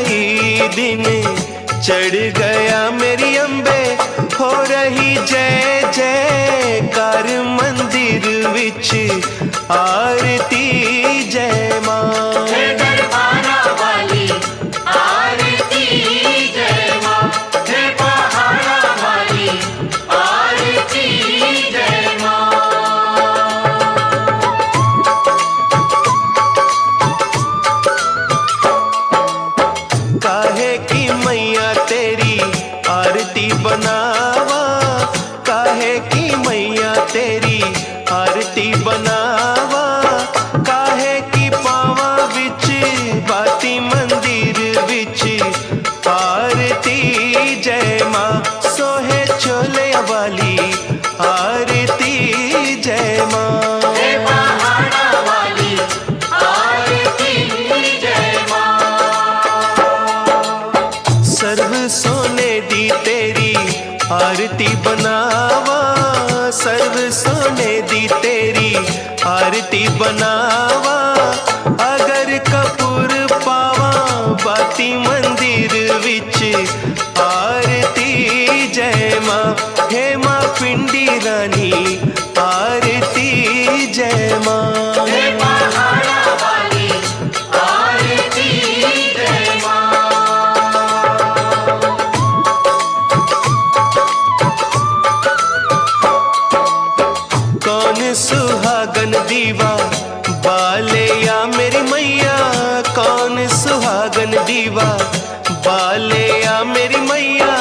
ही दिन चढ़ गया मेरी अम्बे, हो रही जय जयकार मंदिर विच आरती जय मां। दरबारा वाली आरती जय मां, पहाड़ा वाली आरती जय मां। काहे की मैया तेरी आरती बनावा, काहे की मैया तेरी आरती बनावा, काहे की पावा विच बाती मंदिर विच आरती जय मां। सोहे चोले वाली आरती जय मां। पहाड़ा वाली आरती जय मां। सर्व सोने दी तेरी आरती बनावा, सर्व सोने दी तेरी आरती बनावा, अगर कपूर पावा बाती मंदिर विच आरती जय मां। हे मां पिंडी रानी आरती जय मां। पहाड़ा वाली आरती जय मां। कौन सुहागन दीवा बाले या मेरी मैया, कौन सुहागन दीवा बाले या मेरी मैया,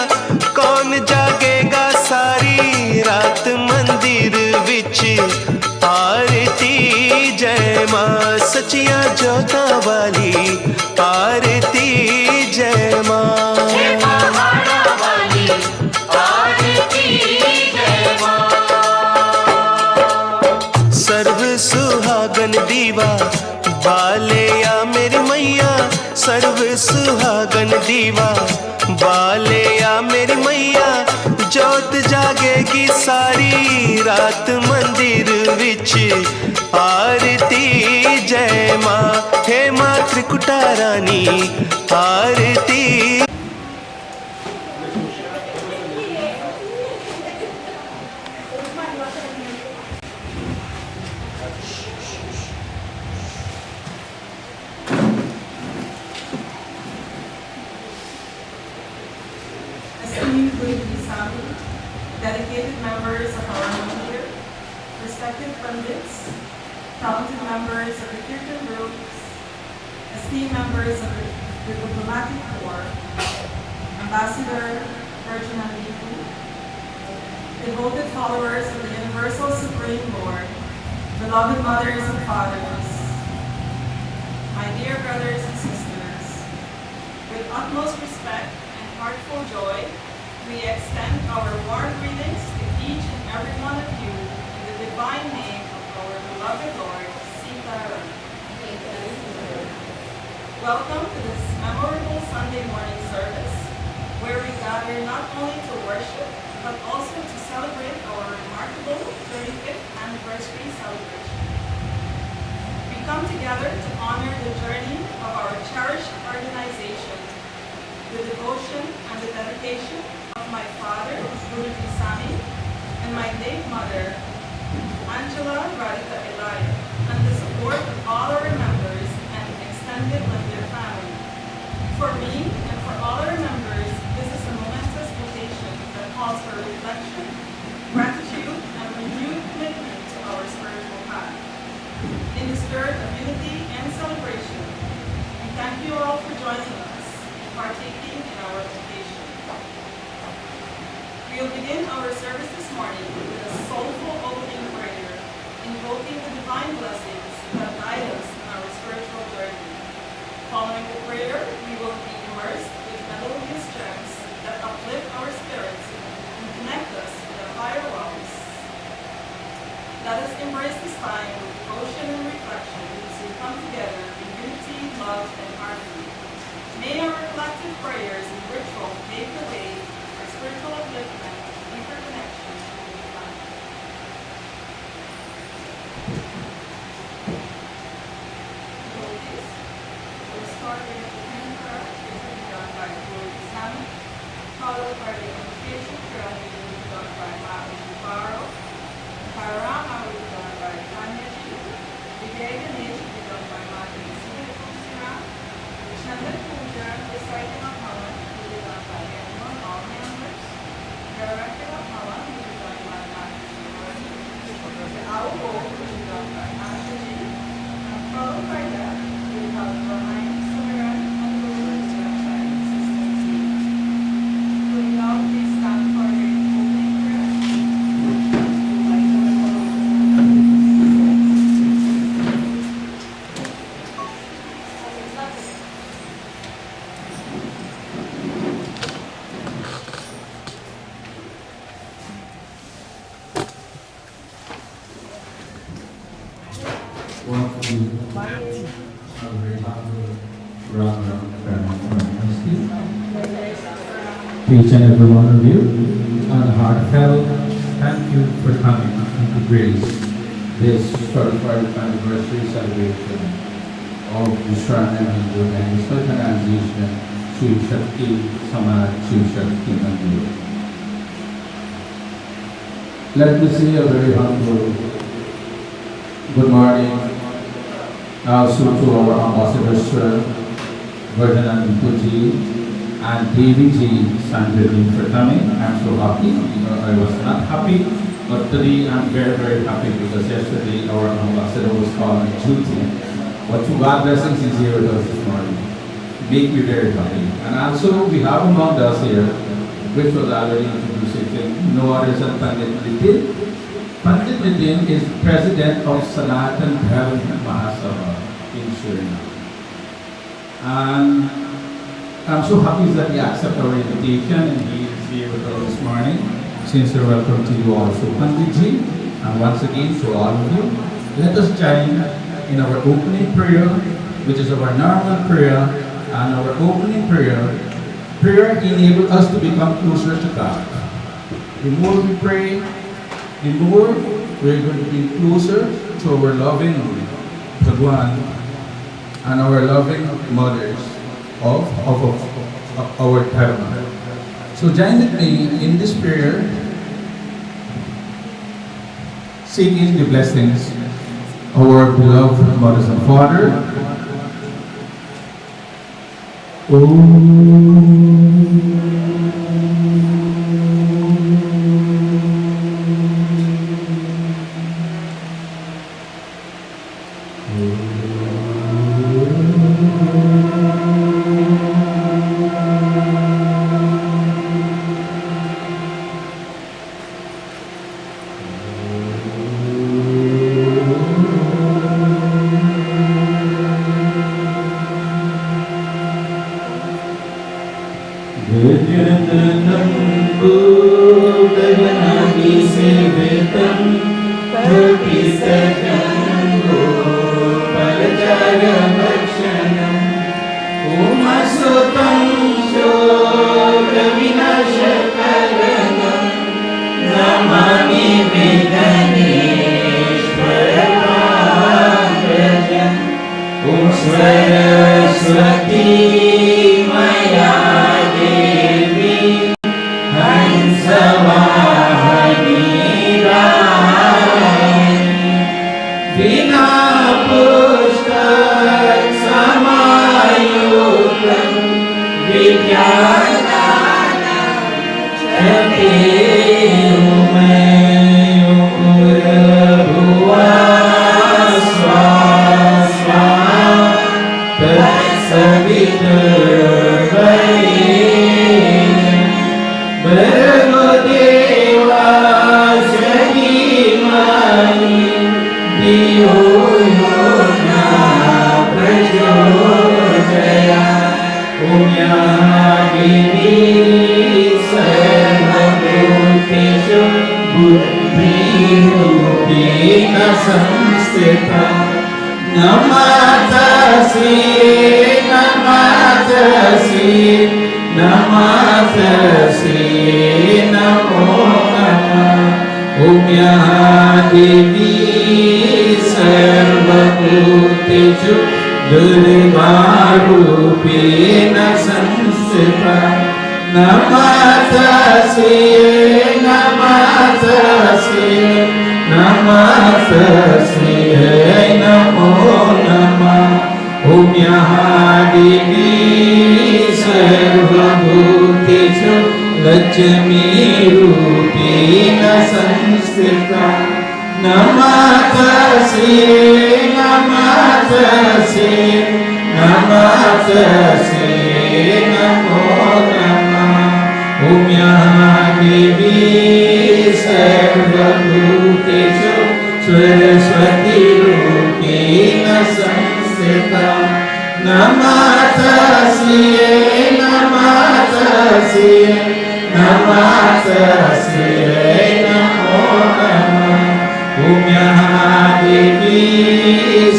कौन जागेगा सारी रात मंदिर विच आरती जय मां। सचिया जोता वाली आरती जय मां। पहाड़ा वाली आरती जय मां। सर्व सुहागन दीवा बाले या मेरी मैया, सर्व सुहागन दीवा बाले या मेरी मैया, जोत जागेगी सारी रात मंदिर विच आरती जय मां। हे मां त्रिकुटा रानी आरती। Esteemed Guyanese, dedicated members of our media, respected pundits, talented members of the Kirtan groups, esteemed members of the diplomatic corps, Ambassador Ferdinand, devoted followers of the Universal Supreme Lord, beloved mothers and fathers, my dear brothers and sisters, with utmost respect and heartful joy, we extend our warm greetings to each and every one of you in the divine name of our beloved Lord, Sitaram. Welcome to this memorable Sunday morning service, where we gather not only to worship, but also to celebrate our remarkable 35th anniversary celebration. We come together to honor the journey of our cherished organization, the devotion and the dedication of my father, Guru Sami, and my late mother, Angela Radhika Elia, and the support of all our members and extended Linda family. For me and for all our members, this is a momentous occasion that calls for reflection, gratitude, and renewed commitment to our spiritual path. In the spirit of unity and celebration, we thank you all for joining us and partaking in our occasion. We will begin our service this morning with a soulful opening prayer, invoking the divine blessings that guide us in our spiritual journey. Following the prayer, we will be immersed with melodious gems that uplift our spirits and connect us to the higher realms. Let us embrace this time with devotion and reflection as we come together in unity, love, and harmony. May our collective prayers and ritual pave the way for spiritual upliftment and deeper connection to the divine. We'll start with the hand prayer. To each and every one of you, and heartfelt thank you for coming into Grace, this 35th anniversary celebration of the Suriname and Guyanese organization, SHGCO. Let me say a very humble good morning also to our ambassadors, Sir Ferdinand Puji and David G. Sandrini for coming. I'm so happy. I was not happy, but today I'm very, very happy because yesterday our ambassador was called on duty. But to God blessings is here with us this morning. Make me very happy. And also we have among us here, which was already introduced, no others than Pandit Nitin. Pandit Nitin is president of Sanatan Dharma Mahasabha in Suriname. And I'm so happy that he accepted our invitation and he is here with us this morning. Sincere welcome to you also, Panditji, and once again to all of you. Let us join in our opening prayer, which is our normal prayer, and our opening prayer. Prayer enables us to become closer to God. The more we pray, the more we're going to be closer to our loving Bhagwan and our loving mothers of our Dharma. So join with me in this prayer, seeking the blessings of our beloved mothers and father.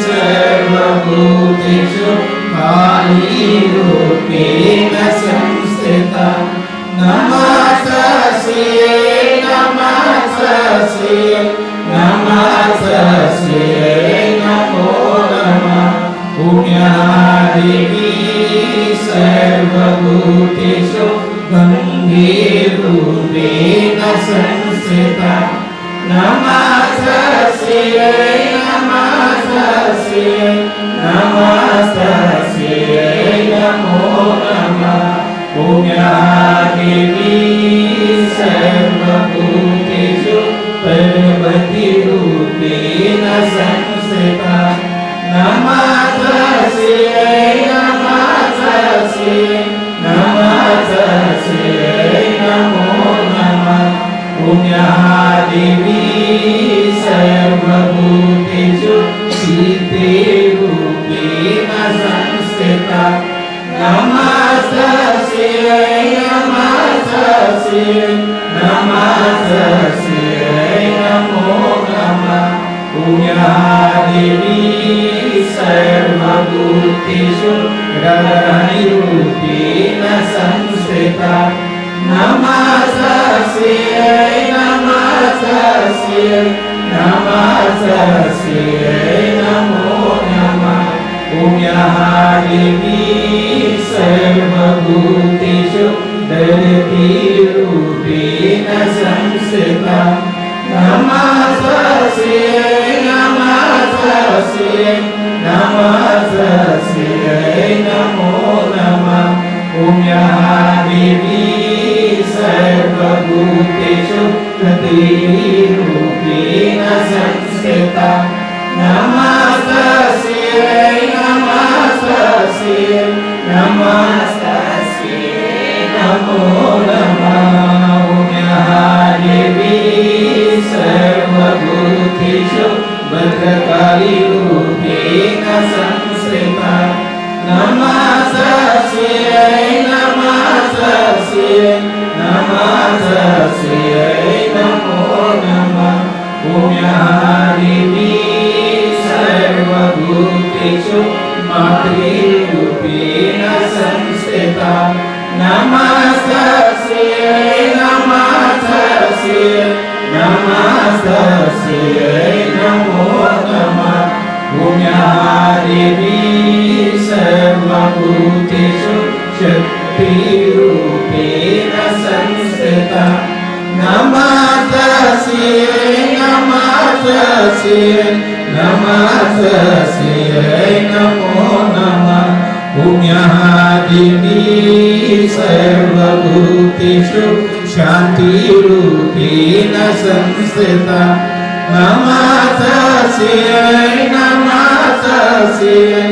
Sarva सर्वभूतेषु कालीरूपेण संस्थिता नमस्तस्यै नमस्तस्यै नमस्तस्यै नमो नमः पुण्या देवी सर्वभूतेषु गङ्गेरूपेण संस्थिता नमस्तस्यै नमस्तस्यै नमस्तस्यै नमो नमः पुण्या देवी सर्वभूतेषु पार्वतीरूपेण संस्थिता नमस्तस्यै नमस्तस्यै नमस्तस्यै नमो नमः पुण्या देवी सर्वभूतेषु सीतेरूपेण संस्थिता नमस्तस्यै नमस्तस्यै नमस्तस्यै नमो नमः पुण्या देवी सर्वभूतेषु रमणीरूपेण संस्थिता नमस्तस्यै नमस्तस्यै नमस्तस्यै नमो नमः पुण्या देवी सर्वभूतेषु धरतीरूपेण संस्थिता नमस्तस्यै नमस्तस्यै नमस्तस्यै नमो नमः पुण्या देवी सर्वभूतेषु पृथ्वीरूपेण संस्थिता नमस्तस्यै नमस्तस्यै नमस्तस्यै नमो नमः पुण्या देवी सर्वभूतेषु भद्रकालीरूपेण संस्थिता नमस्तस्यै नमस्तस्यै नमस्तस्यै नमो नमः पुण्या देवी सर्वभूतेषु मातृरूपेण संस्थिता नमस्तस्यै नमस्तस्यै नमस्तस्यै नमो नमः पुण्या देवी सर्वभूतेषु शक्तिरूपेण संस्थिता नमस्तस्यै नमस्तस्यै नमस्तस्यै नमो नमः पुण्या देवी सर्वभूतेषु शान्तिरूपेण संस्थिता नमस्तस्यै नमस्तस्यै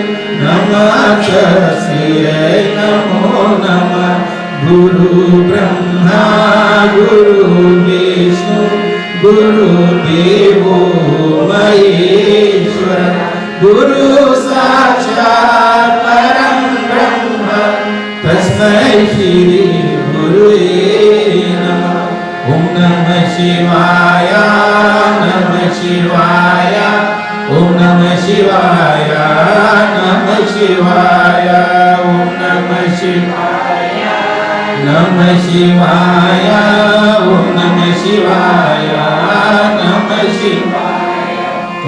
नमस्तस्यै नमो नमः गुरु ब्रह्मा गुरु विष्णु गुरुदेवो महेश्वर गुरु साक्षात् परं ब्रह्म तस्मै श्री गुरुवे नमः ॐ नमः शिवाय नमः शिवाय ॐ नमः शिवाय नमः शिवाय ॐ नमः शिवाय नमः शिवाय ॐ नमः शिवाय नमः शिवाय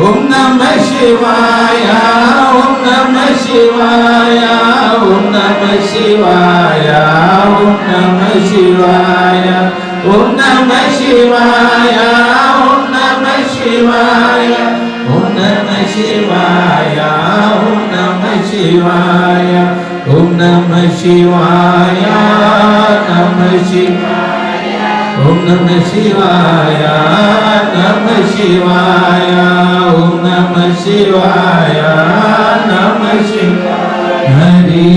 ॐ नमः शिवाय ॐ नमः शिवाय ॐ नमः शिवाय ॐ नमः शिवाय ॐ नमः शिवाय ॐ नमः शिवाय ॐ नमः शिवाय ॐ नमः शिवाय ॐ नमः शिवाय नमः शिवाय ॐ नमः शिवाय नमः शिवाय ॐ नमः शिवाय नमः शिवाय हरे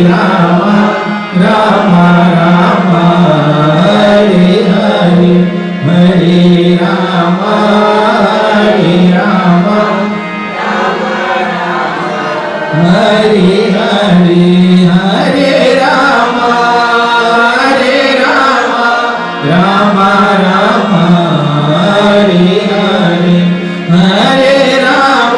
राम राम राम हरे हरे हरे राम हरे Ram Hare Hare Hare Ram Ram Ram Hare Hare Hare Ram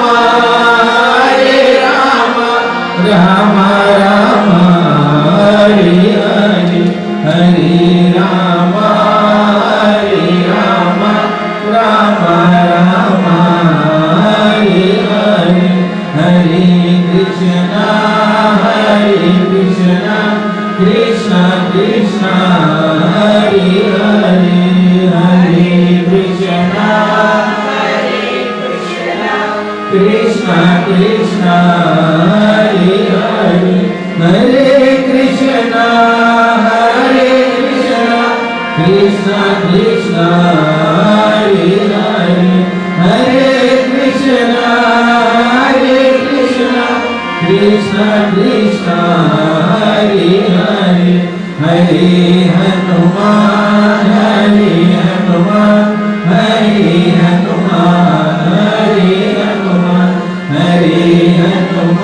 Hari Hari Hari Hanuman Hari Hanuman Hari Hanuman Hari Hanuman Hari Hanuman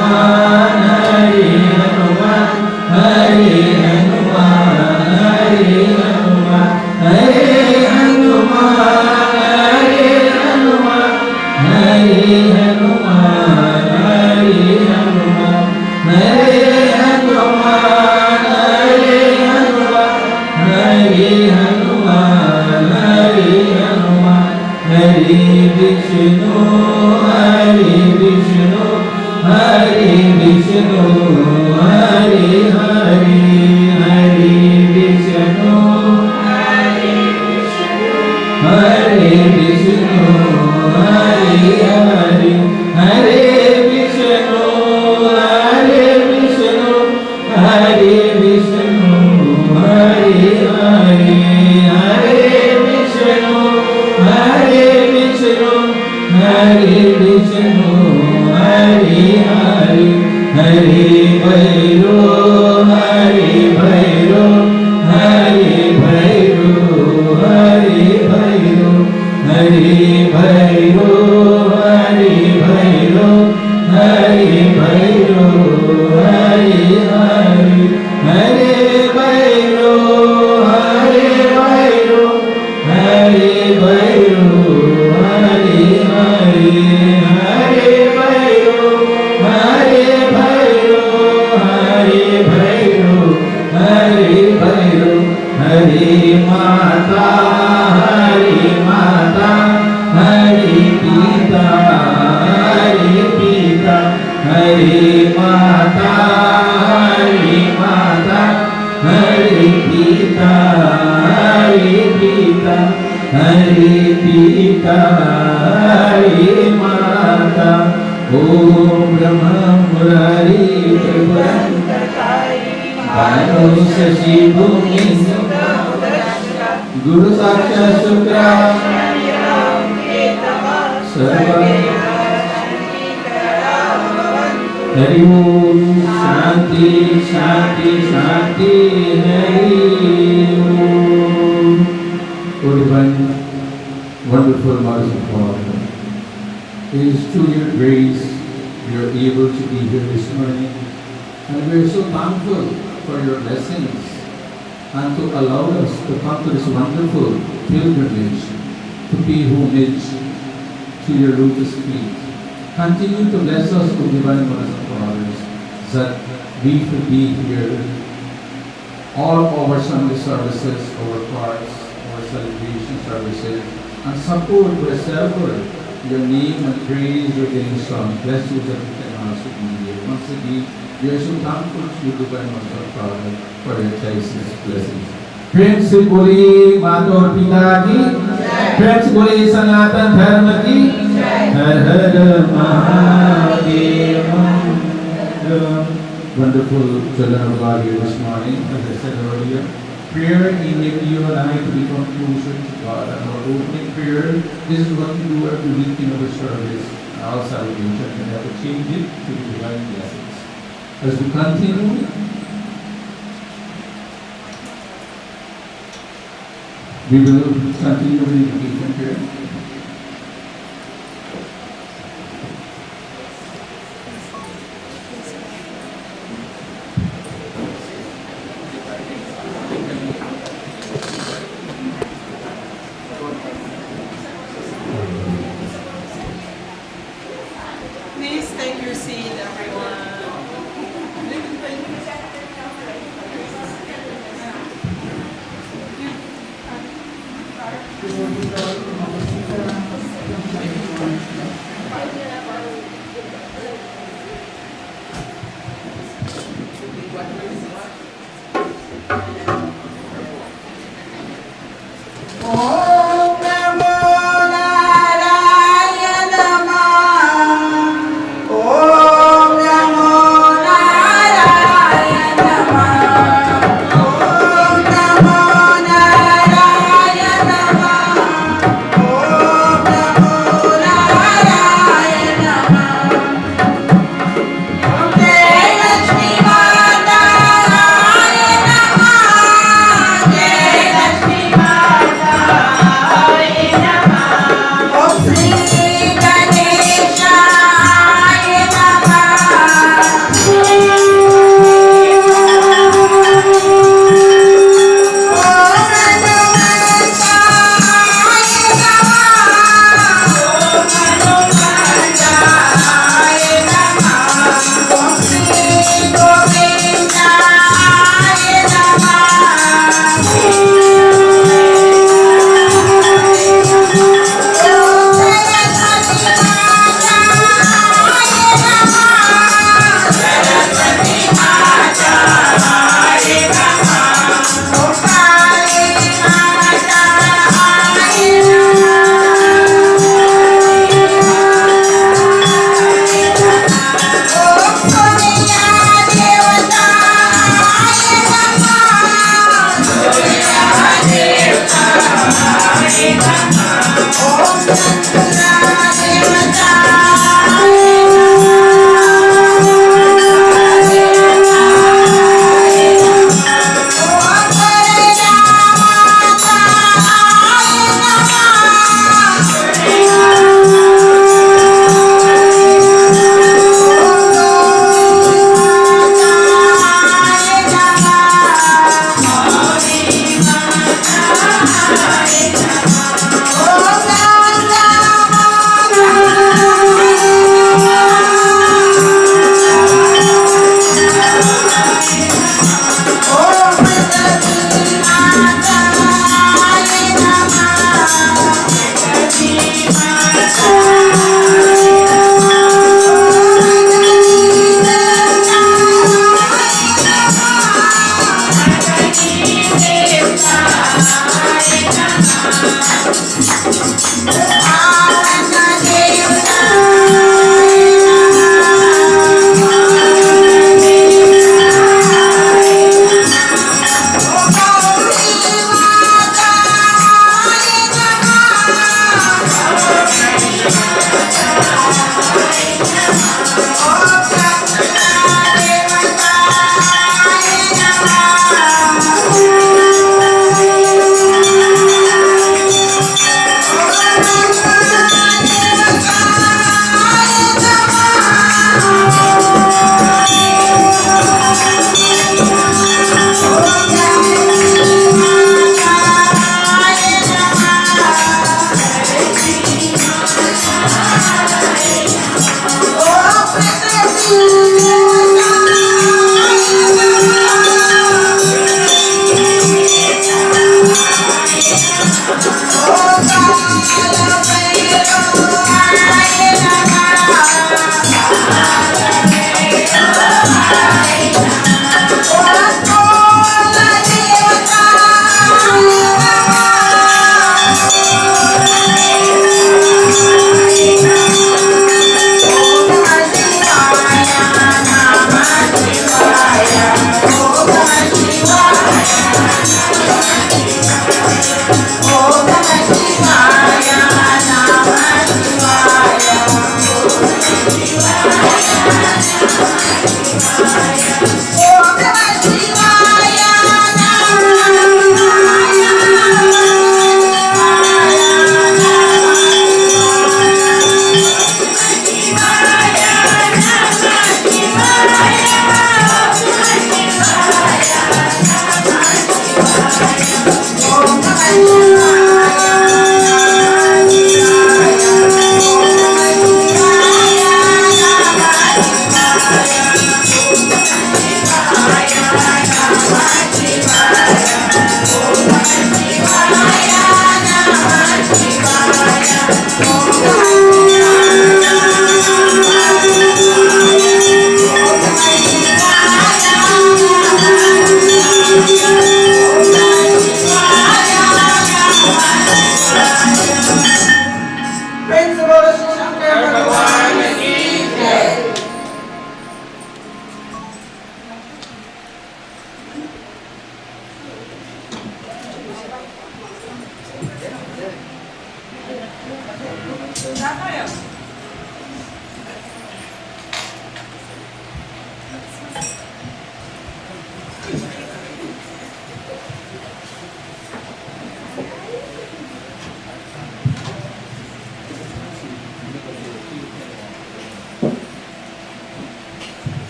Hari Hanuman Hari Hanuman Hari Hanuman Hari Hanuman Hari Hanuman Hari Hanuman Hari Hanuman Hari Hanuman Hari Hanuman Hari Hanuman Hari Hanuman Hari Vishnu Hari Vishnu Hari Vishnu Hari Hari Hari Vishnu Hari Vishnu Hari Hari Hare Vishnu Hare Vishnu Hare Vishnu Hari Hari Hare Vishnu Hare Vishnu Hare Vishnu Hari Hari Hare Bhairo Hare Bhairo Hare Bhairo Hare Bhairo Hare Bhairo Hare Bhairo Hare Bhairo Hare Hari Hare Bhairo Hare Bhairo Hare Bhairo Hare Hari Hare Bhairo Hare Bhairo Hare Bhairo Hare Bhairo Hare Mata Hare Mata Hare Pita Hare Pita Hare Mata Hare Mata Hare Pita Hare Pita Hare Pita Hare Mata Om Brahma Murari Bhanu Sashi Bhumi Guru Saksha Shukra Sarva Hari Om Shanti Shanti Shanti Hari Om. O divine, wonderful Mothers of God, it is through your grace we are able to be here this morning, and we are so thankful for your blessings and to allow us to come to this wonderful pilgrimage to pay homage to your lotus feet. Continue to bless us, O divine Mothers of Fathers, that we could be here. All our Sunday services, our parts, our celebration services, and support wherever your name and praise your getting sung. Bless you that we can also be here. Once again, we are so thankful to you, divine Mothers of Father, for your choices, blessings. प्रेम से बोलिए माता और पिता की, प्रेम से बोलिए सनातन धर्म की, हर हर Mahadev. Wonderful children of God here this morning, as I said earlier, prayer enable you and I to become closer to God. And our opening prayer, this is what we do every week in our service, our salvation, and have to change it to the divine blessings. As we continue, we will continue with the invocation prayer. Please take your seat, everyone.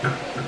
Thank you.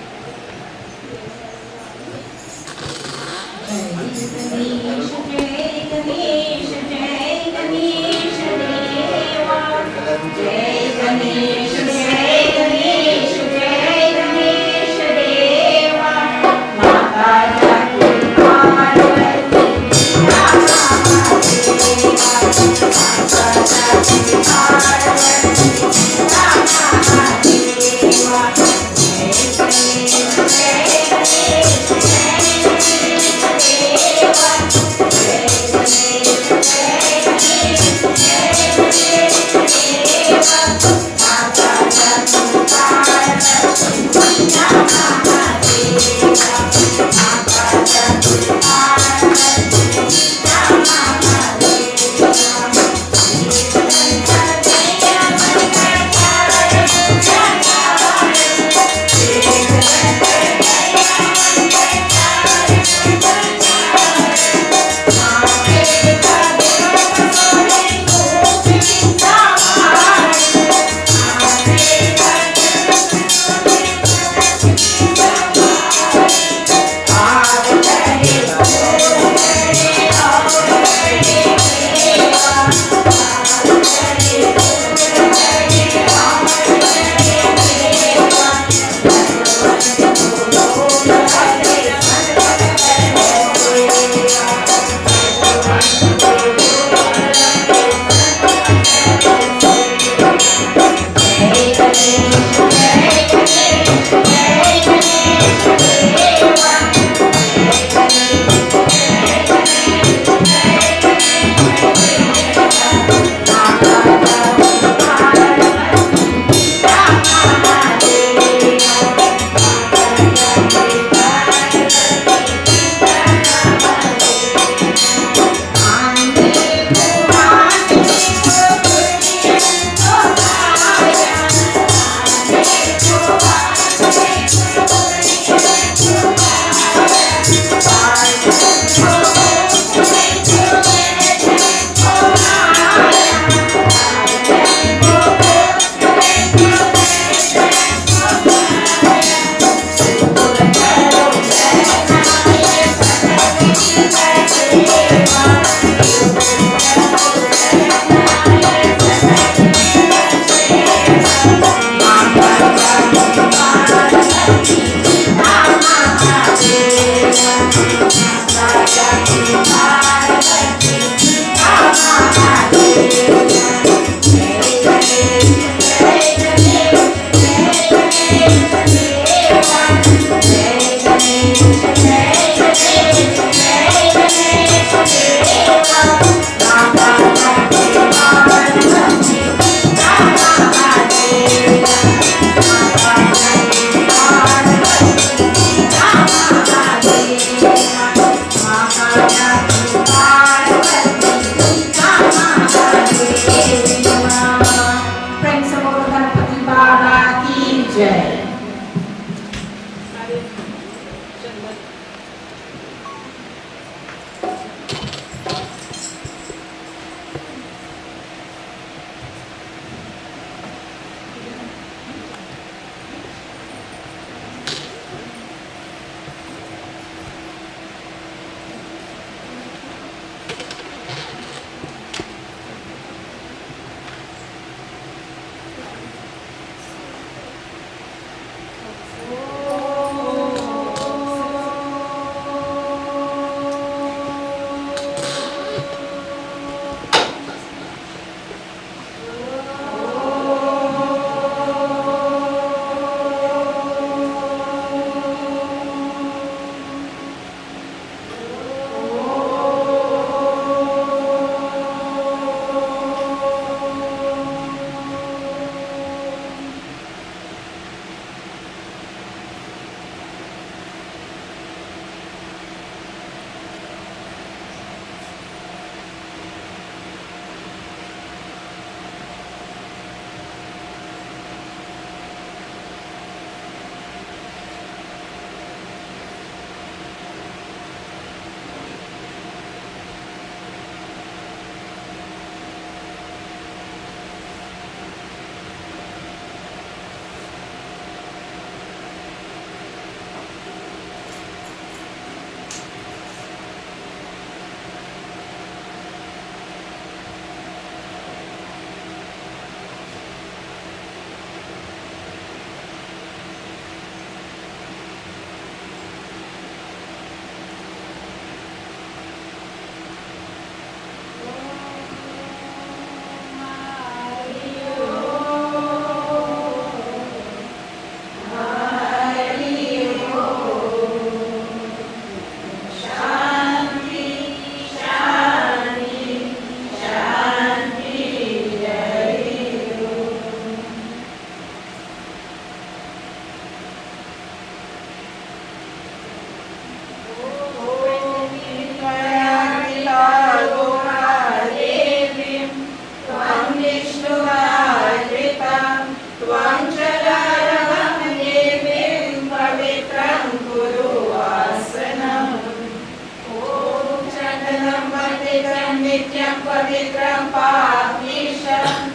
पवित्रं पापीशम्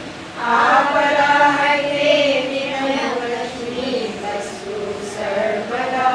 आपराहते विनयलक्ष्मी वस्तु सर्वदा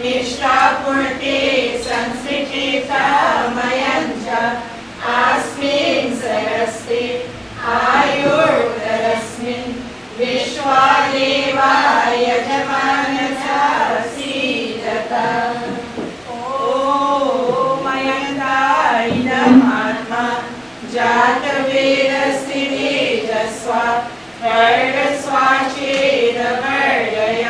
निष्ठापूर्ते संस्कृता मयञ्च अस्मिन् सरस्ते आयुर्तरस्मिन् विश्वादेवा यजमानः सीदत ॐ मयन्ता इदमात्मा जातवेदस्ति तेजस्वा वर्गस्वाचेदवर्गय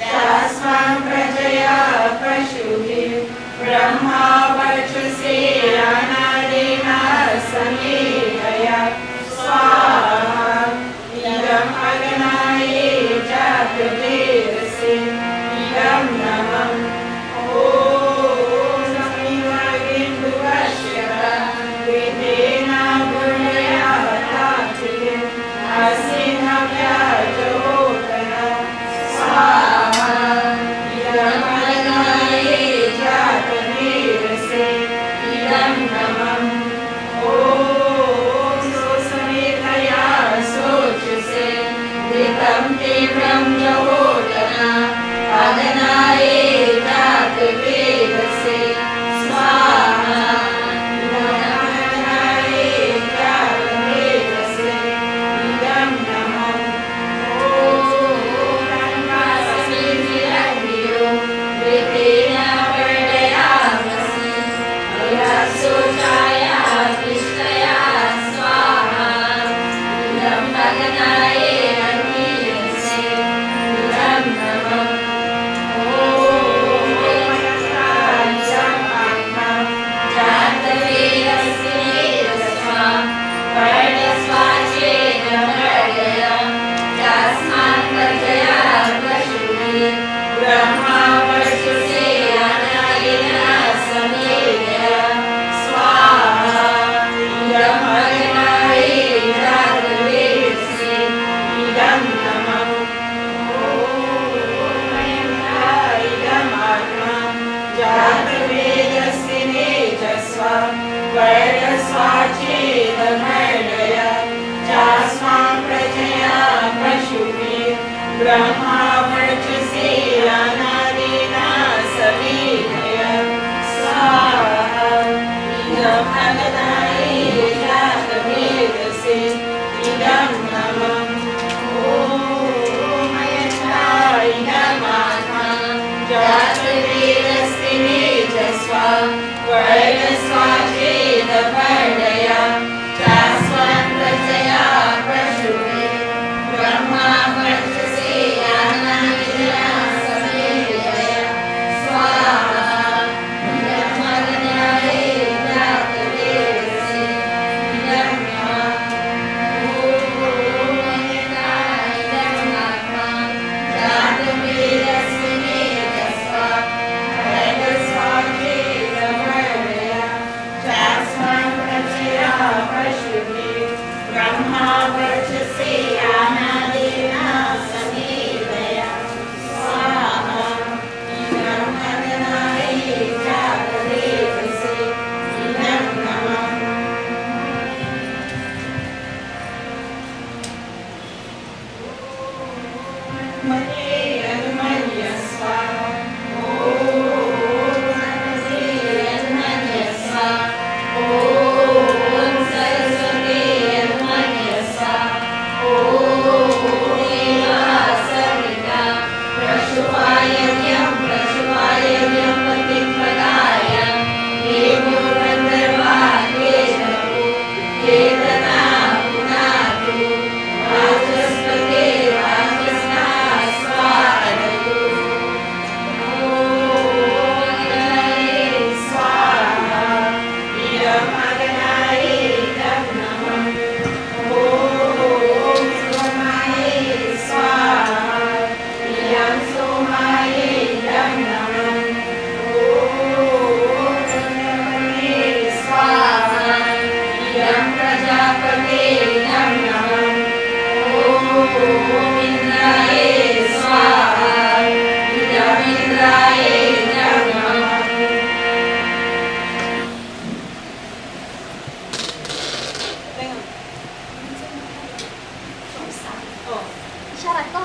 तस्मान् प्रजया पशुभिः ब्रह्मा वर्चसे अनादेन समेधया स्वाहा इदम् अग्नये जातवेदसे इदं नमः ॐ समिवागिन्दुवश्यता वेदेन गुणया तात्विके असिन्हव्याजोतना स्वाहा इदम् अग्नये जातवेदसे इदं नमः ॐ सोऽसमेधया शोचसे घृतं तीव्रं जहोतना अग्नये जातवेदसे स्वाहा इदम् अग्नये जातवेदसे इदं नमः ॐ वेदेन वर्धयामसि अयशोचाया तिष्ठया स्वाहा इदम् अग्नये अग्निरसे इदं नमः ॐ मयन्तायमात्मा जातवेदस्य तेजस्वा वर्धस्वाचेदमर्गय तस्मान् प्रजया पशुभिः ब्रह्मा वर्चसे अनादिन समेधया स्वाहा इदम् अग्नये जातवेदसे इदं नमः ॐ मयन्ता इदमात्मा जातवेदस्य तेजस्वा वर्धस्वाचेदमर्गय तस्मान् प्रजया पशुभिः ब्रह्मा वर्चसे अनादिना सवितय स्वाहा इदं अग्नये जातवेदसे इदं नमः ॐ इदमात्मा जातवेदस्ति तेजस्वा वर्णस्वाचेदपर्णया चास्वन् प्रजया प्रसूते ब्रह्मा वर्चसे अनादिना सवितय स्वाहा इदं अग्नये जातवेदसे इदं नमः ब्रह्मा वर्चसे अनादिना सवितय स्वाहा इदं अग्नये जातवेदसे इदं नमः मते अनुमन्य स्वाहा ॐ सरस्वती अनुमन्य स्वाहा ॐ सरस्वती अनुमन्य स्वाहा ॐ देवा सविता प्रसुवायव्यं पतिप्रदाय देवो गन्धर्वादेशतु चेतना पुनातु वाचस्पते वाचस्ना स्वाहादतु ॐ अग्नये स्वाहा इदं अग्नये इदं नमः ॐ सोमाय स्वाहा इदं सोमाय इदं नमः ॐ प्रजापते स्वाहा इदं प्रजापते इदं नमः ॐ इन्द्राय स्वाहा इदं इन्द्राय इदं नमः Isyarat ko.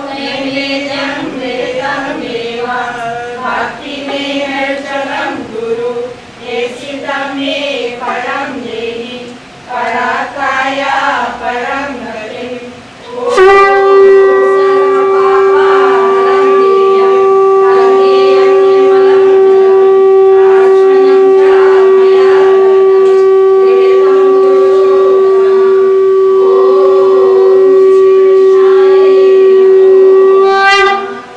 नैवेद्यं वेदं देवा भक्तिमेहर्चलं गुरु येषितं मे परं देहि पराकाया परं गतिम् ॐ सर्वपापाहरं देयं अज्ञेयं निर्मलं आचमनं च मया कृतं वेदं पुरुषोत्तमम् ॐ श्रीकृष्णाय नमः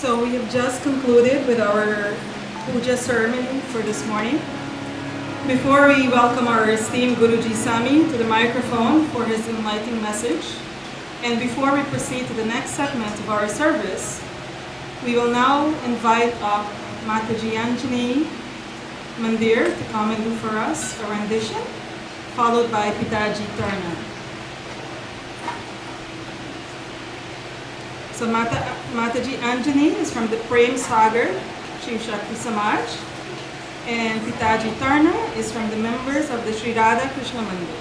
So we have just concluded with our puja ceremony for this morning. Before we welcome our esteemed Guruji Sami to the microphone for his enlightening message, and before we proceed to the next segment of our service, we will now invite up Mataji Anjani Mandir to come and do for us a rendition, followed by Pitaji Tarna. So Mataji Anjani is from the Prem Sagar Shiv Shakti Samaj, and Pitaji Tarna is from the members of the Sri Radha Krishna Mandir.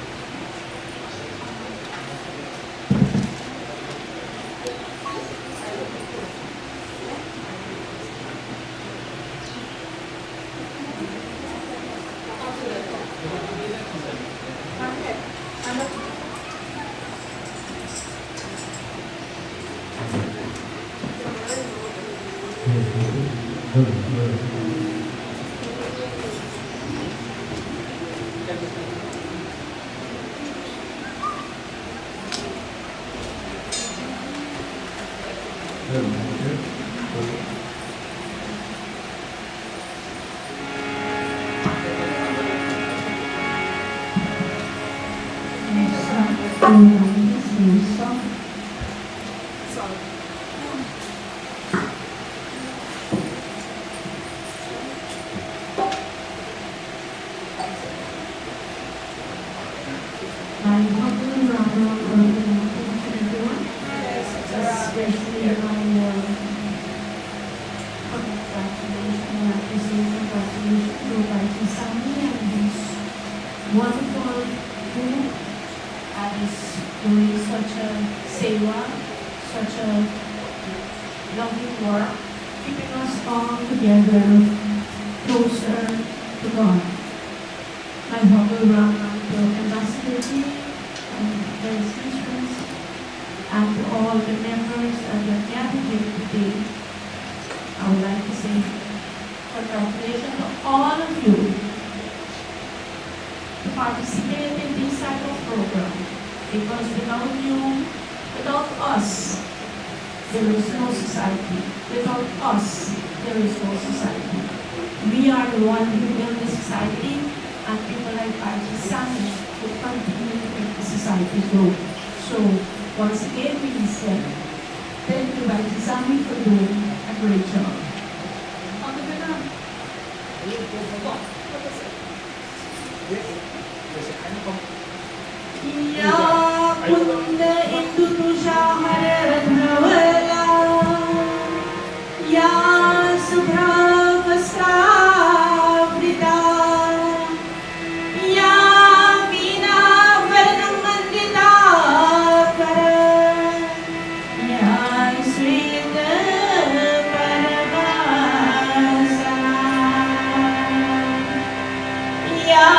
Wonderful group that is doing such a seva, such a loving work, keeping us all together closer to God. My humble welcome to Ambassador G and their sisters, and to all the members of the gathered here today. I would like to say congratulations to all of you to participate in this type of program, because without you, without us, there is no society. Without us, there is no society. We are the one who build the society, and people like Paji Sami will continue to make the society grow. So, once again, we say, thank you, Paji Sami, for doing a great job. Ya Kunda Indonesia Haradhawala Ya Subhra Vastravrita Ya Veena Varnam Mandita Kara Ya Sweta Paravasana Ya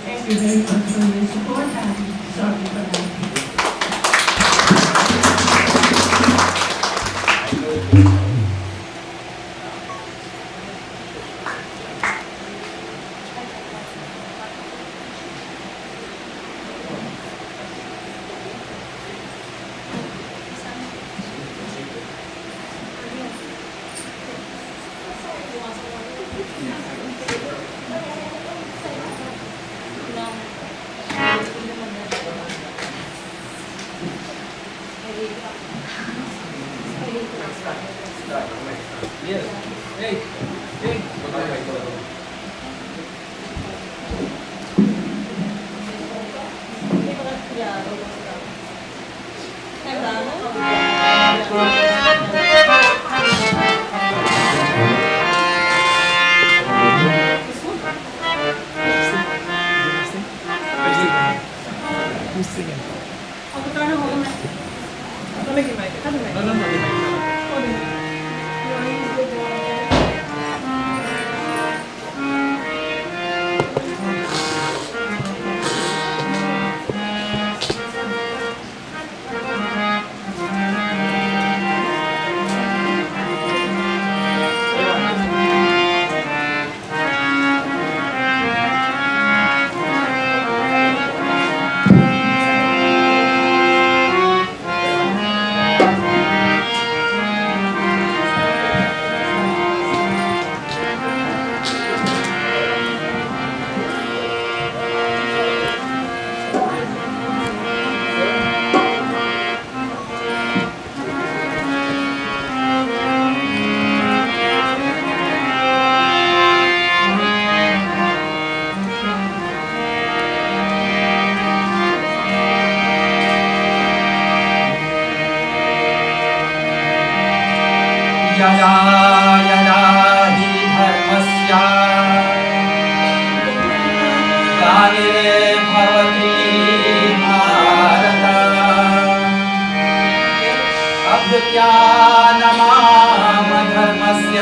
Thank you very much for your support and sorry for that. यदा हि धर्मस्य ग्लानिर्भवति भारत अभ्युत्थानधर्मस्य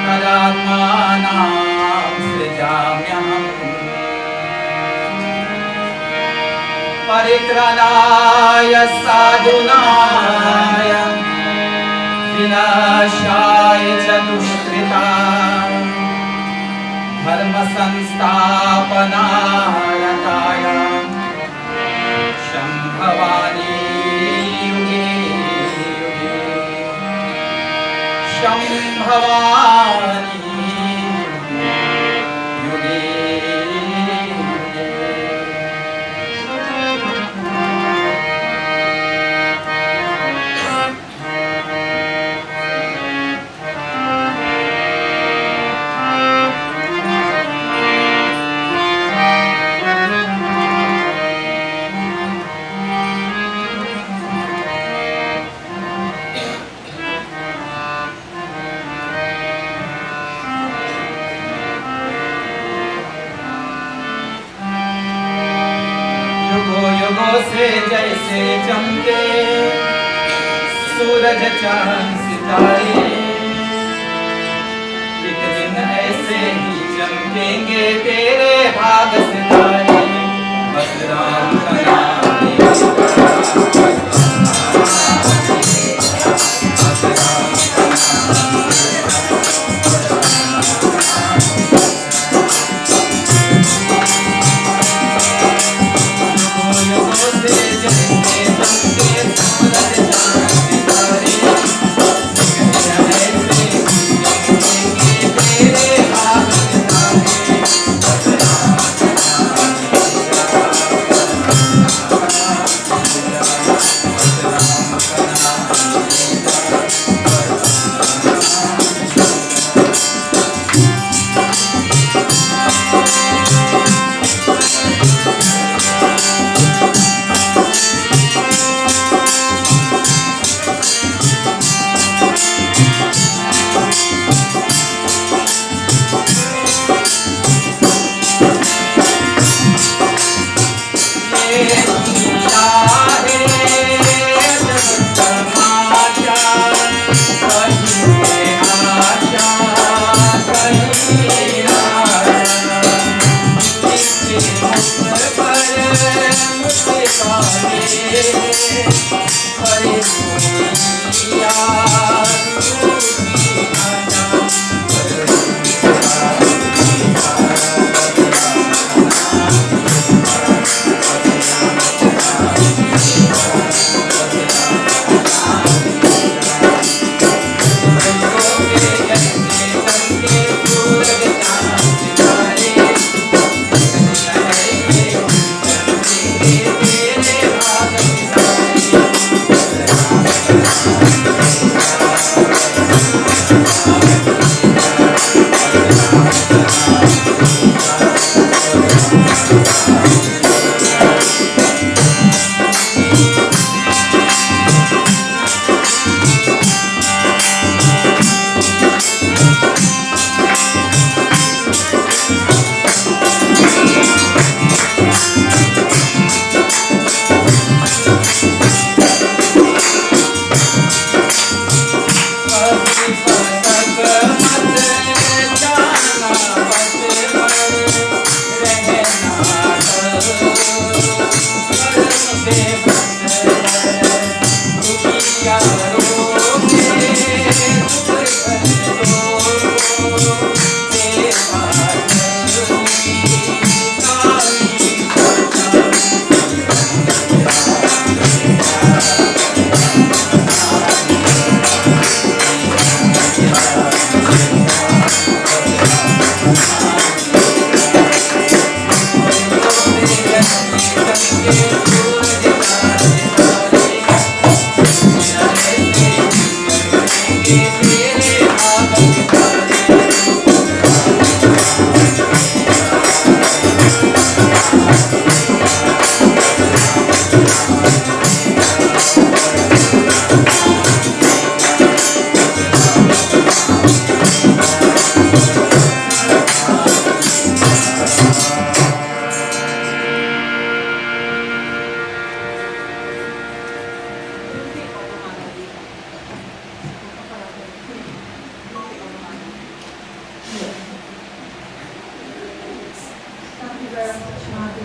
तदात्मानं सृजाम्यहम् परित्राणाय साधूनां विनाशाय च दुष्कृतां धर्म संस्थापनाय शम्भवानि युगे युगे शम्भवानि युगे युगे। युगों युगों से जैसे चमके सूरज चांद सितारे एक दिन ऐसे ही चमकेंगे तेरे भाग सितारे बस राम का नाम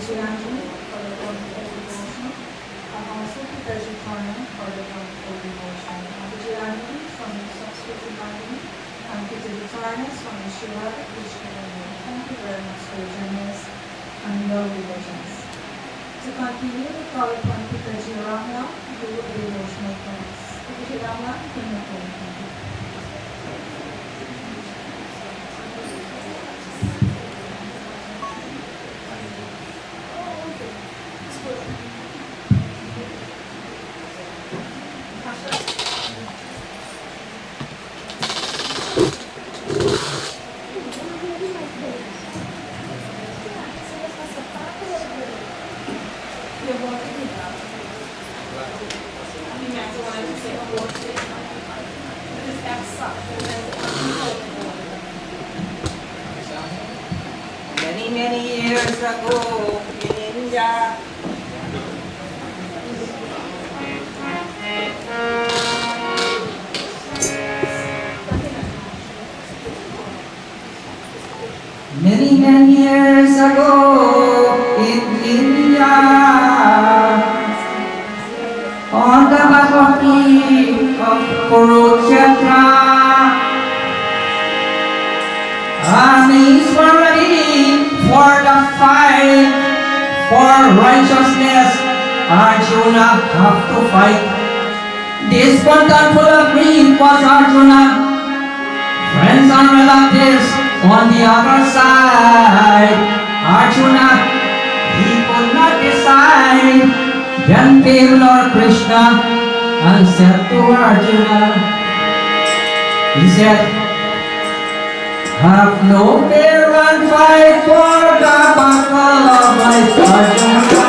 Guyanese for the wonderful devotion, and also to Vegetarian for the wonderful devotion, and the Guyanese from the substitute body, and to the Vegetarians from the Shiva, thank you very much for your generous and your diligence. To continue, we call upon Peter G. Ramla to do the devotional prayers. Peter G. Ramla, you may pray. Many years ago in India, many years ago in India, on the battlefield of Kurukshetra, armies were ready for the fight for righteousness. Arjuna have to fight. This content full of grief was Arjuna. Friends and relatives on the other side. Arjuna, he could not decide. Then came Lord Krishna and said to Arjuna, he said, have no fear and fight for the battle of life, Arjuna.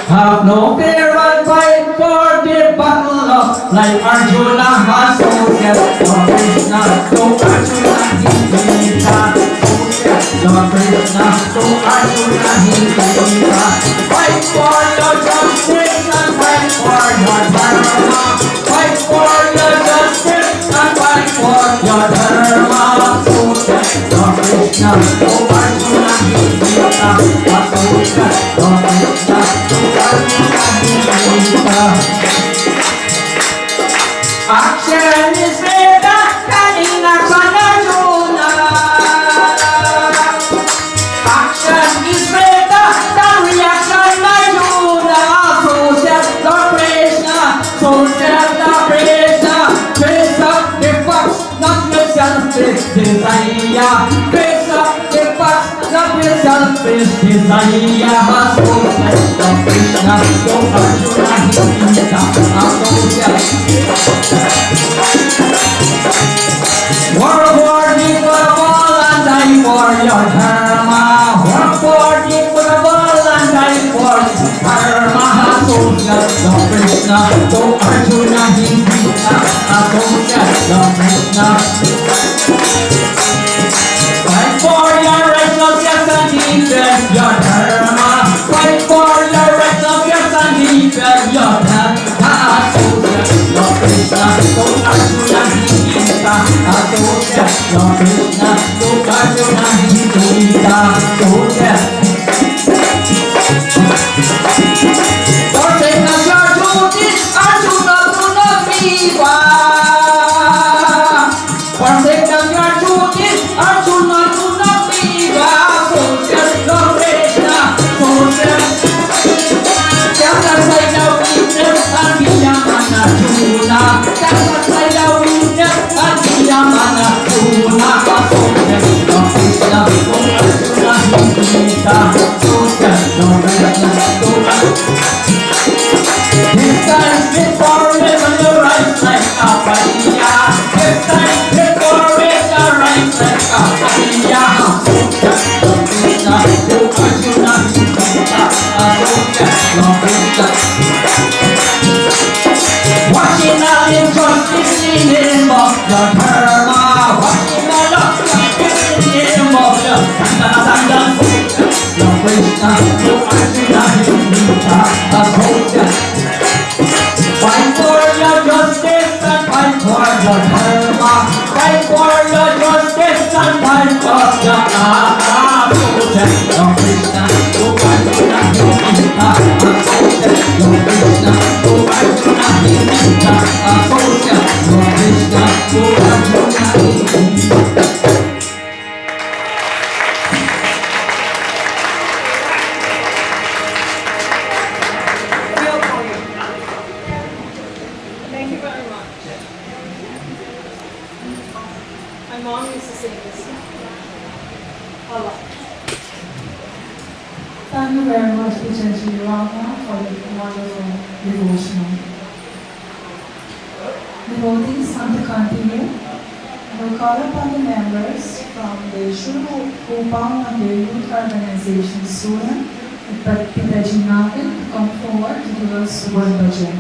Have no fear and fight for the battle of life, Arjuna has so said Lord Krishna. So Arjuna he did that. So said Lord Krishna. So Arjuna he did that. Fight for your justice and fight for your dharma. Fight for your justice and fight for your dharma. So said Lord Krishna. So Arjuna he did that. So said Lord Krishna. So Arjuna he did that. Action is better than inaction, Arjuna. Action is better than reaction, Arjuna. So said Lord Krishna. So said Lord Krishna. Face up the facts, not with selfish desire. Face up the facts, not with selfish desire. So said Lord Krishna. So Arjuna he did that. So said work for the good and die for your dharma. Work for the good and die for dharma. So said Lord Krishna. So Arjuna he did that. So said Lord Krishna. Fight for your righteousness and defend your dharma. Fight for your righteousness and defend your dharma. So said Lord Krishna. So Arjuna he did that. So said Lord Krishna. So Arjuna he did that. So said forsake not your duty, Arjuna, do not be wild. Forsake not your duty, Arjuna, do not be wild. So said Lord Krishna. So said cast aside the weakness and be a man, Arjuna. Cast aside the weakness and be a man, Arjuna. So said Lord Krishna. So Arjuna he did that. So said Lord Krishna. So this time before me when you rise like a fire. This time before me you rise like a fire. So said Lord Krishna. So Arjuna he did that. So said Lord Krishna. Watching all injustice in the name of your dharma. Watching all injustice in the name of your dharma. Lord Krishna. So Arjuna he did that. So said fight for your justice and fight for your dharma. Fight for your justice and fight for your dharma. Lord Krishna, oh Arjuna, Himita, Asosya, Lord Krishna, oh Arjuna, Himita, Asosya, Lord Krishna, oh Arjuna, Himita. Real for you. Thank you very much. My mom used to sing this a lot. Thank you very much, Teacher Rama, for the wonderful devotional. Devotees want to continue. We'll call upon the members from the Shri Gopal Mandir Youth Organization, Suriname, Pitaji Navid, to come forward to give us word bhajan.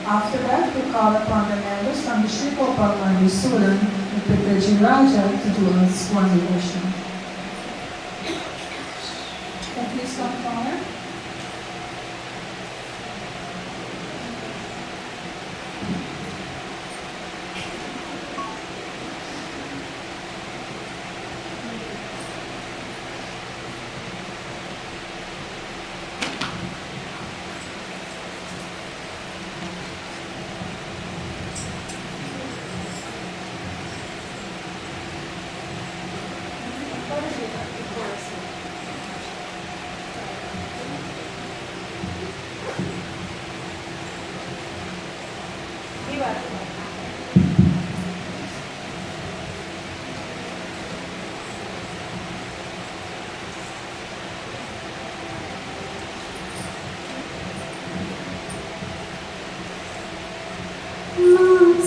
After that, we'll call upon the members from the Shri Gopal Mandir, Suriname, Pitaji Raja, to do us one devotion. Please come forward. Lord,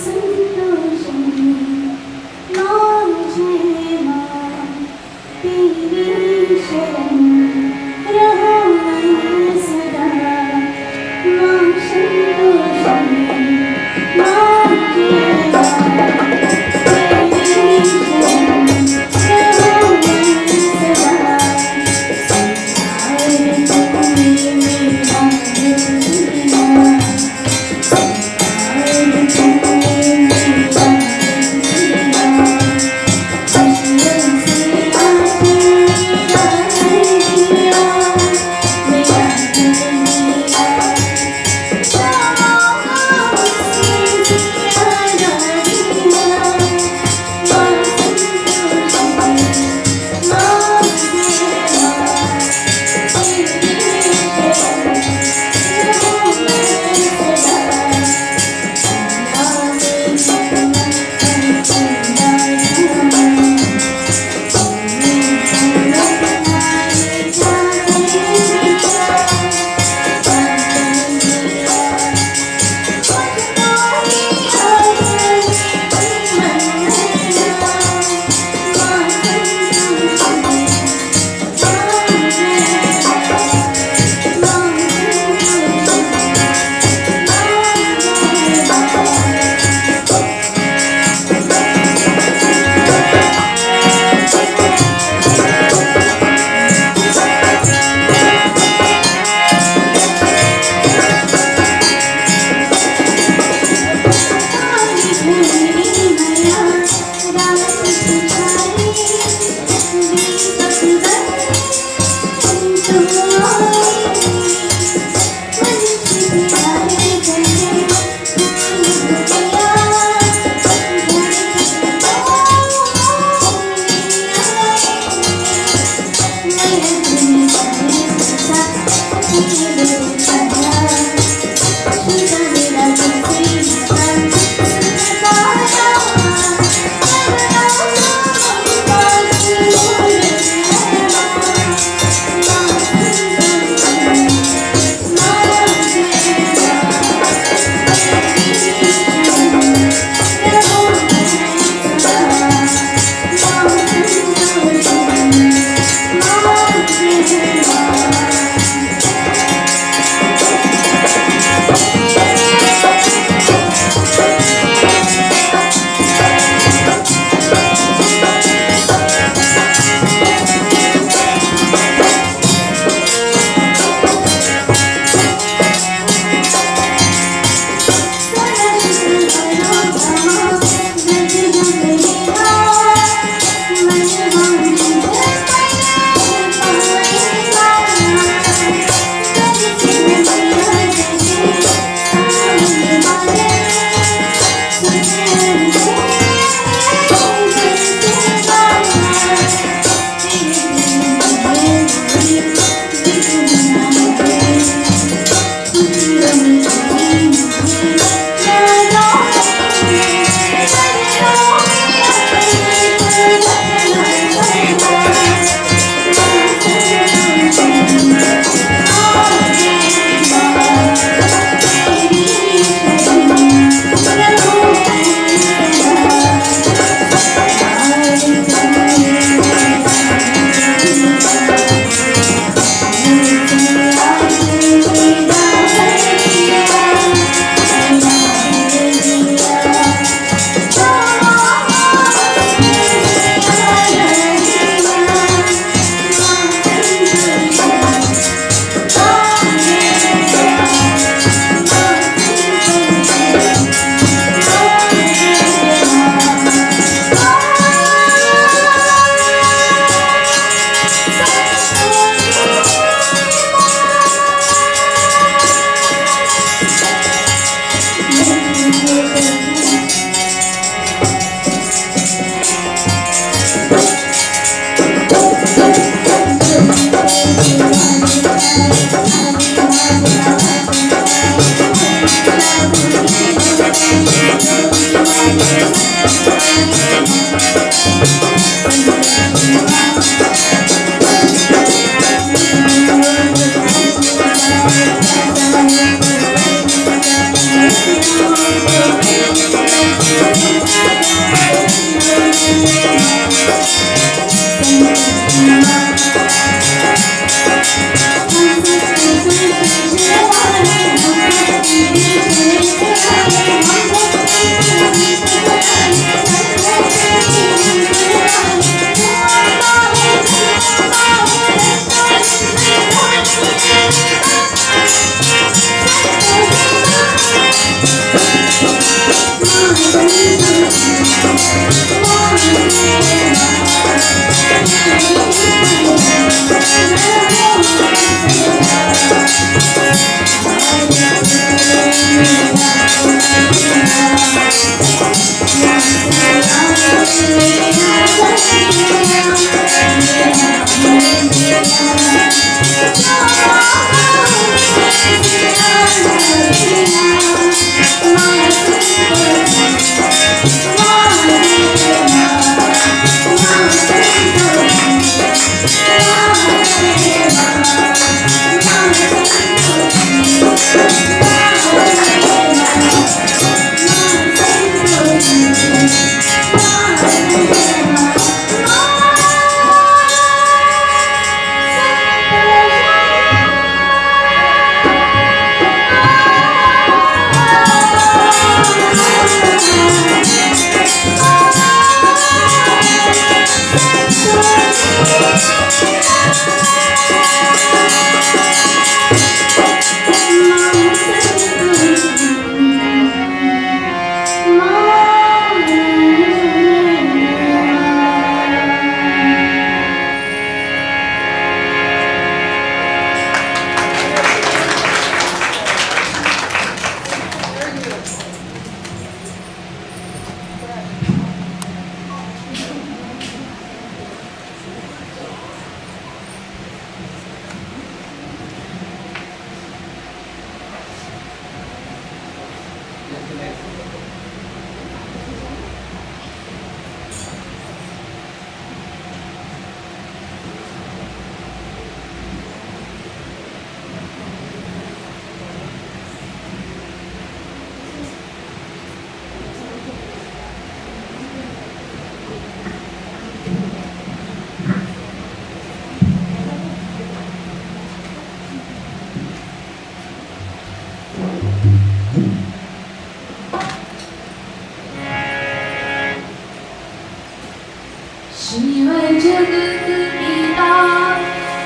Shiv जगत पिता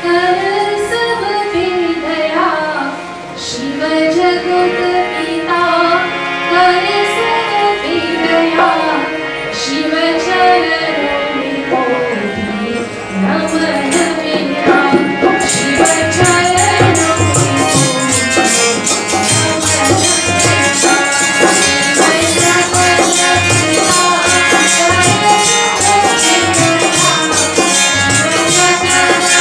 कर सब पे दया शिव जगत पिता कर सब पे दया शिव चरणों में कोटि नमन मेरा शिव चरणों में कोटि नमन मेरा शिव जगत पिता कर सब पे दया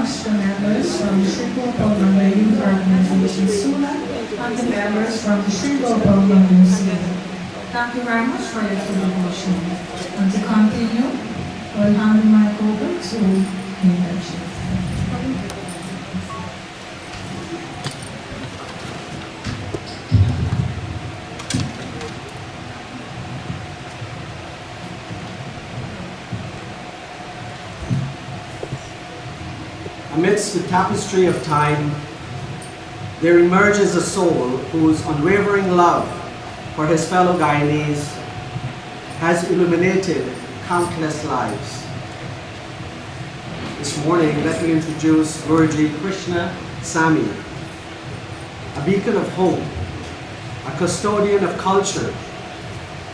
much to members from the SHGCO Program Youth Organization SULA and the members from the SHGCO Program New Zealand. Thank you very much for your devotion. And to continue, I will hand the mic over to the leadership. Amidst the tapestry of time, there emerges a soul whose unwavering love for his fellow Guyanese has illuminated countless lives. This morning, let me introduce Guruji Krishna Sami, a beacon of hope, a custodian of culture,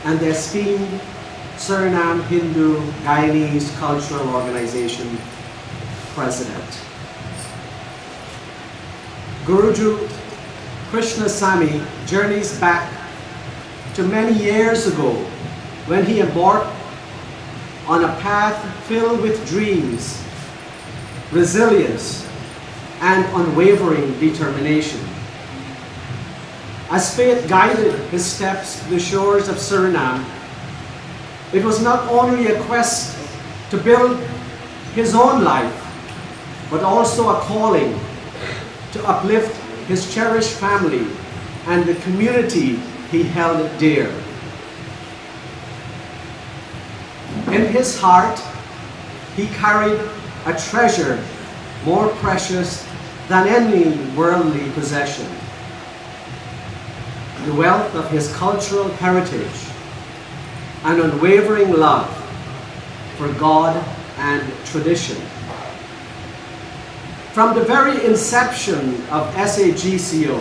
and the esteemed Suriname Hindu Guyanese Cultural Organization President. Guruji Krishna Sami journeys back to many years ago when he embarked on a path filled with dreams, resilience, and unwavering determination. As fate guided his steps to the shores of Suriname, it was not only a quest to build his own life, but also a calling to uplift his cherished family and the community he held dear. In his heart, he carried a treasure more precious than any worldly possession: the wealth of his cultural heritage and unwavering love for God and tradition. From the very inception of SHGCO,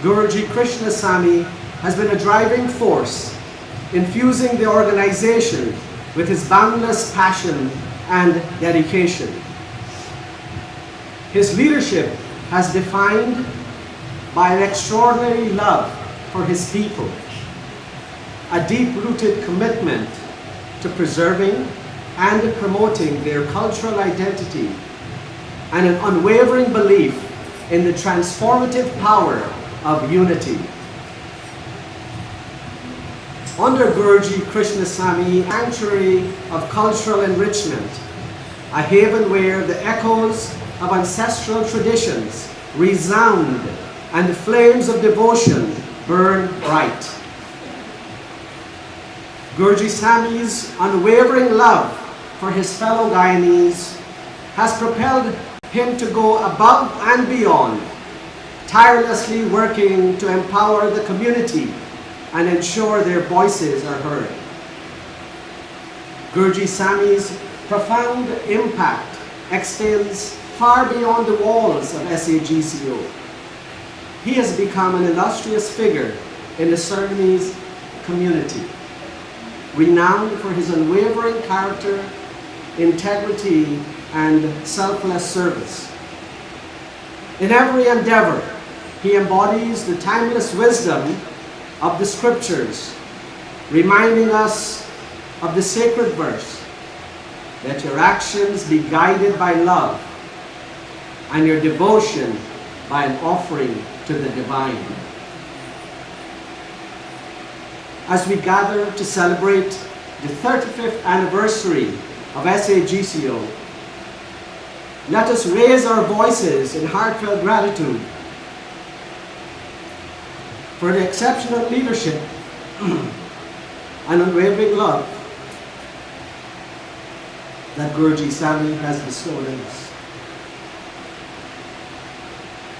Guruji Krishna Sami has been a driving force, infusing the organization with his boundless passion and dedication. His leadership has defined by an extraordinary love for his people, a deep-rooted commitment to preserving and promoting their cultural identity, and an unwavering belief in the transformative power of unity. Under Guruji Krishna Sami, sanctuary of cultural enrichment, a haven where the echoes of ancestral traditions resound and the flames of devotion burn bright. Guruji Sami's unwavering love for his fellow Guyanese has propelled him to go above and beyond, tirelessly working to empower the community and ensure their voices are heard. Guruji Sami's profound impact extends far beyond the walls of SHGCO. He has become an illustrious figure in the Surinamese community, renowned for his unwavering character, integrity, and selfless service. In every endeavor, he embodies the timeless wisdom of the scriptures, reminding us of the sacred verse, "Let your actions be guided by love, and your devotion by an offering to the divine." As we gather to celebrate the 35th anniversary of SHGCO, let us raise our voices in heartfelt gratitude for the exceptional leadership and unwavering love that Guruji Sami has bestowed on us.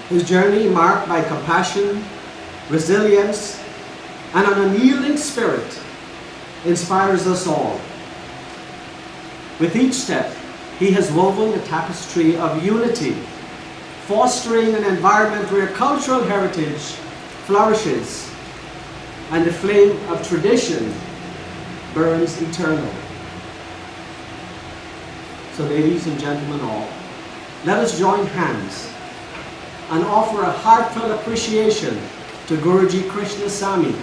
His journey, marked by compassion, resilience, and an unyielding spirit, inspires us all. With each step, he has woven a tapestry of unity, fostering an environment where cultural heritage flourishes and the flame of tradition burns eternal. So, ladies and gentlemen all, let us join hands and offer a heartfelt appreciation to Guruji Krishna Sami,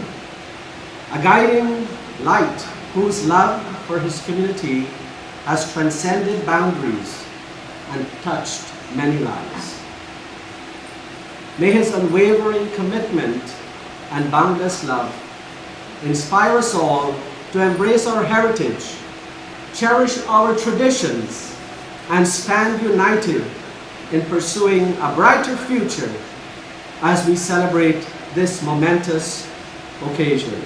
a guiding light whose love for his community has transcended boundaries and touched many lives. May his unwavering commitment and boundless love inspire us all to embrace our heritage, cherish our traditions, and stand united in pursuing a brighter future as we celebrate this momentous occasion.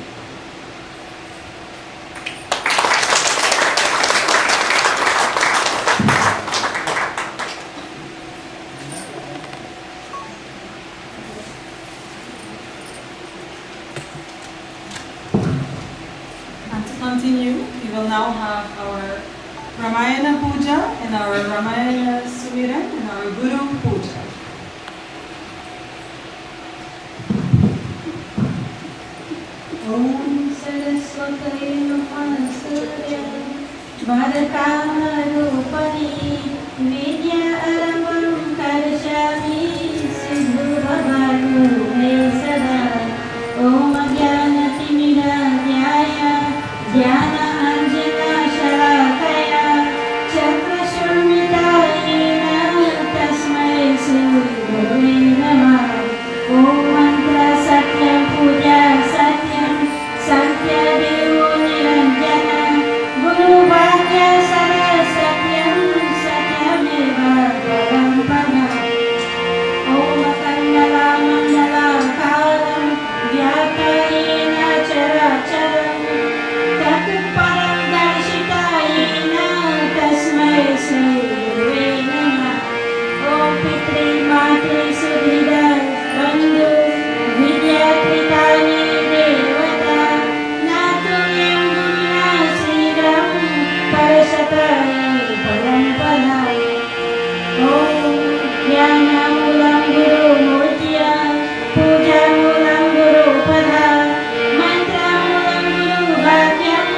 And to continue, we will now have our Ramayana Puja and our Ramayana Sumiran and our Guru Puja. Om Saraswati Namaste Varakarupani Vidya Arambam Karshami Sindhu Bhavanu Sada Om Jnana Timira Jaya Jnana Anjana Sharakaya Chakra Shurmitayena Tasmai Sri Gurave Namah Om Mantra Satyam Puja Satyam Satya Devo Niranjana Guru Bhagya Sara Satyam Satyameva Parampara Om Kandala Mandala Kalam Vyatayena Characharam Tat Param Darshitayena Tasmai Sri Gurave Namah Om Pitri Matri Sudhida Bandhu Vidyatritani Devata Naturyam Guruna Sriram Parasatayi Parampara Om Jnana Mulam Guru Murtiya Puja Mulam Guru Pada Mantra Mulam Guru Bhagyam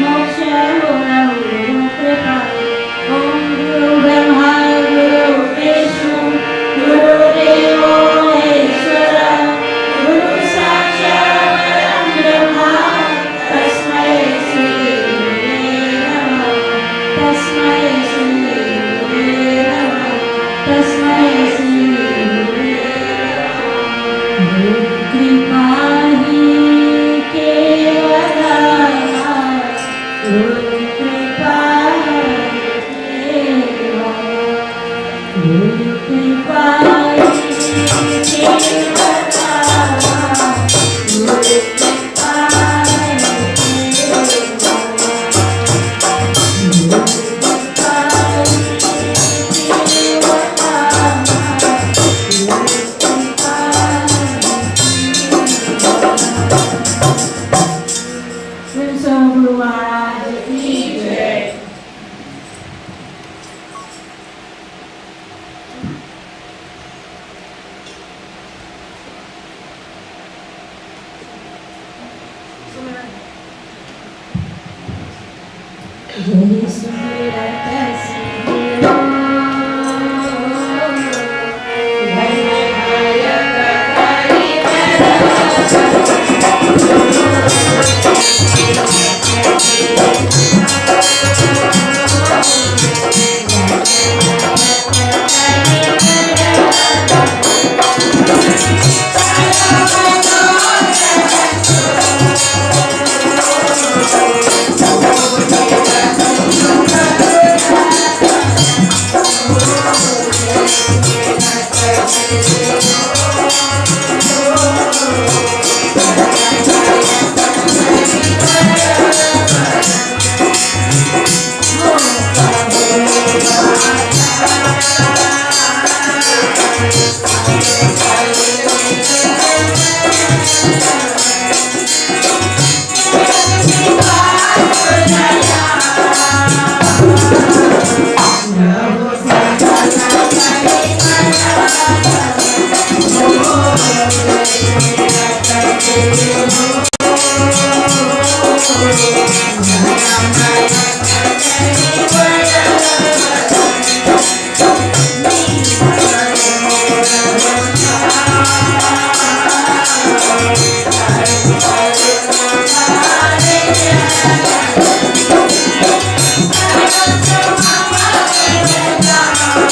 Moksha Mulam Guru Kripa Om Guru Brahma Guru Vishnu Guru Devo Maheshwara Guru Sakshat Param Brahma Tasmai Shri Gurave Namah Tasmai Shri Gurave Namah Tasmai Shri Gurave Namah Guru Kripa hi kevala Guru Kripa hi kevala Guru Kripa hi kevala Guru Kripa hi Thank you.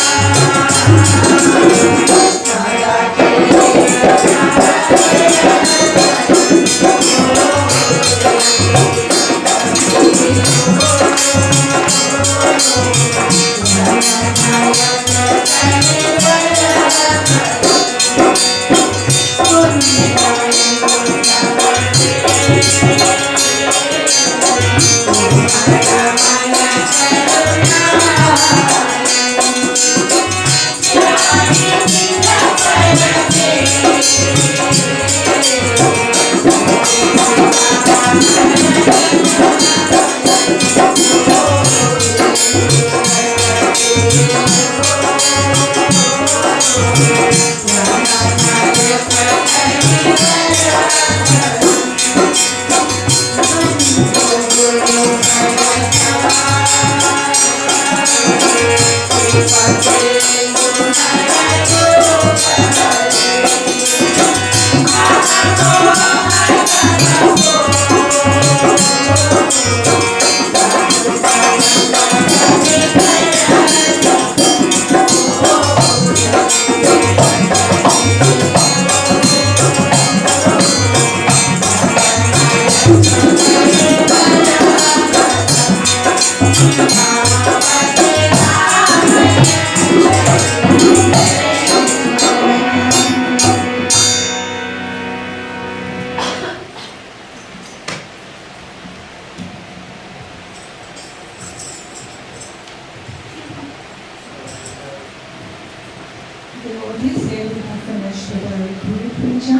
Devotees here we have finished with our Guru Puja,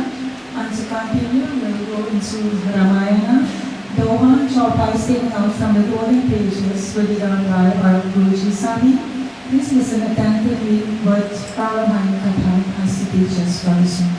and to continue we'll go into Ramayana. The one chapters taken out from the golden pages will be done by our Guruji Sami. Please listen attentively what Ramayana Katha has to teach us very soon.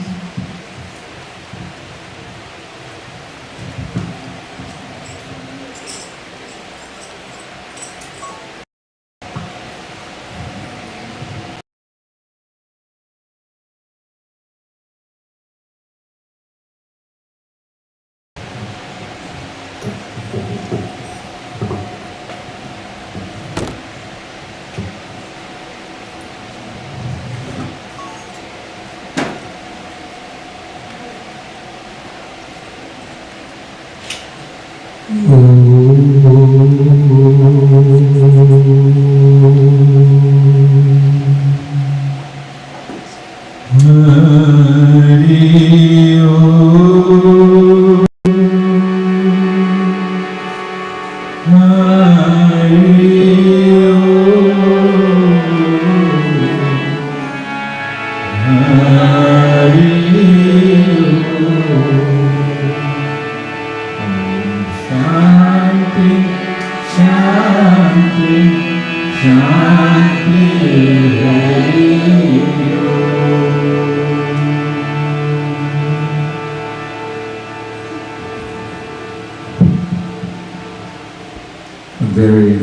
Very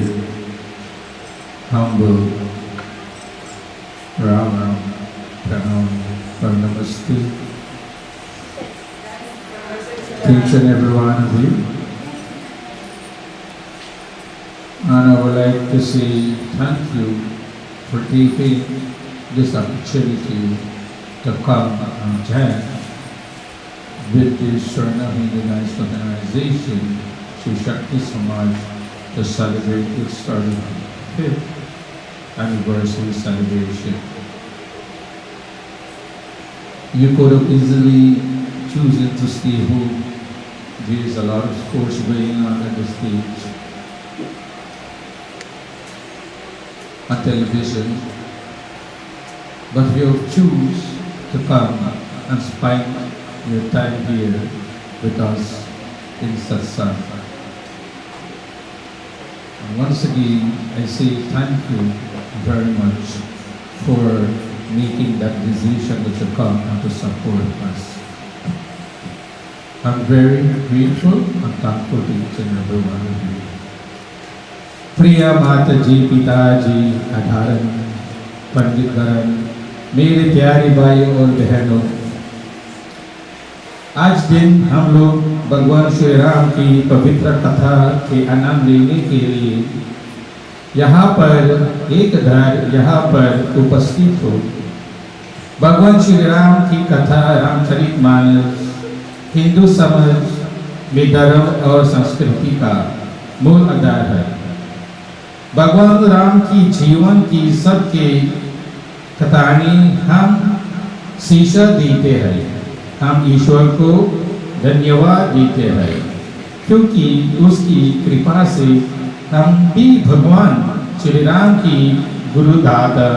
humble Rama Pranam or Namaste to each and every one of you. And I would like to say thank you for taking this opportunity to come and join with this Suriname Guyanese organization, Shakti Samaj, to celebrate its 35th anniversary celebration. You could have easily chosen to stay home. There is a lot of sports going on at the stage, on television, but you have choose to come and spend your time here with us in satsang. And once again, I say thank you very much for making that decision to come and to support us. I'm very grateful and thankful to each and every one of you. प्रिय माता जी, पिताजी, अधारण, पंडित गण, मेरे प्यारे भाइयों और बहनों, आज दिन हम लोग भगवान श्री राम की पवित्र कथा के आनंद लेने के लिए यहाँ पर एक धार यहाँ पर उपस्थित हो। भगवान श्री राम की कथा रामचरितमानस हिंदू समाज में धर्म और संस्कृति का मूल आधार है। भगवान राम की जीवन की सबके कथाएं हम शीशा देते हैं, हम ईश्वर को धन्यवाद देते हैं क्योंकि उसकी कृपा से हम भी भगवान श्री राम की गुरुगाथा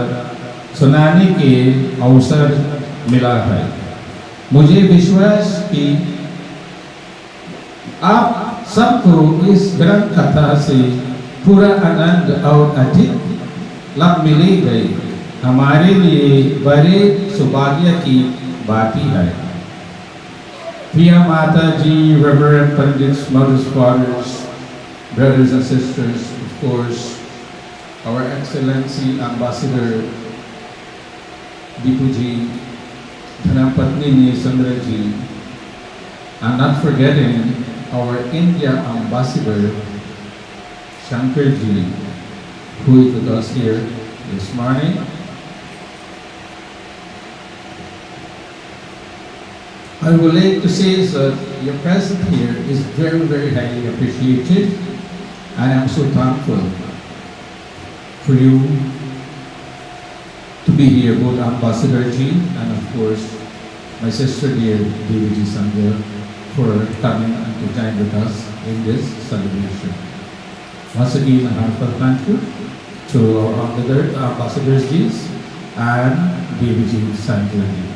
सुनाने के अवसर मिला है। मुझे विश्वास कि आप सबको इस ग्रंथ कथा से पूरा आनंद और अधिक लाभ मिलेगा। हमारे लिए बड़े सौभाग्य की बात ही है। Priya Mataji, Reverend Pandits, Mothers, Fathers, Brothers and Sisters, of course, Our Excellency Ambassador Dipuji, Dhanapatni Sandraji, And not forgetting our India ambassador, Shankarji, who is with us here this morning. I would like to say that your presence here is very, very highly appreciated, and I'm so thankful for you to be here, both Ambassador G and of course my sister dear Devi Sandhya, for coming and to join with us in this celebration. Once again, a heartfelt thank you to our Ambassadors G and Devi Sandhya.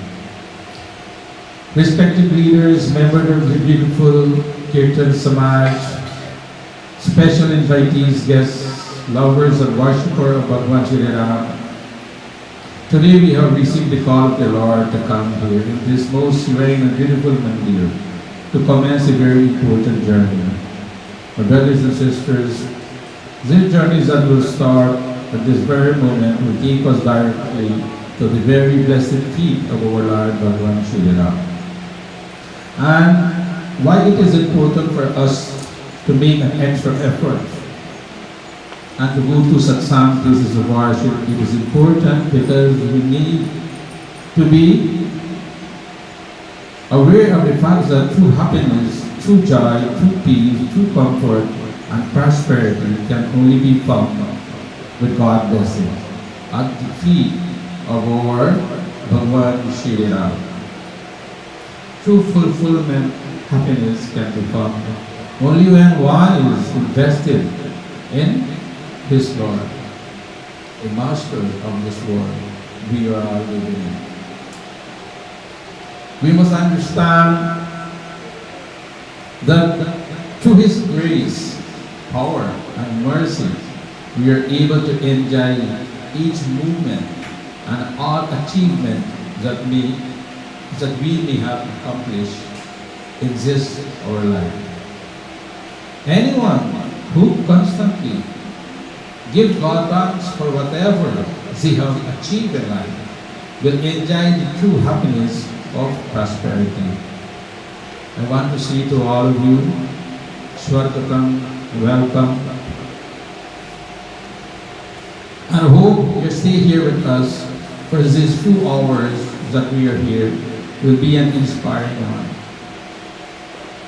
Respected leaders, members of the beautiful Kirtan Samaj, special invitees, guests, lovers and worshippers of Bhagwan Shri Ram. Today we have received the call of the Lord to come here in this most serene and beautiful mandir to commence a very important journey. My brothers and sisters, this journey that will start at this very moment will take us directly to the very blessed feet of our Lord Bhagwan Shri Ram. And why it is important for us to make an extra effort and to go to satsang places of worship, it is important because we need to be aware of the fact that true happiness, true joy, true peace, true comfort, and prosperity can only be found with God's blessing at the feet of our Bhagwan Shri Ram. True fulfillment, happiness can be found only when one is invested in his Lord, a master of this world we are all living in. We must understand that through His grace, power, and mercy, we are able to enjoy each movement and all achievement that we may have accomplished in this our life. Anyone who constantly gives God thanks for whatever they have achieved in life will enjoy the true happiness of prosperity. I want to say to all of you, Swargatam, welcome. And I hope you stay here with us for these few hours that we are here will be an inspiring one.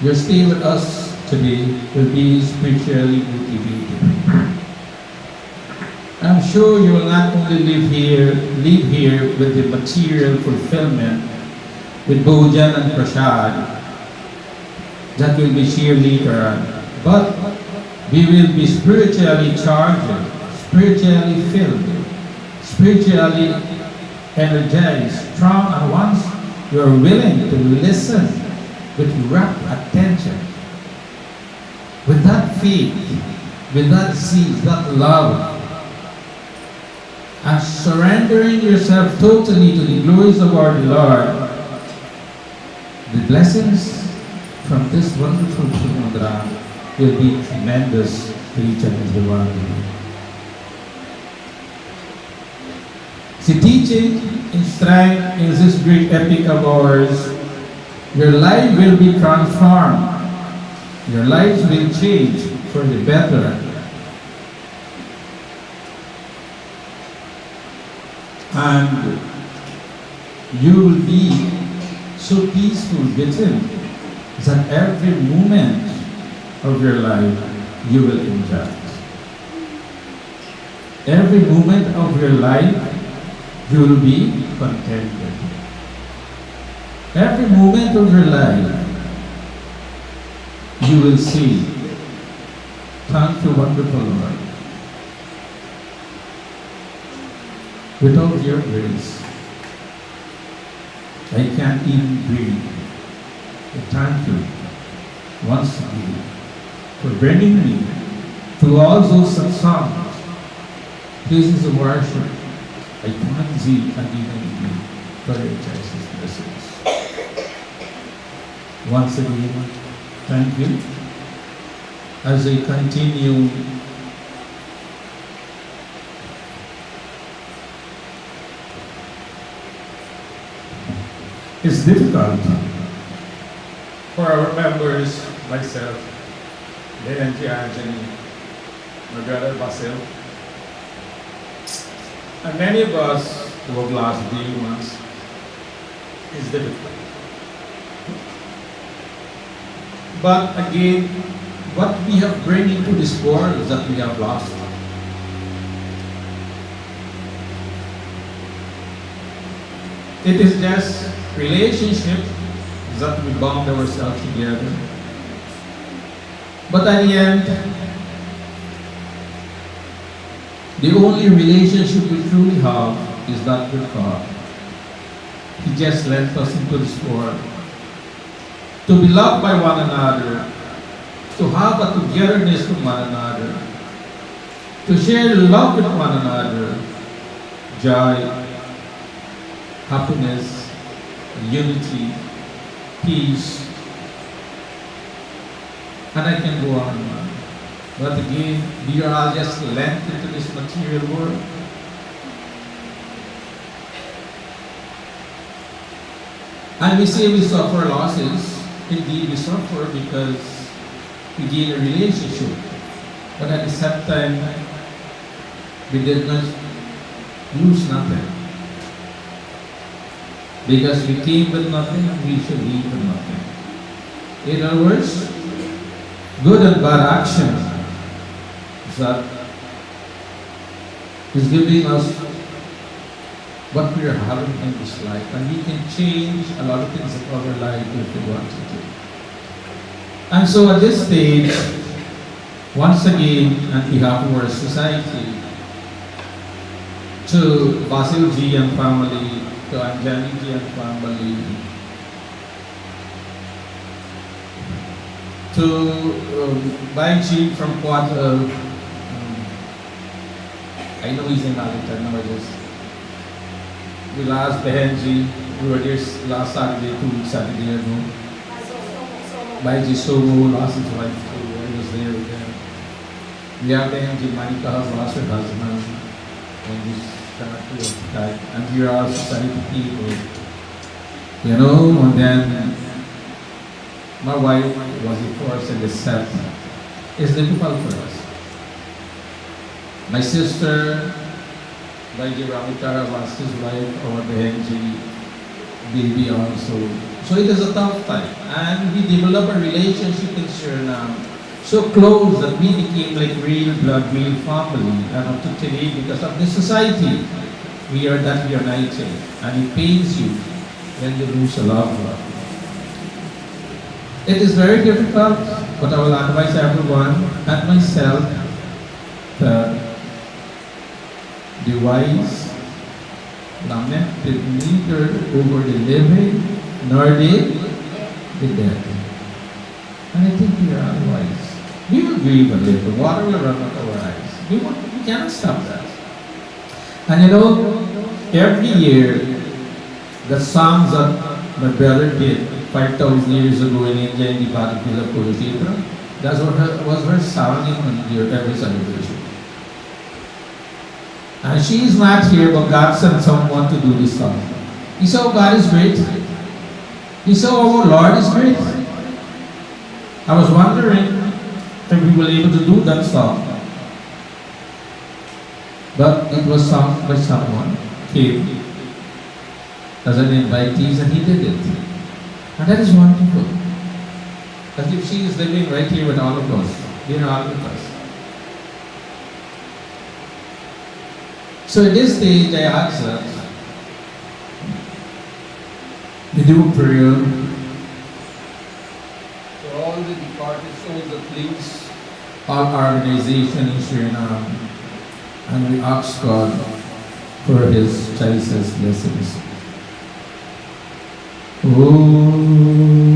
Your stay with us today will be spiritually motivated. I'm sure you will not only leave here with the material fulfillment, with bhojan and prasad that will be shared later on, but we will be spiritually charged, spiritually filled, spiritually energized, strong, and once you are willing to listen with rapt attention, with that faith, with that zeal, that love, and surrendering yourself totally to the glories of our Lord, the blessings from this wonderful program will be tremendous to each and every one of you. The teaching enshrined in this great epic of ours, your life will be transformed. Your lives will change for the better. And you will be so peaceful within that every moment of your life you will enjoy. Every moment of your life you will be contented. Every moment of your life you will see, thank you, wonderful Lord. Without your grace, I can't even breathe. Thank you once again for bringing me to all those songs, places of worship. I thank thee and even you for your choices blessings. Once again, thank you. As I continue it's difficult For our members, myself, Angie Anthony, my brother Basil, and many of us who have lost dear ones, is difficult. But again, what we have bring into this world is that we have lost. It is just relationship that we bound ourselves together. But at the end, the only relationship we truly have is that with God. He just led us into this world to be loved by one another, to have a togetherness with one another, to share love with one another, joy, happiness, unity, peace, and I can go on and on. But again, we are all just lent into this material world. And we say we suffer losses. Indeed, we suffer because we gain a relationship. But at the same time, we did not lose nothing. Because we came with nothing, we should leave with nothing. In other words, good and bad action that is giving us what we are having in this life, and we can change a lot of things in our life if we want to do. And so at this stage, once again, on behalf of our society, to Basil G and family, to Anjani G and family, to Bai G from Quad, I know he's in Alita, no, I just. We last Behenji, we were there last Saturday, 2 weeks Saturday ago. Bai G Sogo lost his wife too, I was there with them. We have Behenji, Manika has lost her husband, and this died. And we are all society people. You know, and then my wife was divorced in the set. It's difficult for us. My sister, Baiji Ramitara, was his wife, our Behenji baby also. So it is a tough time. And we developed a relationship in Suriname so close that we became like real blood, real family. And up to today, because of this society, we are that united. And it pains you when you lose a loved one. It is very difficult, but I will advise everyone and myself that the wise lamented neither over the living nor the dead. And I think we are all wise. We will grieve a little, water will run out of our eyes. We cannot stop that. And you know, every year, the songs that my brother did 5,000 years ago in India in the battlefield of Kurukshetra, that was her song in every celebration. And she is not here, but God sent someone to do this song. You saw God is great. You saw our Lord is great. I was wondering if we were able to do that song. But it was sung by someone, came as an invitee, and he did it. And that is wonderful. As if she is living right here with all of us. They are all with us. So at this stage, I ask that we do prayer for all the departed souls that leaves our organization in Suriname, and we ask God for His choicest blessings. Om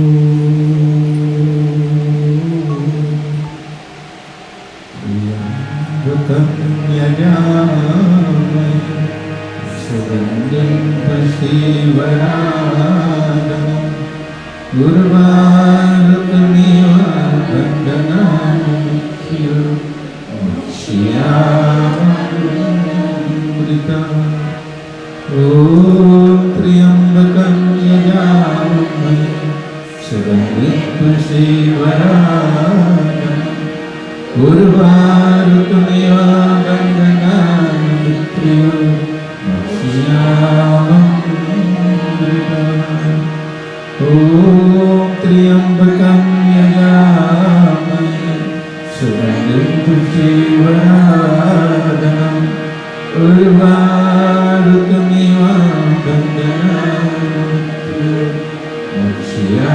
उर्वारुकमेव बन्धनान्मृत्युः मोक्ष्यामृतम् ॐ त्र्यम्बकं यजामहे सुगन्धिं पुष्टिवर्धनम् उर्वारुकमेव बन्धनान्मृत्युः मोक्ष्यामृतम्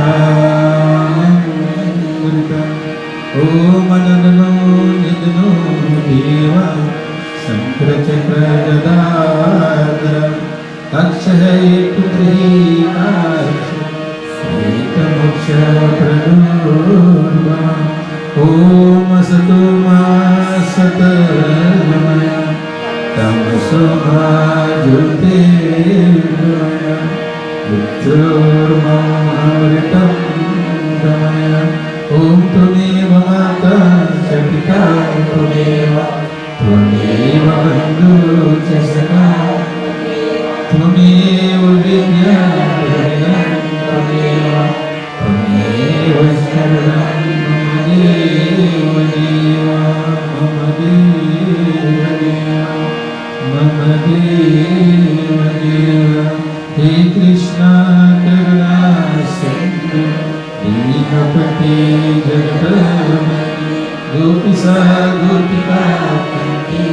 ॐ अननो निधनो देवा शङ्करचक्रगदाधरम् अक्षय पुत्रीकाश श्वेतमोक्षप्रदोर्वा ॐ असतो मा सतगमय तमसो मा ज्योतिर्गमय मृत्योर्मामृतं गमय ॐ त्वमेव माता च पिता त्वमेव बन्धुः च सखा त्वमेव विद्या त्वमेव शरणं मम देव हे कृष्णा करुणा सिन्धु दीनपते जगन्नाथ गोपिका कंठी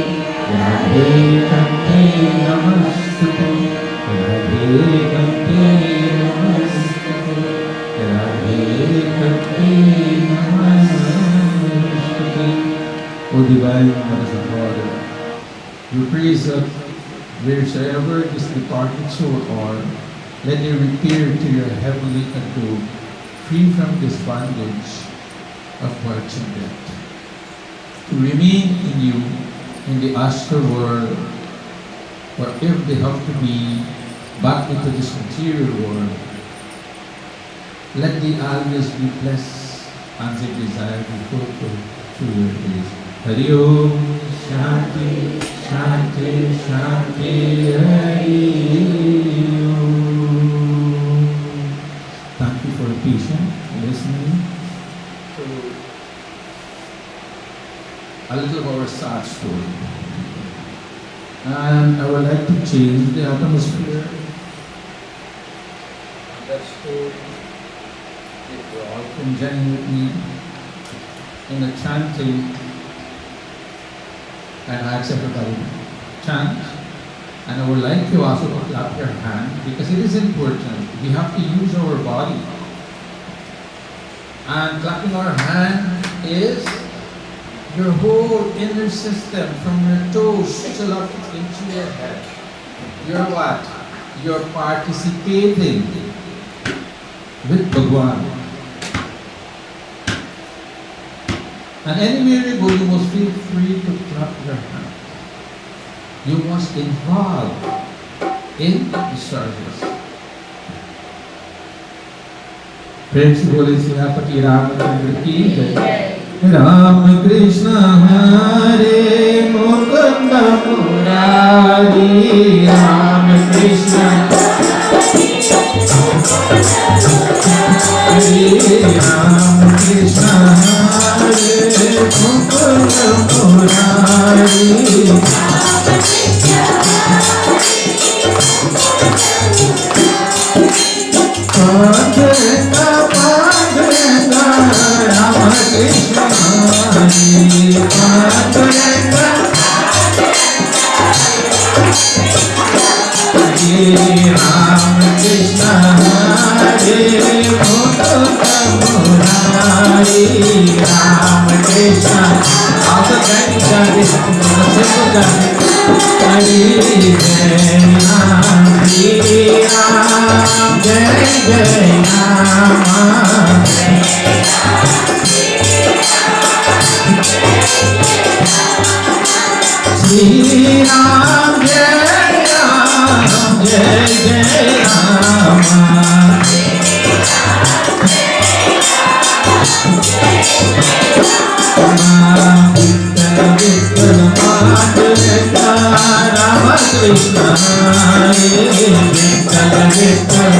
राधे कंठी नमस्ते राधे कंठी नमस्ते राधे कंठी नमस्ते O divine Mother of God, you praise us wheresoever this departed soul are, let it repair to your heavenly abode, free from this bondage of birth and death, to remain in you in the astral world, or if they have to be back into this material world, let they always be blessed and their desire be fulfilled through your grace. Hari Om, Shanti, Shanti, Shanti, Hari Om. Thank you for patience listening to a little of our sad story. And I would like to change the atmosphere of that story. If you all can join with me in the chanting, and I ask everybody to chant. And I would like you also to clap your hand, because it is important. We have to use our body. And clapping our hand is your whole inner system, from your toes till up into your head. You're what? You're participating with Bhagwan. And anywhere you go, you must feel free to clap your hand. You must involve in the service. प्रेम से बोले सियापति रामचंद्र की जय। राम कृष्ण हरे मुकुंद मुरारी, राम कृष्ण हरे राम कृष्ण हरे मुकुंद मुरारी, पांडुरंगा पांडुरंगा राम कृष्ण हरे, पांडुरंगा हरे राम कृष्ण हरे मुकुंद मुरारी, राम कृष्ण आप जय हरे जय राम श्री राम जय जय राम श्री राम जय जय राम राम कृष्ण हरे Vitthal Vitthal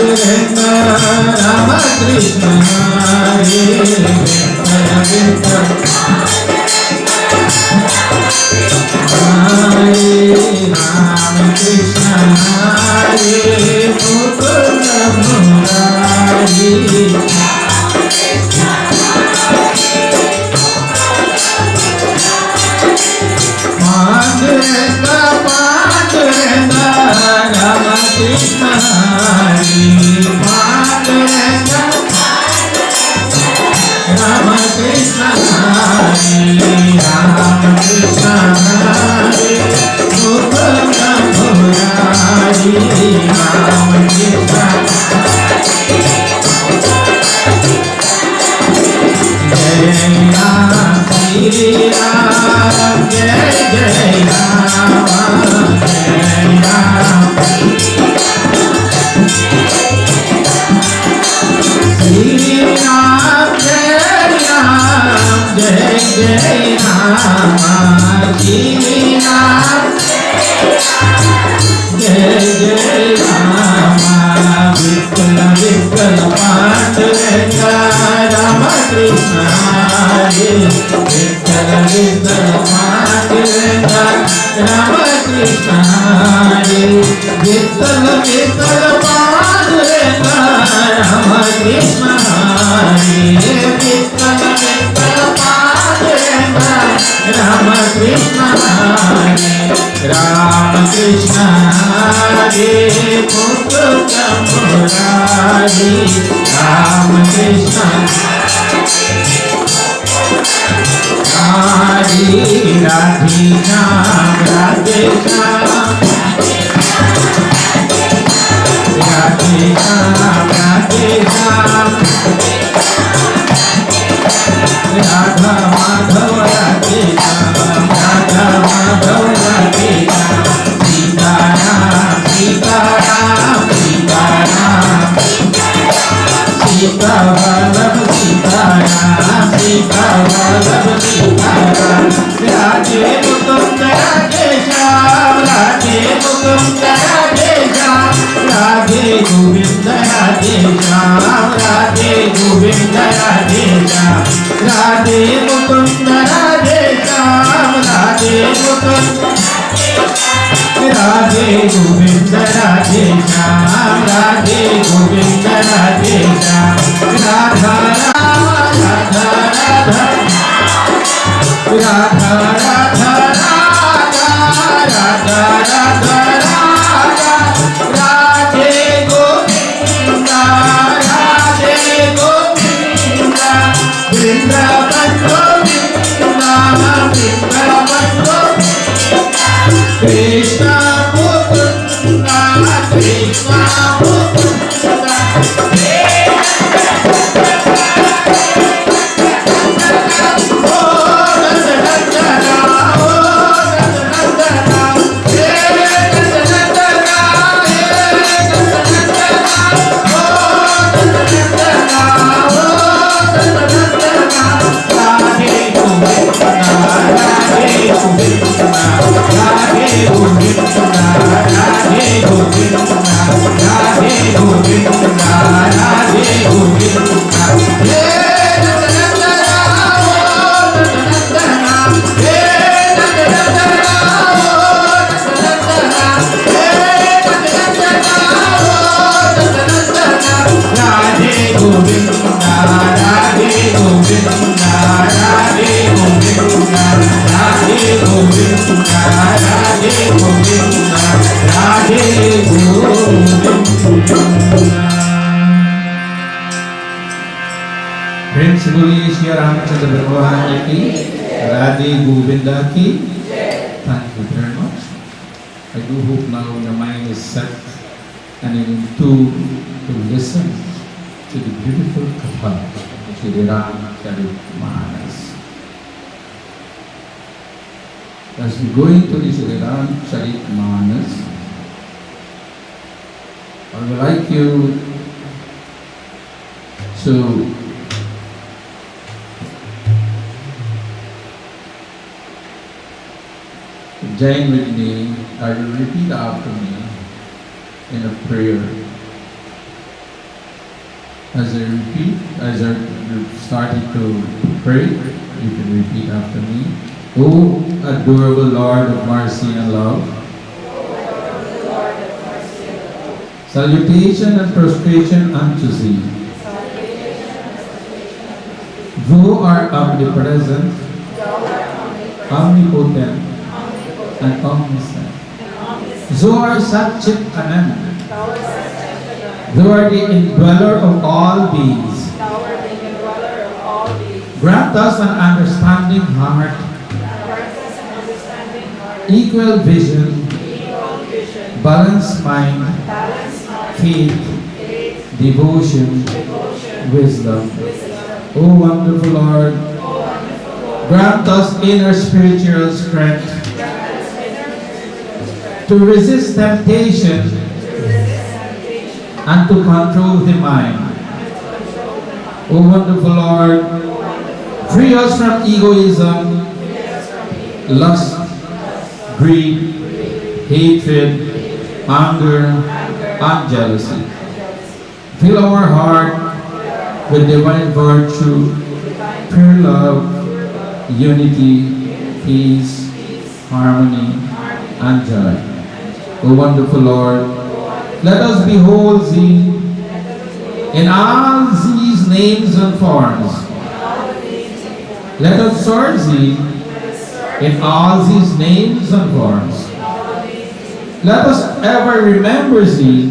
Krishna, Rama Krishna, Hare Krishna, Krishna Hare Rama Krishna, Hare Mukunda Murari. Panduranga, Panduranga, Rama Krishna, Hare Panduranga, Rama Krishna, Hare Rama Krishna, Hare Mukunda Murari, Rama Krishna. Jai Ram, Shri Ram, Jai Jai Ram, Jai Ram, Shri Ram, Jai Ram, Jai Jai Ram, Shri Ram, Jai Jai Ram, Vittala Vittala Panduranga, Rama Krishna, Hare Vittala Vittala Panduranga, Rama Krishna, Hare Vittala Vittala Panduranga, Rama Krishna, Hare Vittala Vittala Panduranga, Rama Krishna, Hare Rama Krishna, Hare Mukunda Murari, Rama Krishna, Hare Radhe Shyam, Radhe Shyam, Radhe Shyam, Radhe Shyam, Radha Madhav, Radhe Shyam, Radha Madhav, Radhe Shyam, Sita Ram, Sita Ram, Sita Ram, Sita Vallabh, Sita Ram, Sita Vallabh, Sita Ram, Radhe Mukunda, Radhe Shyam, Radhe Mukunda, Radhe Shyam, Radhe Govinda, Radhe Shyam, Radhe Govinda, Radhe Shyam, Radhe Mukunda, Radhe Shyam, Radhe Mukunda, Radhe Govinda, Radhe Shyam, Radhe Govinda, Radhe Shyam, Radha Radha, Radha Radha, Radha Radha, Radha Radha, Radhe Govinda, Radhe Govinda, Vrindavan Govinda, Vrindavan Govinda, Krishna Mukunda, Krishna Mukunda, Friends, बोलिए श्री रामचंद्र भगवान की राधे गोविंदा की. Thank you very much. I do hope now your mind is set and in to listen to the beautiful katha of Shri Ramcharitmanas. As we go into the Shri Ramcharitmanas, I would like you to join with me, I will repeat after me in a prayer. As I repeat, as I started to pray, you can repeat after me. O adorable Lord of mercy and love, salutation and prostration unto thee. Thou art omnipresent, omnipotent, and omniscient. Thou art Satchit Anand. Thou art the indweller of all beings. Grant us an understanding heart, equal vision, balanced mind, faith, devotion, wisdom. O wonderful Lord, grant us inner spiritual strength to resist temptation and to control the mind. O wonderful Lord, free us from egoism, lust, greed, hatred, anger, and jealousy. Fill our heart with divine virtue, pure love, unity, peace, harmony, and joy. O wonderful Lord, let us behold Thee in all these names and forms. Let us serve Thee in all these names and forms. Let us ever remember Thee.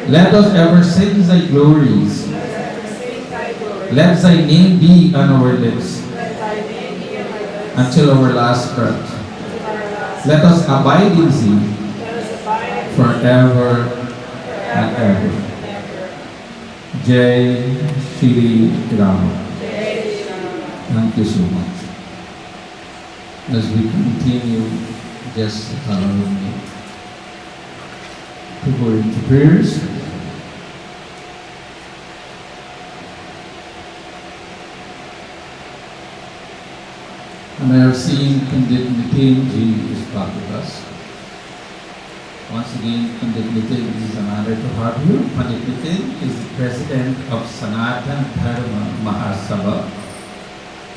Let us ever sing Thy glories. Let Thy name be on our lips until our last breath. Let us abide in Thee forever and ever. Jai Shri Ram. Thank you so much. As we continue, just allow me to go into prayers. And I have seen Pandit Nitin Ji is back with us. Once again, Pandit Nitin, it is an honor to have you. Pandit Nitin is the president of Sanatan Dharma Mahasabha.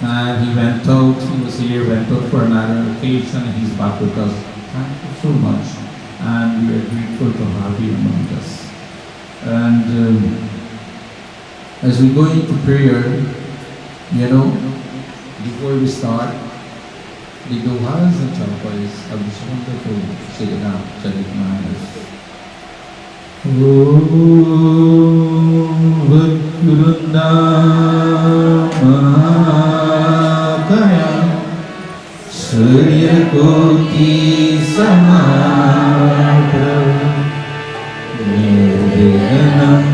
And he went out, he was here, went out for another occasion, and he's back with us. Thank you so much. And we are grateful to have you among us. And as we go into prayer, you know, before we start, the Dohas and Champais of this wonderful Siddham Charitmanas. Om Vakurundamakaya Surya Koti Samaprabha Nirviganam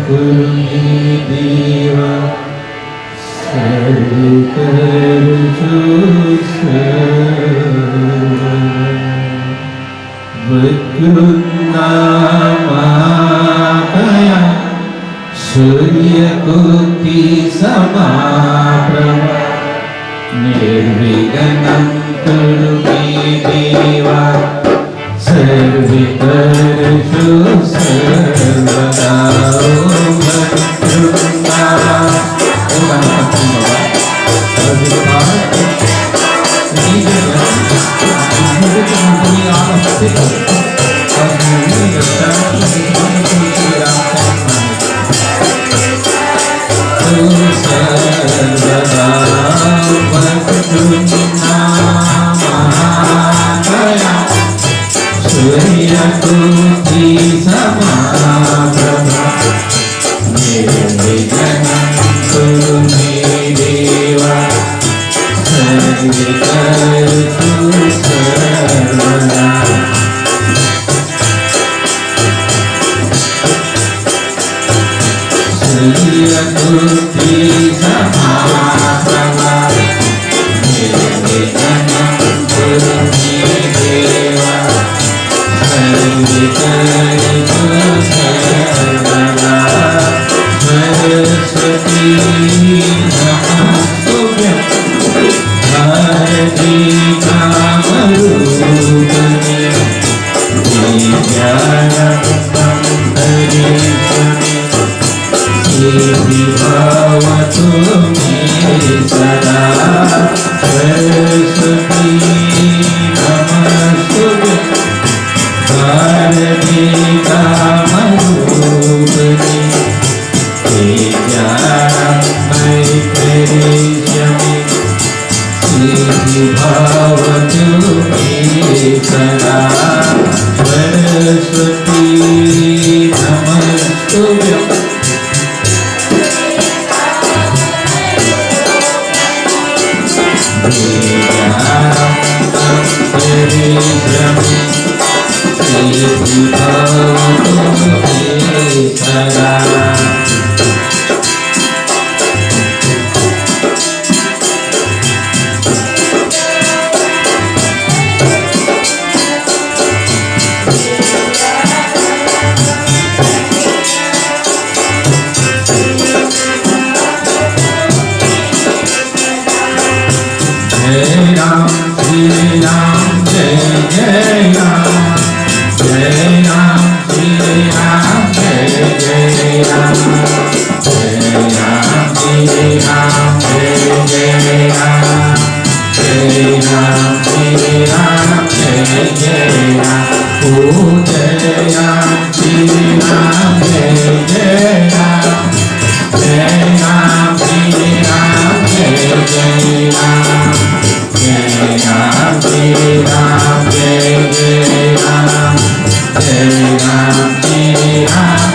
Kurumi Deva Vakurundamakaya Surya Koti Samaprabha Nirviganam Kurumi Deva Sarvikarshu Sarvada सिद्धि भवतु मे सदा सरस्वती नमस्तुते भारती कामरूपिणी विद्यारम्भैश्वर्यमे सिद्धि भवतु मे सदा सरस्वती नमस्तुते सिद्धि भवतु मे सदा Jai Ram, Shri Ram, Jai Jai Ram, Jai Ram, Shri Ram, Jai Jai Ram, Jai Ram, Shri Ram, Jai Jai Ram, Jai Ram, Shri Ram, Jai Jai Ram, Oh Jai Ram, Shri Ram, Jai Jai Ram, Jai Ram, Shri Ram, Jai Jai Ram. Jai Ram, Shri Ram, Jai Jai Ram, Jai Ram, Shri Ram,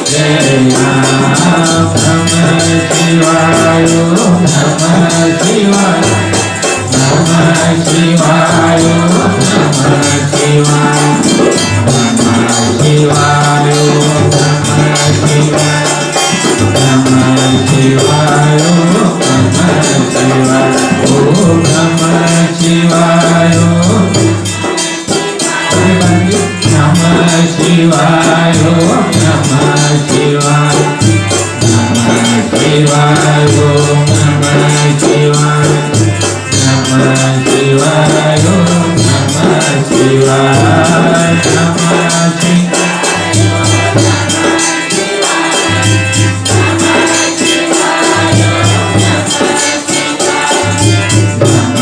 Jai Ram, Namah Shivaya, Namah Shivaya, Namah Shivaya, Namah Shivaya, Namah Shivaya, Namah Shivaya, Namah Shivaya, Namah Shivaya, Om Namah Shivaya, everybody, Namah Shivaya, Namah Shivaya, Namah Shivaya, Namah Shivaya, Namah Shivaya, Namah Shivaya,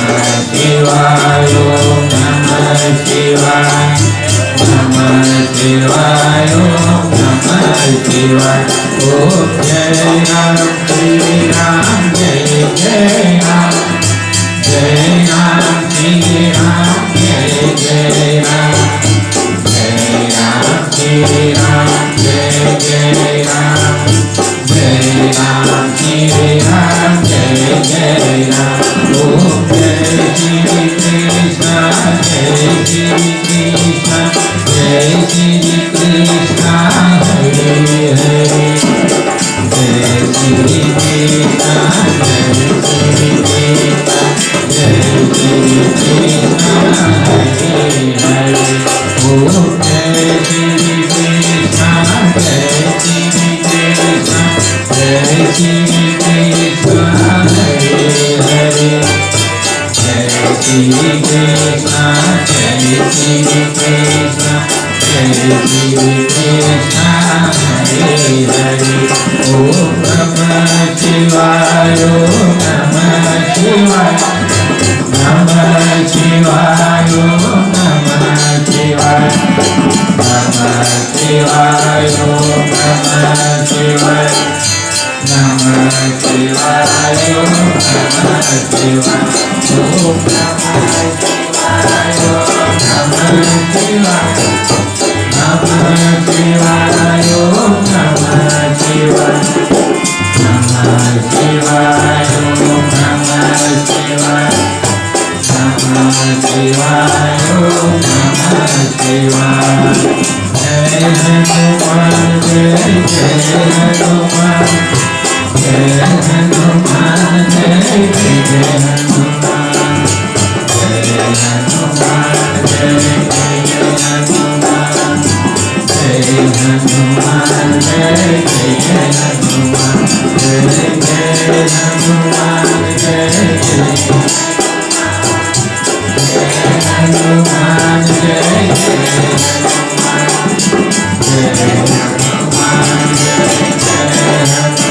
Namah Shivaya, Namah Shivaya, Namah Shivaya, Namah Shivaya, Om Jai Ram, Shri Ram, Jai Jai Ram, Jai Ram, Shri Ram, Jai Jai Ram, Jai Ram, Shri Ram, Jai Jai Ram, Jai Ram, Shri Ram, Jai Jai Ram, Om Jai Shri Krishna, Jai Shri Krishna, Jai Shri Krishna, Hare Hare, Jai Shri Krishna, Jai Shri Krishna, Jai Shri Krishna, Hare Hare, Om Jai Shri Krishna, Jai Shri Krishna, Jai Shri Krishna, Hare Hare, Jai Shri Krishna, Jai Shri Krishna, Jai Shri Krishna, Hare Hare, Om Namah Shivaya, Namah Shivaya, Namah Shivaya, Namah Shivaya, Namah Shivaya, Namah Shivaya, Namah Shivaya, Namah Shivaya, Om Namah Shivaya, Namah Shivaya, Namah Shivaya, Namah Shivaya, Namah Shivaya, Namah Shivaya, Namah Shivaya, Namah Shivaya, Jai Hanuman, Jai Jai Hanuman, Jai Hanuman, Jai Jai Hanuman, Jai Hanuman, Jai Jai Hanuman, Jai Hanuman, Jai Jai Hanuman, Jai Jai Hanuman, Jai Jai Hanuman, Jai Jai Hanuman, Jai Hanuman, Jai Jai Hanuman.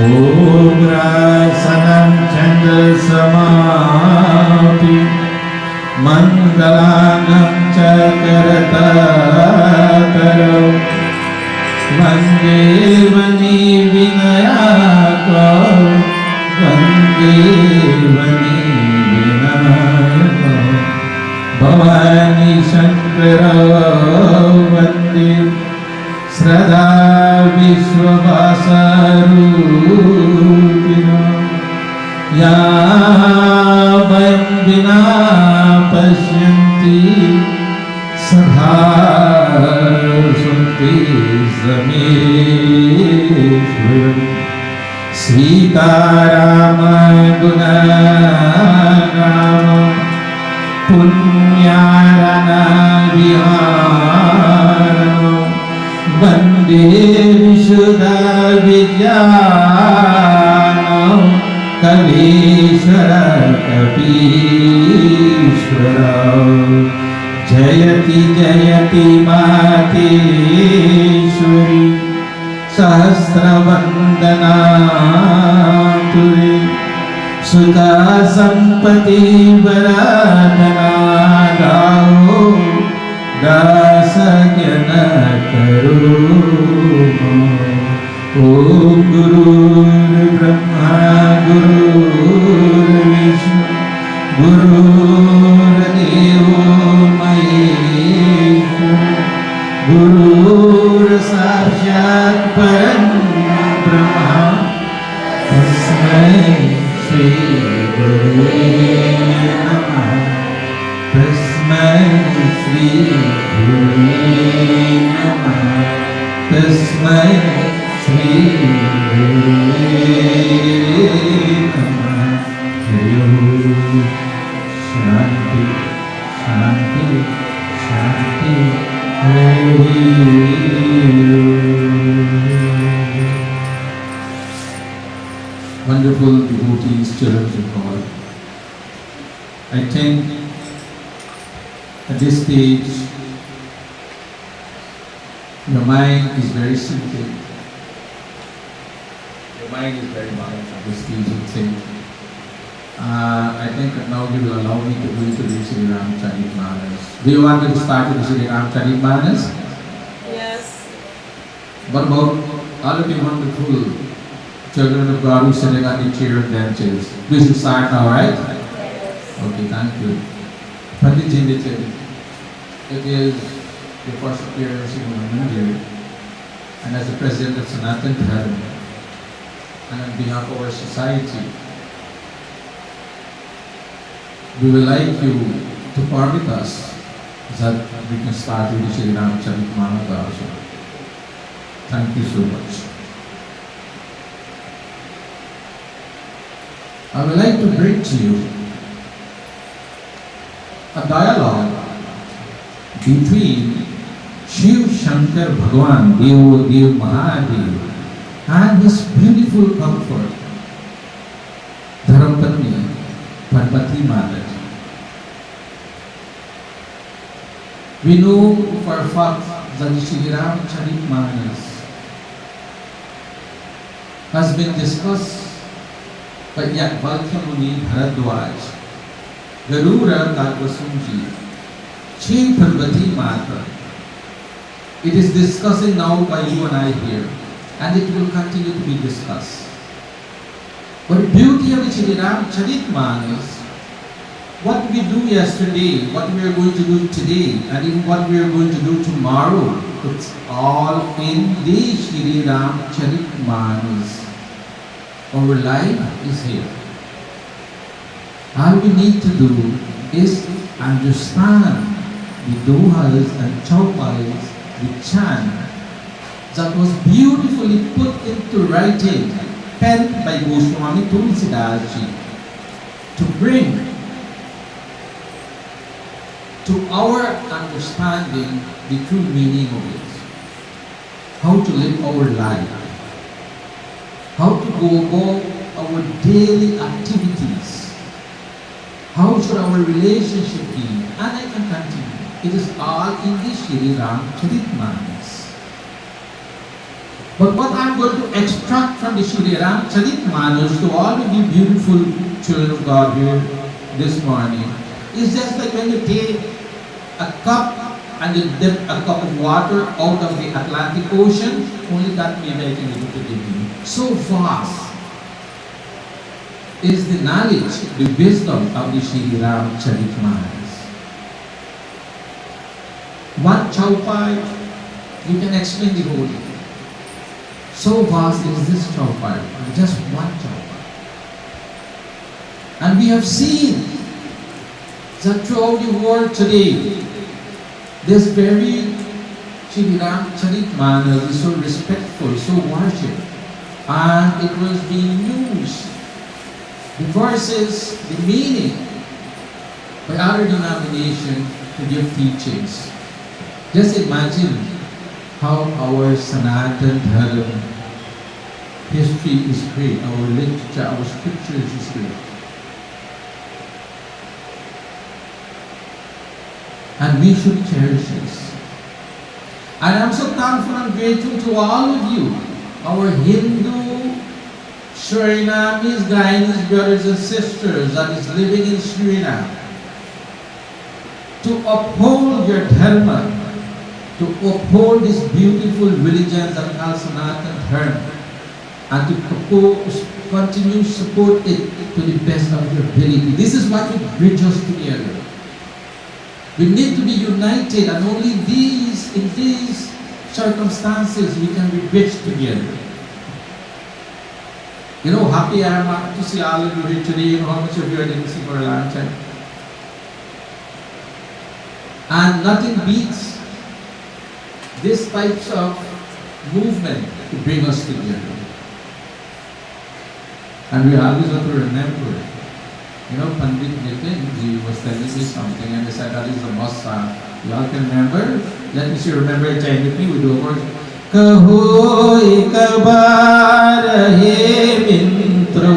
Obrasanam Chandasamapi Mangalanam Chakarataram Vande Vani Vinayaka Vande Vani Vinayaka Bhavani Shankara Vande Sradha Vishwavasarutina Ya Vayam Vina Pashyanti Sadha Santi Zameshwaram Sritarama Gunagama Punyarana Viharana Vande Vishuddha Vidyana Kavishwara Kapishwara Jayati Jayati Mateshwari Sahasravandana Turi Sukha Sampati Varadana Rao Dasagana Karuma Om Guru Brahma Guru Vishnu Guru Deva Maheshwara Guru Sakshat Param Brahma Tasmai Shri Gurave Namah Tasmai Shri Gurave Namah Tasmai Shri Gurave Namah Hari Om Shanti Shanti Shanti Hari Wonderful devotees, children of God. I think at this stage your mind is very simple. Your mind is very balanced at this stage, I think. I think that now you will allow me to go into the Sri Ramcharitmanas. Do you want me to start with the Sri Ramcharitmanas? Yes. What about all of you wonderful children of God who sitting on the chair and benches? We should start now, right? Okay, thank you. Pandit Jinditin, it is your first appearance in India, and as the president of Sanatan Dharma, and on behalf of our society, we would like you to permit us that we can start with the Sri Ramcharitmanas. Thank you so much. I would like to bring to you a dialogue between Shiv Shankar Bhagwan, Dev Mahadev, and his beautiful comfort, Dharampatni, Parvati Mother. We know for a fact that the Sri Ramcharitmanas has been discussed by Yajnavalkya Muni Bharadwaj, Garura Kalpasunji, Shri Parvati Mata. It is discussing now by you and I here, and it will continue to be discussed. But the beauty of the Sri Ramcharitmanas, what we do yesterday, what we are going to do today, and even what we are going to do tomorrow, it's all in the Sri Ramcharitmanas. Our life is here. All we need to do is understand the dohas and chaupas, the chant that was beautifully put into writing, penned by Goswami Tulsidas Ji, to bring to our understanding the true meaning of it. How to live our life. How to go about our daily activities. How should our relationship be? And I can continue. It is all in the Sri Ramcharitmanas. But what I'm going to extract from the Shri Ram Charit Manas to all of you beautiful children of God here this morning is just like when you take a cup and you dip a cup of water out of the Atlantic Ocean, only that may make it able to give you. So vast is the knowledge, the wisdom of the Shri Ram Charit Manas. One chaupai, you can explain the whole thing. So vast is this chaupai, just one chaupai. And we have seen that throughout the world today, this very Shri Ram Charit Manas is so respectful, so worshipped, and it was being used, the verses, the meaning, by other denominations to give teachings. Just imagine how our Sanatan Dharma history is great, our literature, our scriptures is great. And we should cherish this. And I'm so thankful and grateful to all of you, our Hindu, Surinamese, Guyanese brothers and sisters that is living in Suriname, to uphold your dharma, to uphold this beautiful religion that calls Sanatan Dharma, and to continue to support it to the best of your ability. This is what will bridge us together. We need to be united, and only in these circumstances we can be bridged together. You know, happy I am to see all of you here today. You know how much of you I didn't see for a long time. And nothing beats this types of movement to bring us together. And we always have to remember, you know, Pandit Nitin was telling me something, and he said that is the must song. You all can remember? Let me see, remember it with me. We do a verse. Kaho ek baar he mintro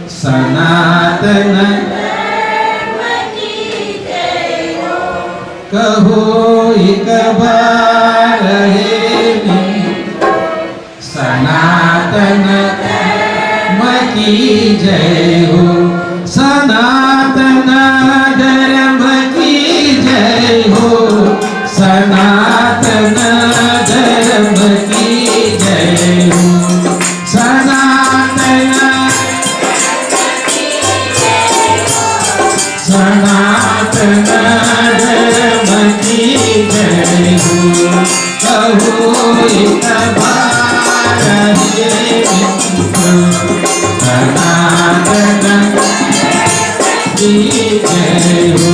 sanatana kaho ek baar he mintro sanatana maki jai ho sanatana dharma ki jai ho sanatana dharma ki jai ho sanatana sanatana dharma ki jai ho kaho ek baar he mintro sanatana ki jai ho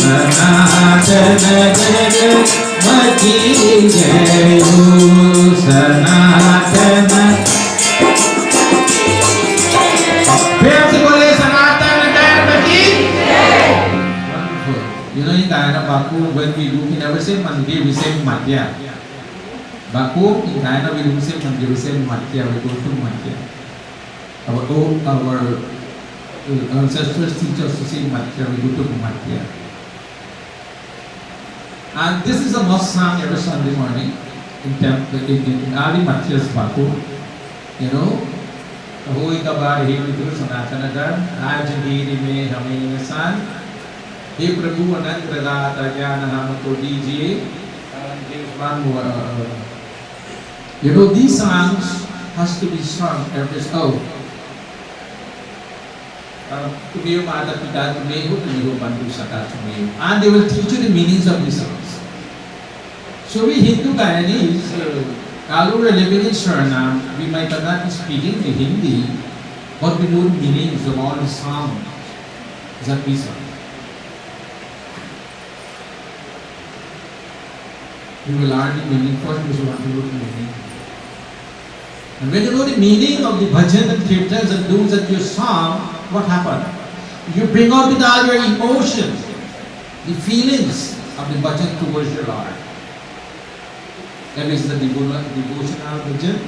sanatana dharma ki jai ho sanatana प्रेम से बोले सनातन धर्म की wonderful. You know, in Guyana, Baku, when we do, we never say mandir, we say madhya. Baku, in Guyana, we don't say mandir, we say madhya, we go to madhya. Our ancestors teach us to say madhya, we go to madhya. And this is a must song every Sunday morning in early Madhya's Baku. You know, Hoy kabar he mitru sanatana dharma aaj dheer mein hame insan हे प्रभु अनंत दाता ज्ञान हमको दीजिए. You know, these songs has to be sung every hour. Tumiyo mata pita tumiyo tumiyo bantu saka tumiyo, and they will teach you the meanings of these songs. So we Hindu Guyanese, although we are living in Suriname, we might not be speaking the Hindi, but we know the meanings of all the songs that we sing. We will learn the meaning first. We want to know the meaning. And when you know the meaning of the bhajan and kirtans and those that you song, what happened? You bring out with all your emotions, the feelings of the bhajan towards your Lord. That is the devotional bhajan.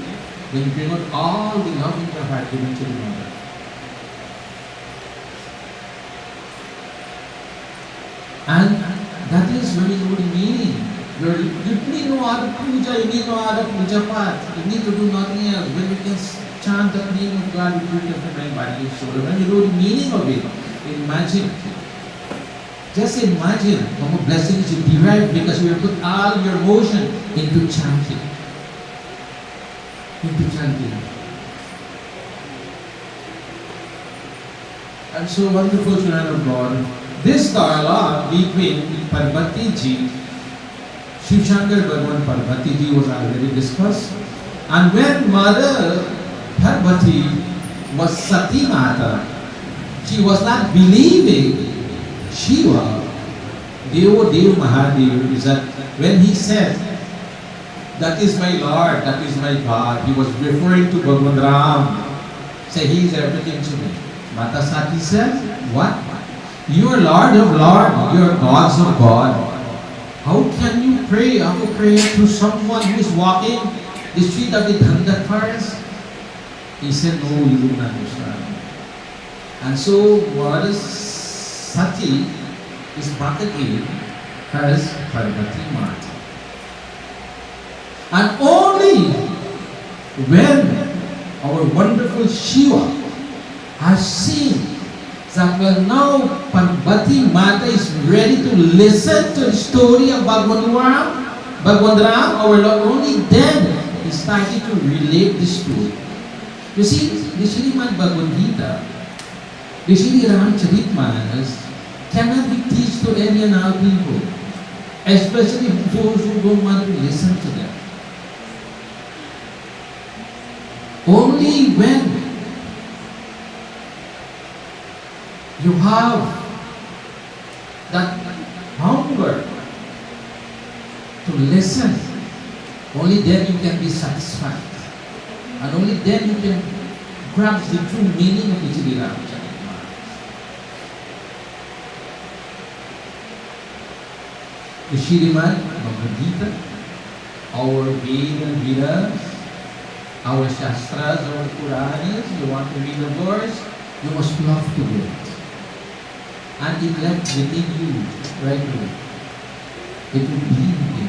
When you bring out all the love in your heart given to the Mother. And that is when you know the meaning You need no other puja, you need no other puja path. You need to do nothing else. When you can chant the name of God with your mind, body, and soul, when you know the meaning of it, imagine. Just imagine how much blessings you derive because you have put all your emotion into chanting. Into chanting. And so wonderful, children of God. This dialogue between Parvati ji, Shiv Shankar Bhagwan Parvati ji was already discussed. And when Mother Parvati was Sati Mata, she was not believing Shiva, Dev Mahadev, is that when he said, that is my Lord, that is my God, he was referring to Bhagwan Ram. Say, he is everything to me. Mata Sati said, what? You are Lord of Lord, you are gods of God. How can you pray? How to pray to someone who is walking the street of the Dhandak forest? He said, no, you don't understand. And so, what is Sati is marked in as Parvati Mata. And only when our wonderful Shiva has seen that well now Parvati Mata is ready to listen to the story of Bhagwan Ram, our Lord, only then he started to relate the story. You see, the Srimad Bhagavad Gita, the Sri Ramcharitmanas cannot be taught to any and all people, especially those who don't want to listen to them. Only when you have that hunger to listen, only then you can be satisfied. And only then you can grasp the true meaning of the Sri Ramcharitmanas. The Srimad Bhagavad Gita, our Vedas, our Shastras, our Puranas, you want to read the verse, you must love to do it. And it left within you right away. It will be in you.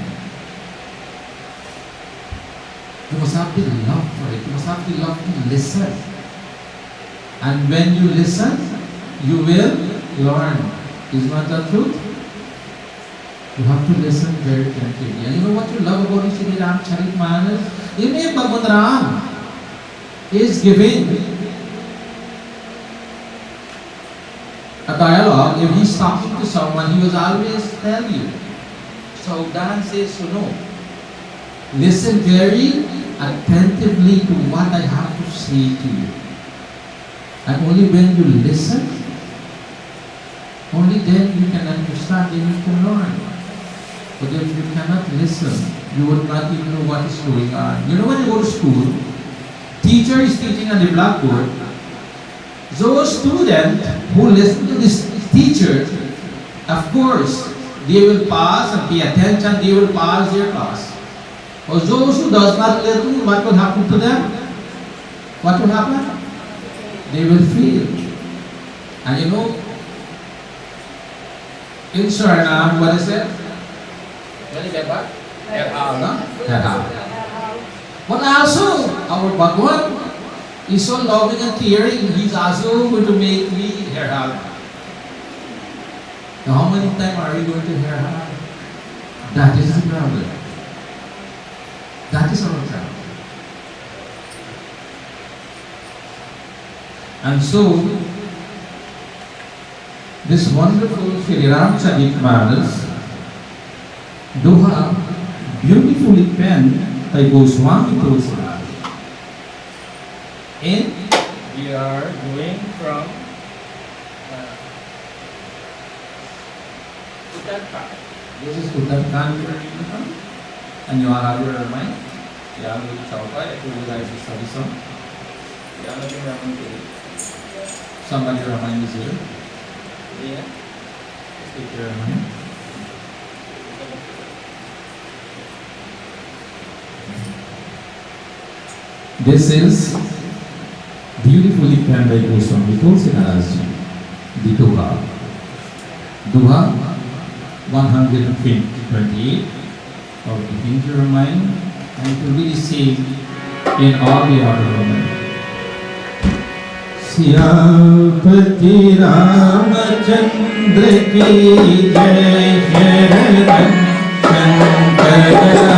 You must have the love for it. You must have the love to listen. And when you listen, you will learn. Is not that truth? You have to listen very attentively. And you know what you love about the Sri Ramcharitmanas? Even Bhagwan Ram is giving a dialogue. If he's talking to someone, he will always tell you. So Dan says, no. Listen very attentively to what I have to say to you. And only when you listen, only then you can understand and you can learn. But if you cannot listen, you would not even know what is going on. You know, when you go to school, teacher is teaching on the blackboard. Those students who listen to this teacher, of course, they will pass and pay attention, they will pass their class. But those who does not listen, what will happen to them? What will happen? They will fail. And you know, in Suriname, what is it? When you get back? But also, our Bhagwan is so loving and caring, he's also going to make me herhal. Now, how many times are we going to herhal? That is the problem. That is our problem. And so, this wonderful Sri Ramcharitmanas, Doha, beautifully penned by Goswami Tulsidas. And we are going from Uttarakhand. This is Uttarakhand where we come. And you all have your mind. You all will chaupai. I told you guys to study some. You all have your mind today. Somebody your mind is here. Yeah. Let's take your mind. This is beautifully penned by Goswami Tulsidas, the Doha. Doha 128. of the behavior of mind, and it will be the same in all the other women. Siyapati Ramchandra की जय शरण शंकर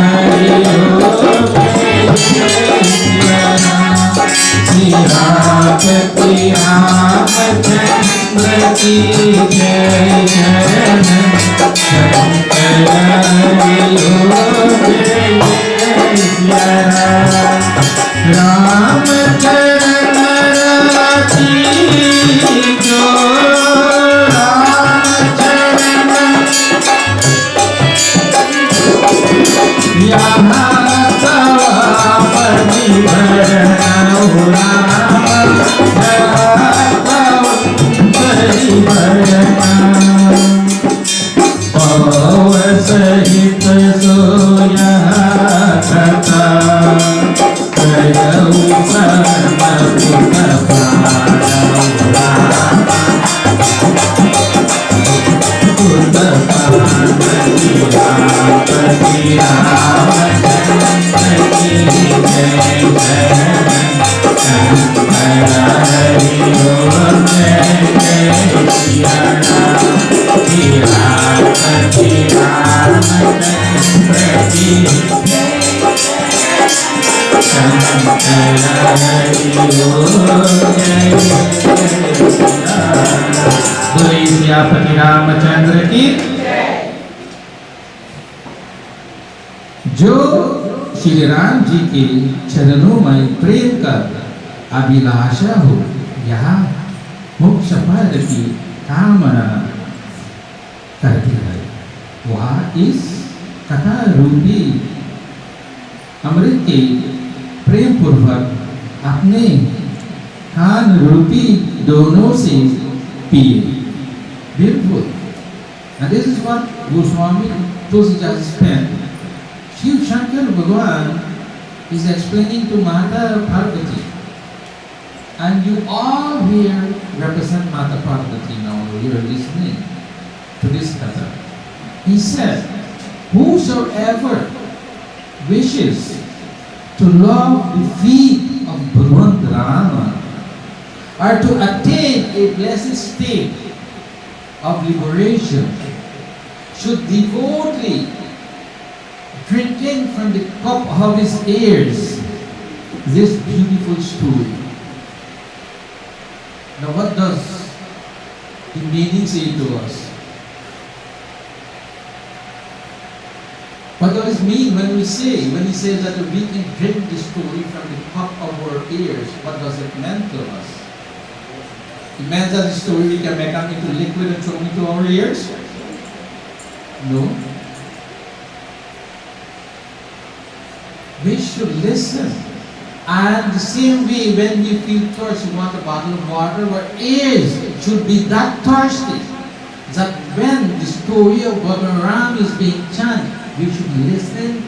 हरिओ सियापति रामचंद्र की जय शरण शंकर हरिओ जय राम चरण जो राम चरण यहाँ तवापति भरण राम तवापति भरण पव सहित सोया कथा करऊ सियापति रामचंद्र की जो श्री राम जी के चरणों में प्रेम कर अभिलाषा हो, यहाँ मोक्ष पद की कामना करती है, वह इस कथा रूपी अमृत के प्रेम पूर्वक अपने कान रूपी दोनों से पिए. Beautiful. And this is what Goswami Tulsidas spent. Shiv Shankar Bhagavan is explaining to Mata Parvati. And you all here represent Mata Parvati now. You are listening to this katha. He said, whosoever wishes to love the feet of Bhagavan Rama or to attain a blessed state of liberation should devotedly drinking from the cup of his ears this beautiful story. Now what does the meaning say to us? What does it mean when he says that we can drink the story from the cup of our ears? What does it mean to us? It means that the story we can make up into liquid and throw into our ears? No. We should listen. And the same way, when we feel thirsty, we want a bottle of water, our ears should be that thirsty that when the story of Bhagavan Ram is being chanted, we should listen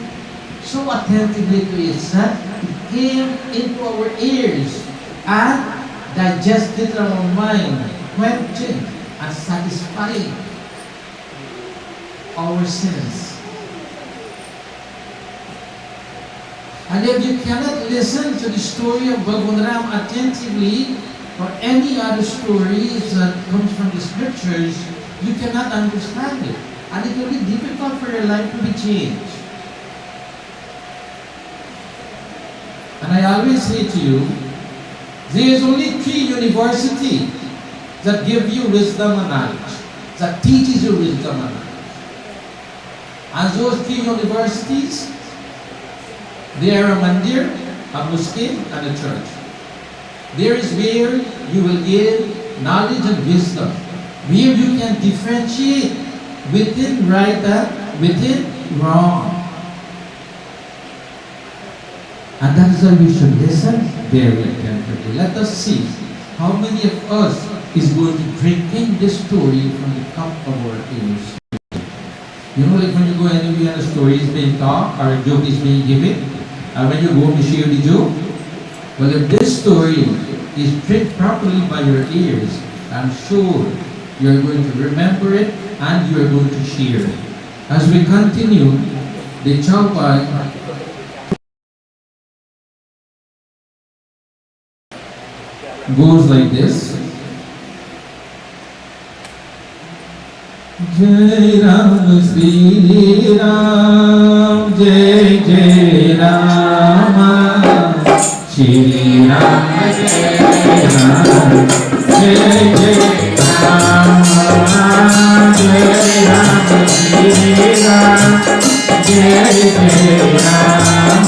so attentively to it that it came into our ears and digested our mind, quenching and satisfying our sins. And if you cannot listen to the story of Bhagavan Ram attentively, or any other stories that comes from the scriptures, you cannot understand it. And it will be difficult for your life to be changed. And I always say to you, there is only 3 universities that give you wisdom and knowledge, that teaches you wisdom and knowledge. And those 3 universities, they are a mandir, a muskim, and a church. There is where you will gain knowledge and wisdom, where you can differentiate within right and within wrong. And that is why we should listen very attentively. Let us see how many of us is going to drink in this story from the cup of our ears. You know, like when you go anywhere and a story is being taught or a joke is being given, and when you go to share the joke, well, if this story is drank properly by your ears, I'm sure you're going to remember it and you're going to share it. As we continue the chaupai goes like this. Jai Ram Shri Ram, Jai Jai Ram, Shri Ram Jai Ram, Jai Jai Ram, Jai Ram Shri Ram, Jai Jai Ram,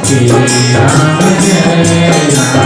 Shri Ram Jai Ram.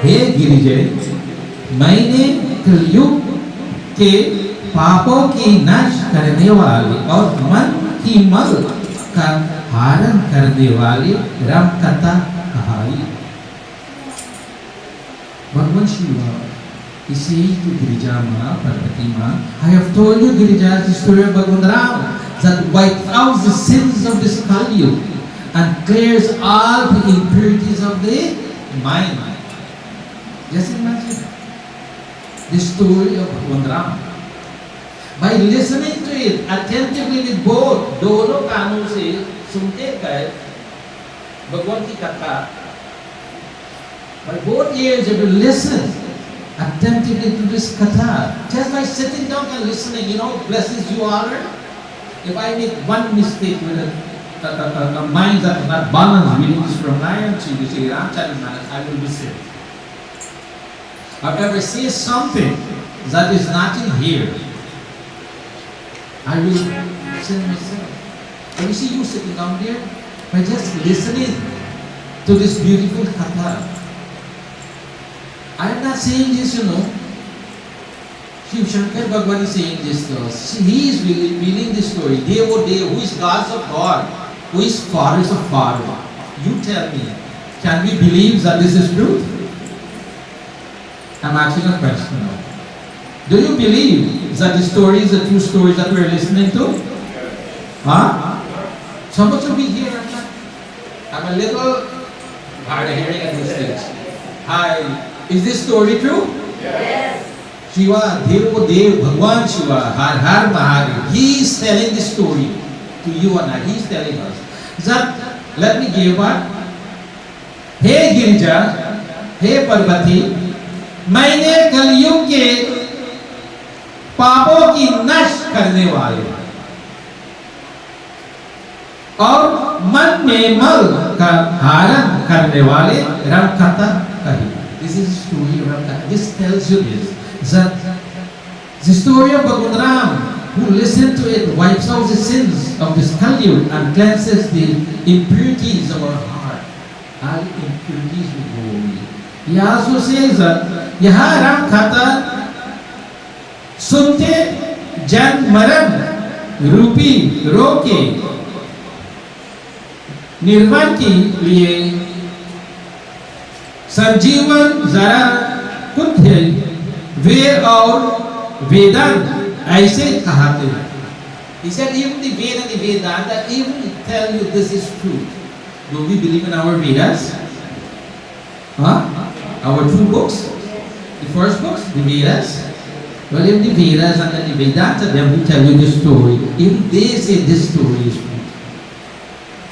हे गिरिजय, मैंने कलयुग के पापों की नाश करने वाले और मन की मल का हरण करने वाली राम कथा कहाई. Bhagavan Shiva is saying to Girija Ma, Parvati Ma, I have told you, Girija, the story of Bhagavan Ram that wipes out the sins of this Kali and clears all the impurities of the mind. Just imagine the story of Bhagavan Ram. By listening to it attentively with both, दोनों कानों से सुनते गए भगवान की कथा. By both ears, if you listen attentively to this katha, just by sitting down and listening, you know, blessings you honor. If I make one mistake with a mind that is not balanced, reading this from Narayan to Sri Ramcharitmanas, I will be sick. However, say something that is not in here, I will sin myself. But you see, you sitting down there, by just listening to this beautiful katha. I am not saying this, you know. Shiv Shankar Bhagavan is saying this to us. He is revealing this story. Devo Dev, who is gods of God, who is fathers of Father. You tell me, can we believe that this is truth? I'm asking a question now. Do you believe that the story is a true story that we're listening to? Huh? So much of me here, I'm a little hard of hearing at this stage. Hi, is this story true? Yes. Shiva, Devo Dev, Bhagwan Shiva, Har Har Mahadev, he is telling this story to you and I. He is telling us that, let me give one. Hey Girija, hey Parvati, मैंने कलयुग के पापों की नष्ट करने वाले और मन में मल का हरण करने वाले राम कथा कही. This is the story of Ram Katha. This tells you this, that the story of Bhagavan Ram, who listened to it, wipes out the sins of this Kali and cleanses the impurities of our heart. All impurities will go away. He also says that Yaha Ram Katha सुनते जन मरण रूपी रोके निर्वाण के लिए संजीवन जरा कुछ वे और वेदांत ऐसे कहते हैं. He said even the Veda and the Vedanta even tell you this is true. Do we believe in our Vedas? Huh? Our two books? The first books, the Vedas. Well, if the Vedas and then the Vedanta, then we tell you this story. Even they say this story is true.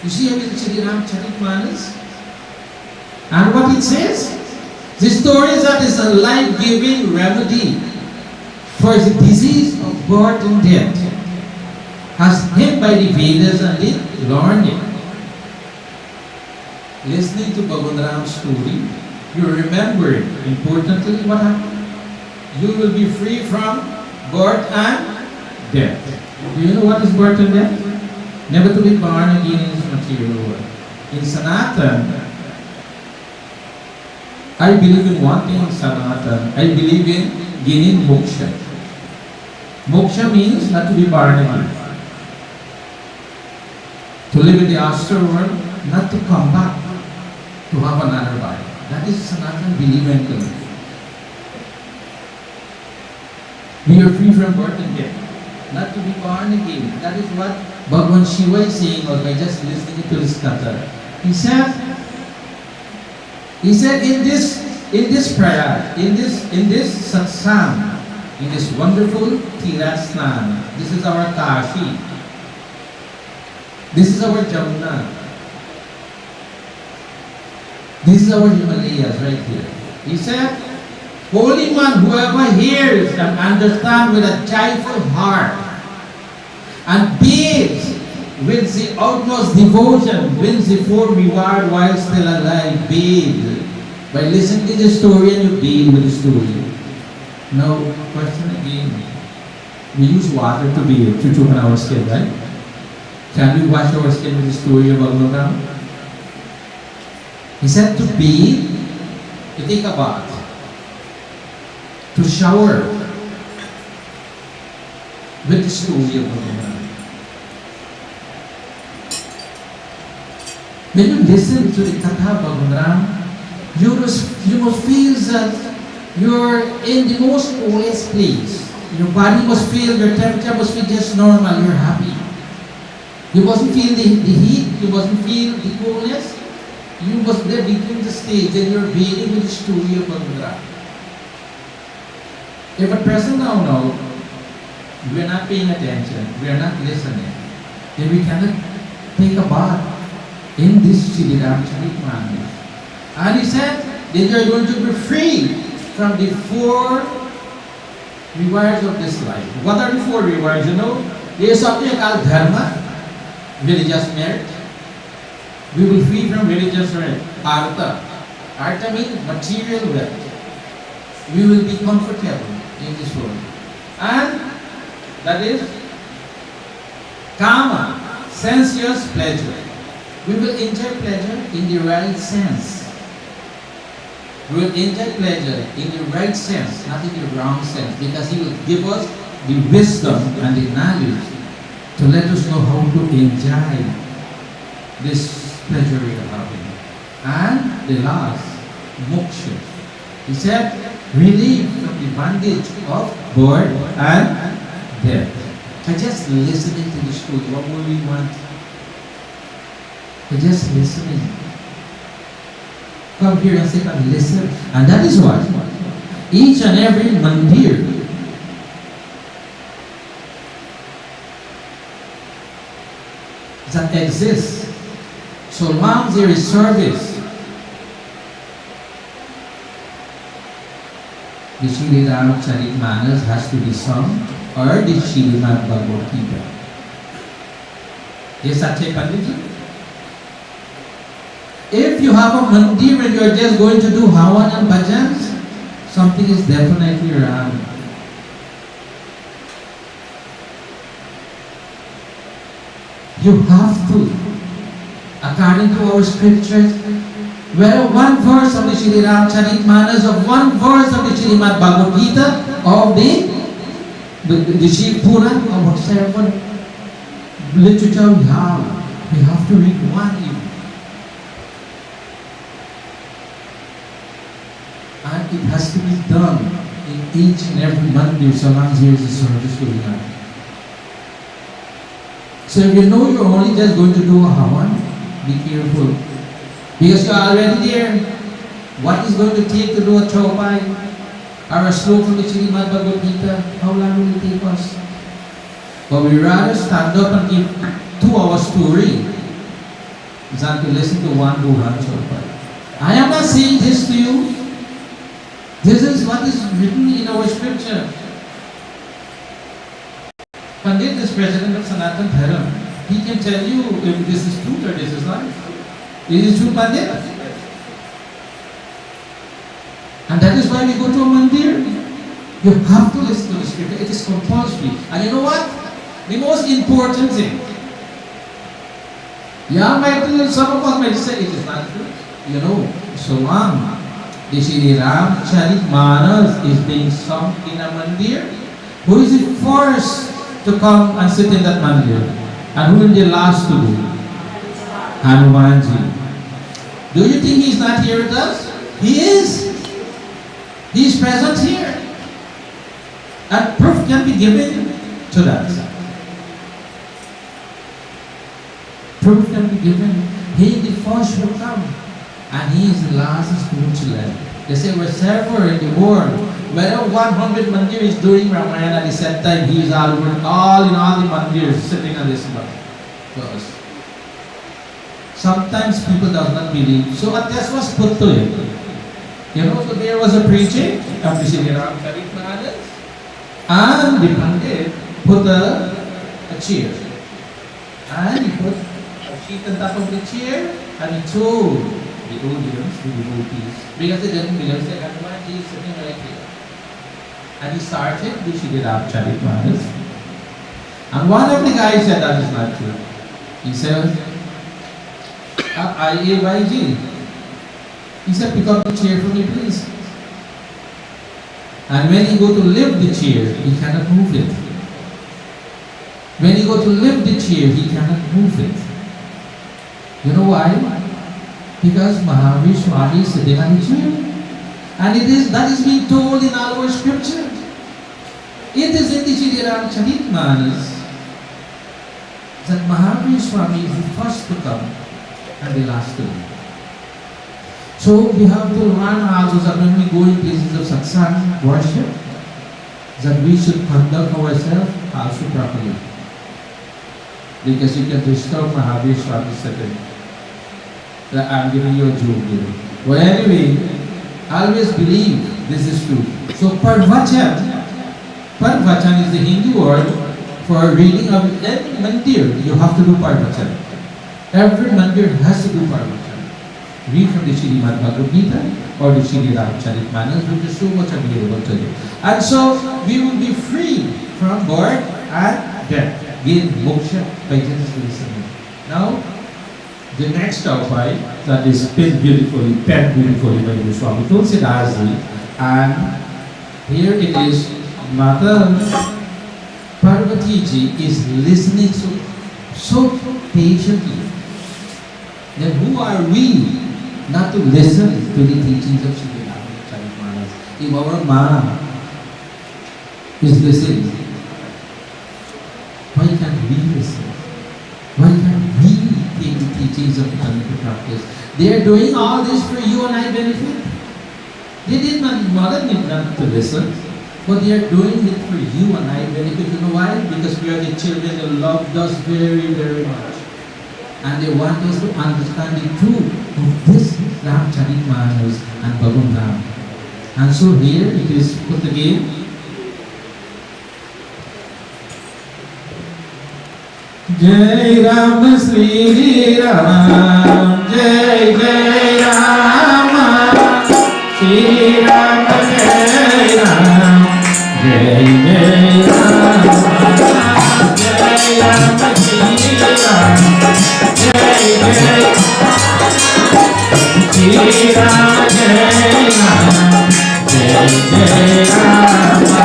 You see every Suriname Charitmanas? And what it says? The story is that it's a life-giving remedy for the disease of birth and death, as him by the Vedas and the learning. Listening to Bhagwanram's story, you remember importantly what happened. You will be free from birth and death. Do you know what is birth and death? Never to be born again in this material world. In Sanatan, I believe in one thing in Sanatan. I believe in gaining moksha. Moksha means not to be born again. To live in the astral world, not to come back to have another body. That is Sanatan belief and belief. We are free from birth and death, not to be born again. That is what Bhagavan Shiva is saying by just listening to this katha. He said in this prayer, in this satsang, in this wonderful Tirasnana, this is our Kashi, this is our Jamuna, this is our Himalayas right here. He said, Holy one, whoever hears and understands with a joyful heart and bathes with the utmost devotion, wins the full reward while still alive. Bathe. By listening to the story and you bathe with the story. Now, question again. We use water to bathe, to choke on our skin, right? Can we wash our skin with the story of Bhagavatam? He said to bathe, to take a bath, to shower with the story of Bhagavatam. When you listen to the Katha Bhagavatam, you must feel that you're in the most holiest place. Your body must feel, your temperature must feel just normal, you're happy. You mustn't feel the heat, you mustn't feel the coolness. You must there between the stage and you're bathing with the story of Bhagavatam. If a person now, we're not paying attention, we're not listening, then we cannot take a bath in this Suriname Charitmanas. And he said that you're going to be free from the 4 rewards of this life. What are the 4 rewards? You know, there is something called dharma, religious merit. We will free from religious merit. Artha. Artha means material wealth. We will be comfortable in this world. And that is kama, sensuous pleasure. We will enjoy pleasure in the right sense. We will enjoy pleasure in the right sense, not in the wrong sense, because He will give us the wisdom and the knowledge to let us know how to enjoy this pleasure we are having. And the last, moksha. He said, relief from the bondage of birth and death. By just listening to the story, what more we want? By just listening. Come here and sit and listen. And that is why each and every mandir that exists, so long there is service, the Srimad Charitmanas has to be sung, or the Srimad Bhagavad Gita. Yes, Satya Pandit. If you have a mandir and you are just going to do hawan and bhajans, something is definitely wrong. You have to, according to our scriptures, whether one verse of the Srimad Charitmanas or one verse of the Srimad Bhagavad Gita of the the chief Puran, our servant literature we have to read one even. And it has to be done in each and every Monday so long as there is a service going on. So if you know you're only just going to do a Hawan, be careful. Because you're already there. What is going to take to do a Chaupai or a slope from the Srimad Bhagavad Gita? How long will it take us? But we rather stand up and give 2 hours story than to listen to one Buhan Chaupai. I am not saying this to you. This is what is written in our scripture. Pandit is president of Sanatan Dharam. He can tell you if this is truth or this is not. Is it true, Pandit? And that is why we go to a mandir. You have to listen to the scripture. It is compulsory. And you know what? The most important thing. Some of us might say it is not true. You know, so long the Shri Ram Charitmanas is being sung in a mandir, who is the first to come and sit in that mandir? And who will be the last to do? Hanumanji. Do you think he is not here with us? He is. He is present here. And proof can be given to that. Proof can be given. He is the first will come. And he is the last spiritual level. They say wherever in the world, whether 100 mandir is doing Ramayana at the same time, he is all in all the mandirs sitting and listening to us. Sometimes people does not believe. So a test was put to it. You know, so there was a preaching of the Shri Ram Charitmanas, and the Pandit put a chair. And he put a sheet on top of the chair, and he told the audience, the devotees, because they didn't believe that Hanumanji is sitting right here. And he started the Shri Ram Charitmanas. And one of the guys said that is not true. He said, IAYG. He said, pick up the chair for me, please. And when he go to lift the chair, he cannot move it. When he go to lift the chair, he cannot move it. You know why? Because Mahavir Swami is sitting on the chair. And that is being told in all our scripture. It is in the Shri Ram Charitmanas that Mahavir Swami is the first to come and the last to leave. So we have to learn also that when we go in places of satsang, worship, that we should conduct ourselves also properly. Because you can disturb Mahavir Swami sitting. I'm giving you a joke here. Well, anyway, always believe this is true. So Parvachan is the Hindu word for reading of every mandir. You have to do Parvachan. Every mandir has to do Parvachan. Read from the Srimad Bhagavad Gita or the Shri Ram Charitmanas, which is so much available to you. And so we will be free from birth and death. Gain moksha by just listening. Now, the next Chaupai that is penned beautifully by the Swami Tulsidasji, and here it is, Mata Parvati ji is listening so patiently. Then who are we not to listen to the teachings of Shri Ram Charitmanas? If our Ma is listening, why can't we listen? Why can't we take the teachings of the Pandita practice? They are doing all this for you and I benefit. They did not, mother need not to listen, but they are doing it for you and I benefit. You know why? Because we are the children that love us very, very much. And they want us to understand the truth of this Ram Charitmanas and Bhagavan Ram. And so here it is put again. Jai Ram Sri Ram, Jai Jai Ram, Sri Ram Jai Ram, Jai Jai Ram, Jai Ram Sri Ram, Jai Jai Sri Ram Jai Ram, Jai Rama,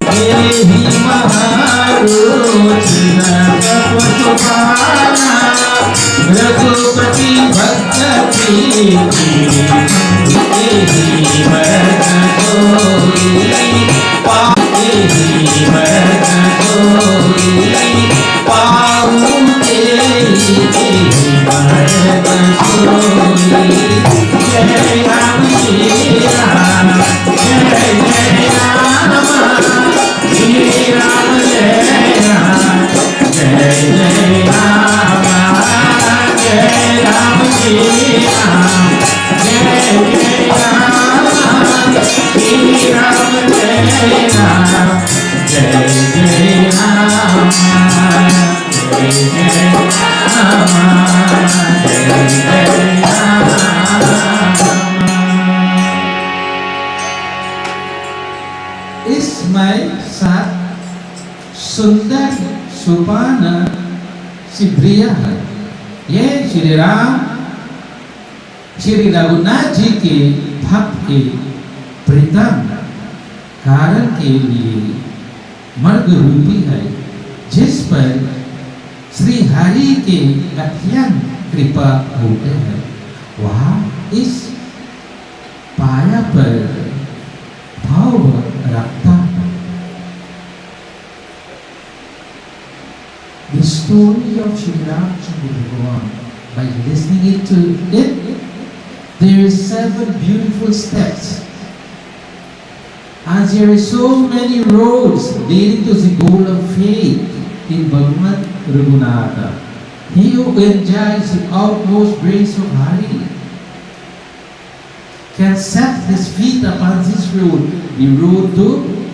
Devi Maharuchina Sapasupana, Raghupati Bhakta Priti, Devi Bharatoi, Devi Bharatoi, Pavu Devi Bharatoi, Jai Ram Jai Ram, Jai Jai Rama, Jai Ram Jai Ram, Jai Jai Rama, Jai Ram Jai Ram, Jai Jai Rama, Jai Ram Jai Ram, Jai Jai Rama, Jai Jai Rama, Jai Jai Rama. इसमें साथ सुंदर सुपान सिप्रिया है। ये श्री राम श्री रघुनाथ जी के भक्त के प्रीतम कारण के लिए मर्ग रूपी है, जिस पर श्री हरि के अत्यंत कृपा होते हैं। वहाँ इस पाया पर भाव रखता है। The story of Shri Ramchandra Bhagavan, by listening to it, there is 7 beautiful steps. As there are so many roads leading to the goal of faith in Bhagavan Raghunatha, he who enjoys the utmost grace of Hari can set his feet upon this road, the road to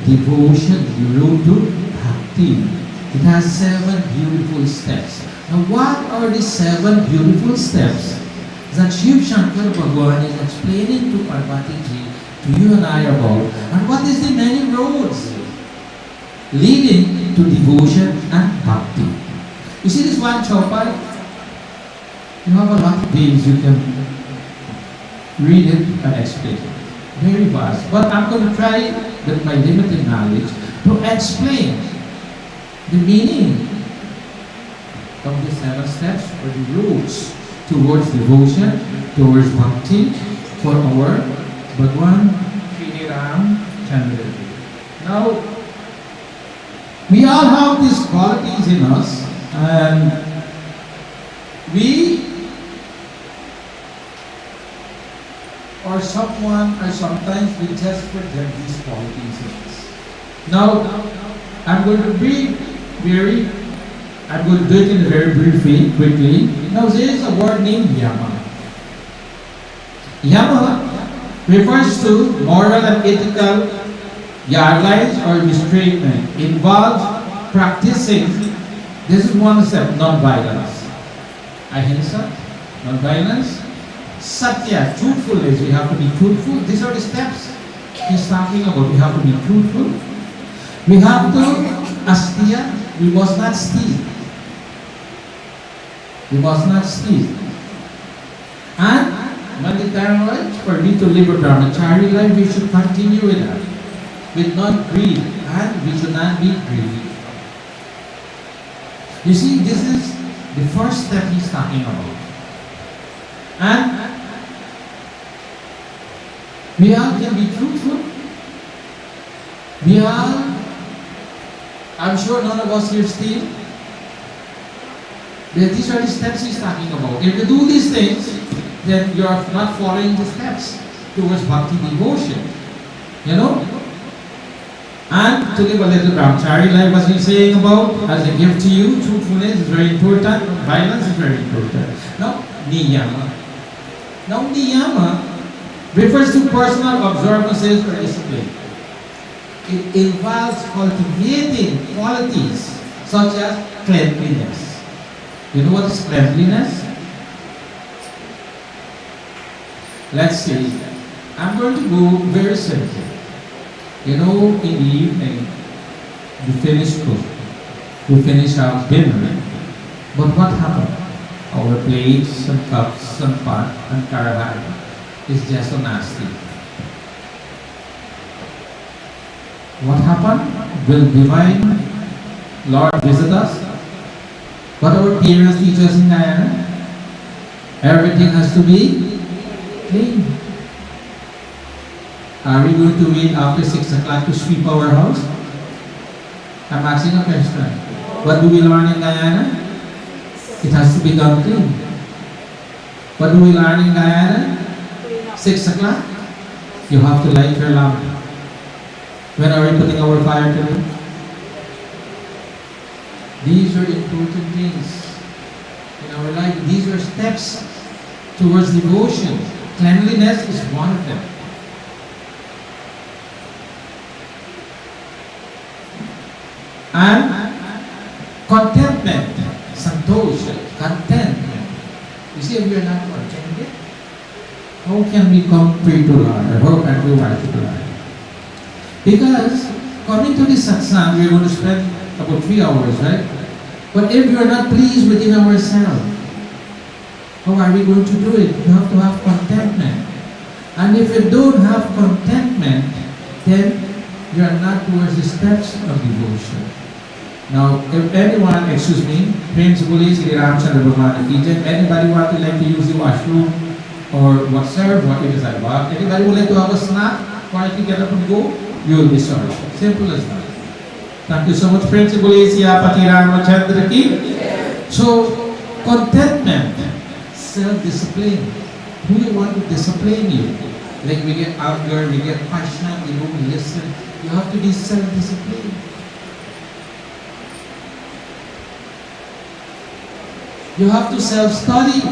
devotion, the road to bhakti. It has 7 beautiful steps. Now what are the 7 beautiful steps that Shiv Shankar Bhagavan is explaining to Parvati Ji, to you and I about? And what is the many roads leading to devotion and bhakti? You see this one chopper? You have a lot of days you can read it and explain it. Very vast. But I'm going to try with my limited knowledge to explain the meaning of the 7 steps or the roads towards devotion, towards bhakti for our Bhagwan Shri Ram Chandra. Now, we all have these qualities in us, and we or someone or sometimes we just forget these qualities in us. Now, I'm going to do it in very briefly, quickly. Now, there is a word named Yama. Yama refers to moral and ethical guidelines or restraint. Involves practicing, this is one step, non-violence. Ahimsa, non-violence. Satya, truthfulness, we have to be truthful. These are the steps he's talking about. We have to be truthful. We have to asteya, we must not steal. We must not steal. And when the time arrives for me to live a brahmachari life, we should continue with that. With not greed, and we should not be greedy. You see, this is the first step he's talking about. And we all can be truthful. We all, I'm sure none of us here steal. These are the steps he's talking about. If you do these things, then you are not following the steps towards bhakti devotion. You know? And to live a little brahmachari life, as he's saying about, as a gift to you, truthfulness is very important, violence is very important. Now, niyama. Now, niyama refers to personal observances or discipline. It involves cultivating qualities such as cleanliness. You know what is cleanliness? Let's see. I'm going to go very simple. You know, in the evening, we finish cook. We finish our dinner. But what happened? Our plates and cups and pot and karahan is just so nasty. what happened? Will divine Lord visit us? What our parents teach us in Guyana? Everything has to be clean. Are we going to wait after 6 o'clock to sweep our house? I'm asking a question. What do we learn in Guyana? It has to be done clean. What do we learn in Guyana? 6 o'clock? You have to light your lamp. When are we putting our fire today? These are important things in our life. These are steps towards devotion. Cleanliness is one of them. And contentment, santosha, contentment. You see, if we are not contented, how can we come pray to Lord, or how can we worship the Lord? Because coming to this satsang, we're going to spend about 3 hours, right? But if we are not pleased within ourselves, how are we going to do it? You have to have contentment. And if you don't have contentment, then you are not towards the steps of devotion. Now, if anyone, excuse me, principally, if anybody want to like to use the washroom or what serve, what it is like, anybody would like to have a snack, or to get up and go, you will be sorry. Simple as that. Thank you so much, Principal Asia Patiran Chandraki. So, contentment, self-discipline. Who you want to discipline you? Like we get anger, we get passionate, we don't listen. You have to be self-disciplined. You have to self-study.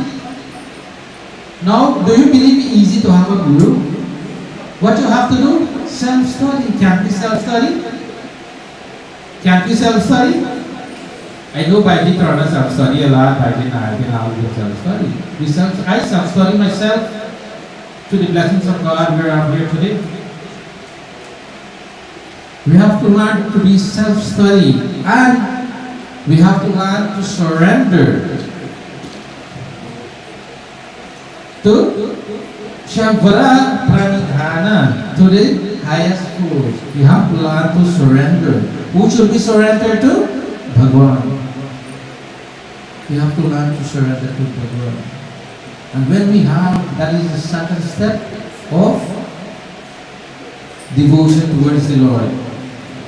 Now, do you believe it's easy to have a guru? What you have to do? Self-study. Can't we self-study? Can't we self-study? I know by the turn self-study a lot, by the now we self-study. I self-study myself to the blessings of God where I'm here today. We have to learn to be self-study, and we have to learn to surrender to Shavara Pranidhana, to the highest good. We have to learn to surrender. Who should we surrender to? Bhagwan. We have to learn to surrender to Bhagwan. And when we have, that is the second step of devotion towards the Lord.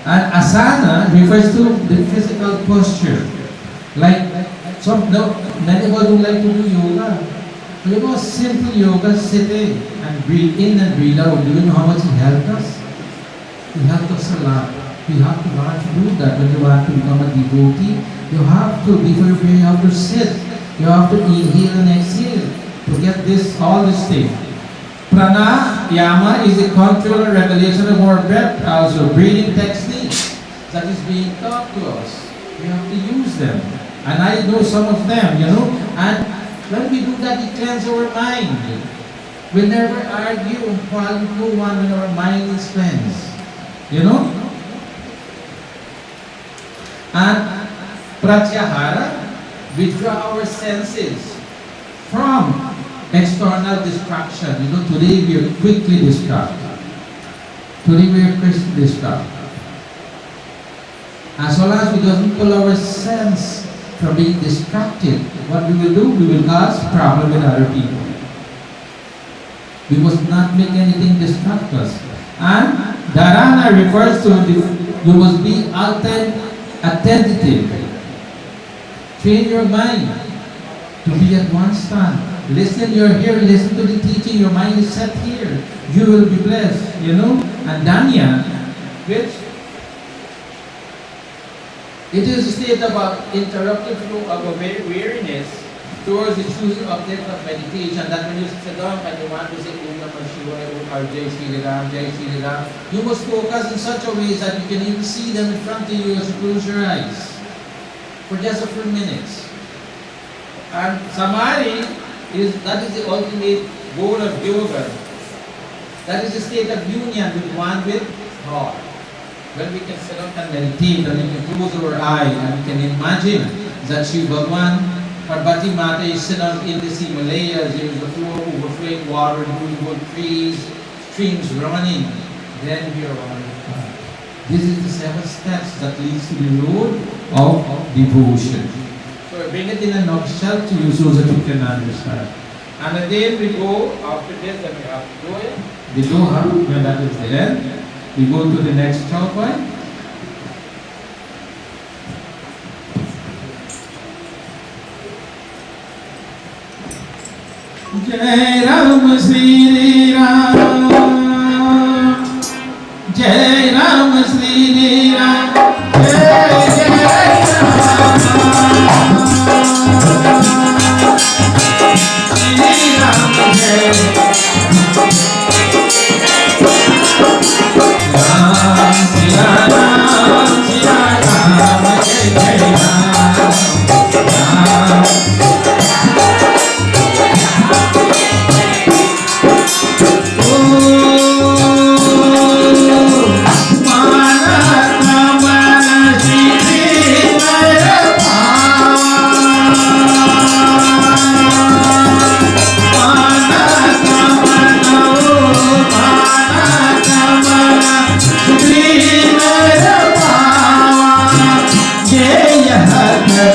And asana refers to the physical posture. Like, many people don't like to do yoga. You know, simple yoga, sitting and breathe in and breathe out. Do you know how much it helped us? It helped us a lot. We have to learn to do that. When you want to become a devotee, you have to, before you pray, you have to sit. You have to inhale and exhale to get this, all this thing. Pranayama is a control and regulation of our breath, also breathing techniques that is being taught to us. We have to use them. And I know some of them, and when we do that, it cleanses our mind. We never argue and quarrel with no one when our mind is cleansed. And pratyahara, withdraw our senses from external distraction. Today we are quickly distracted. Today we are quickly distracted. As long as we don't pull our sense from being distracted, what we will do, we will cause problem with other people. We must not make anything distract us. And dharana refers to you must be attentive. Train your mind to be at one stand. Listen, you're here, listen to the teaching, your mind is set here. You will be blessed, And danya, which it is a state of interrupted flow of a weariness towards the choosing object of meditation. That when you sit down and you want to say Om Namah Shivaya or Jai Shri Ram, Jai Shri Ram, you must focus in such a way that you can even see them in front of you as you close your eyes for just a few minutes. And samadhi that is the ultimate goal of yoga. That is a state of union with one with God. When we can sit up and meditate and we can close our eyes and we can imagine that Shiv Bhagwan, Parvati Mata is sitting in the Himalayas, there is a flow of overflowing water, beautiful trees, streams running, then we are one with God. This is the 7 steps that leads to the road of devotion. So I bring it in a nutshell to you so that you can understand. And then we go, after this, then we have to do it. The Doha, when that is the end. We go to the next chowpai. Jai Ram Sri Ram, Jai Ram Sri Ram, Jai Jai Ram, Sri Ram Jai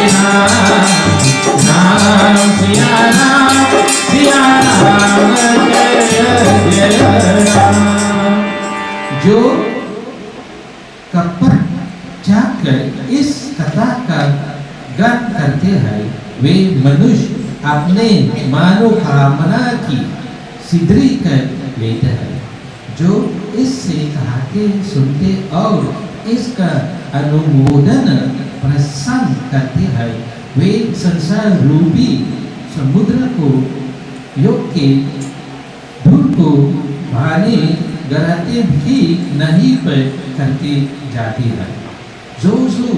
Ram, Siya Ram, Siya Ram, Jai Jai Ram, Ram. जो कपट जाकर इस कथा का गान करते हैं वे मनुष्य अपने मनोकामना की सिद्धि कर लेते हैं। जो इससे कहते सुनते और इसका अनुमोदन प्रसन्न करते हैं वे संसार रूपी समुद्र को योग के धूल को भाने गराते भी नहीं पर करके जाते हैं। Those who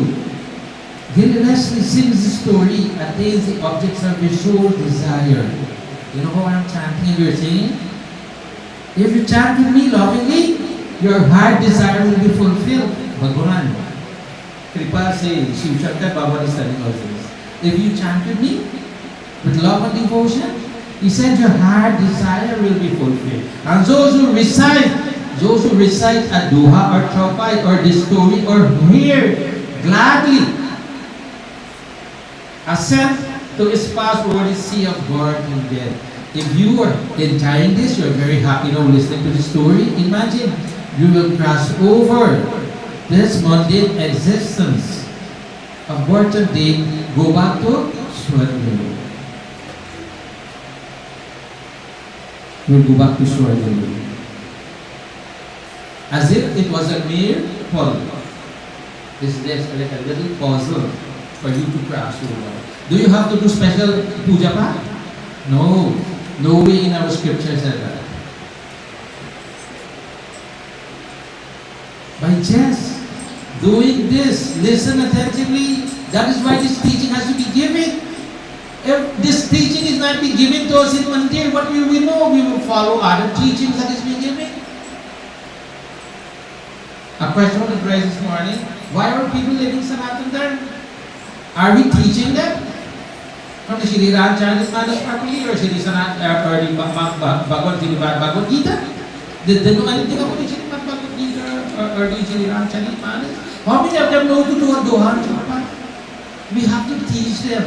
diligently sings the story attains the objects of their soul desire. You know what I'm chanting and you're saying? If you chant with me lovingly, your heart desire will be fulfilled. Bhagavan, Kripa says, Shiv Shankar Baba is telling us this. If you chant with me with love and devotion, he said your heart desire will be fulfilled. And those who recite a doha or chaupai or this story or hear gladly ascend to his path over the sea of God and death. If you are enjoying this, you are very happy now listening to the story. Imagine you will cross over this mundane existence of birth and death, go back to Swarga. We'll go back to Swarga. As if it was a mere puzzle. This is just like a little puzzle for you to cross over. Do you have to do special puja pa? No. No way in our scriptures said that. By just doing this, listen attentively. That is why this teaching has to be given. If this teaching is not being given to us in Mandir, what will we know? We will follow other teachings that is being given. A question was raised this morning. Why are people living Sanatan Dharma? Are we teaching them? From the Shri Ram Chandis Manas properly or Shri Sanat or the Bhagavad Gita? Did they know anything about the Shri Bhagavad Gita or the Shri Ram Chandis Manas? How many of them know to do a Doha? We have to teach them.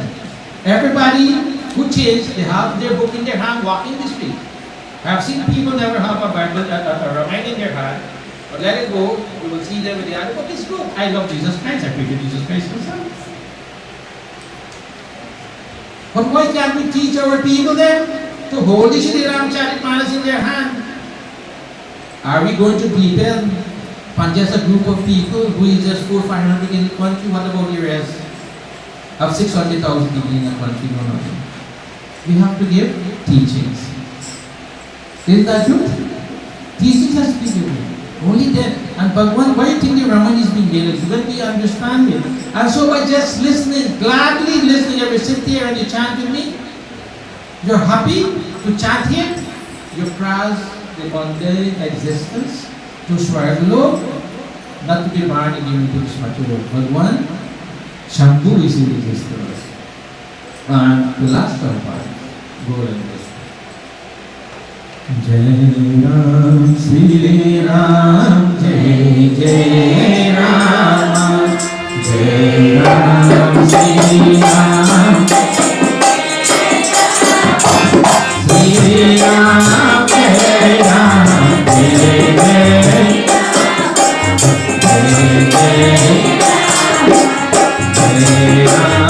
Everybody who changed, they have their book in their hand walking the street. I've seen people never have a Bible, a Ramayana in their hand, but let it go, you will see them with the other book. It's good. I love Jesus Christ. I pray to Jesus Christ myself. But why can't we teach our people then to hold the Shri Ram Charitmanas in their hand. Are we going to depend on just a group of people who is just 400-500 in the country? What about the rest of 600,000 people in the country? No, no. We have to give teachings. Isn't that true? Teachings has to be given. Only then. And Bhagwan, why do you think the Raman is being given? When we understand it. And so by just listening, gladly listening, you sit here and you chant with me. You're happy to chant here. You praise the mundane existence to Swargalok, not to be born again into this material. Bhagwan, Shambhu is in existence. And the last part, go like this. Jai Ram, Sri Ram, Jai Jai Ram, Jai Ram, Sri Ram, Sri Ram, Jai Ram, Jai Jai, Jai Ram.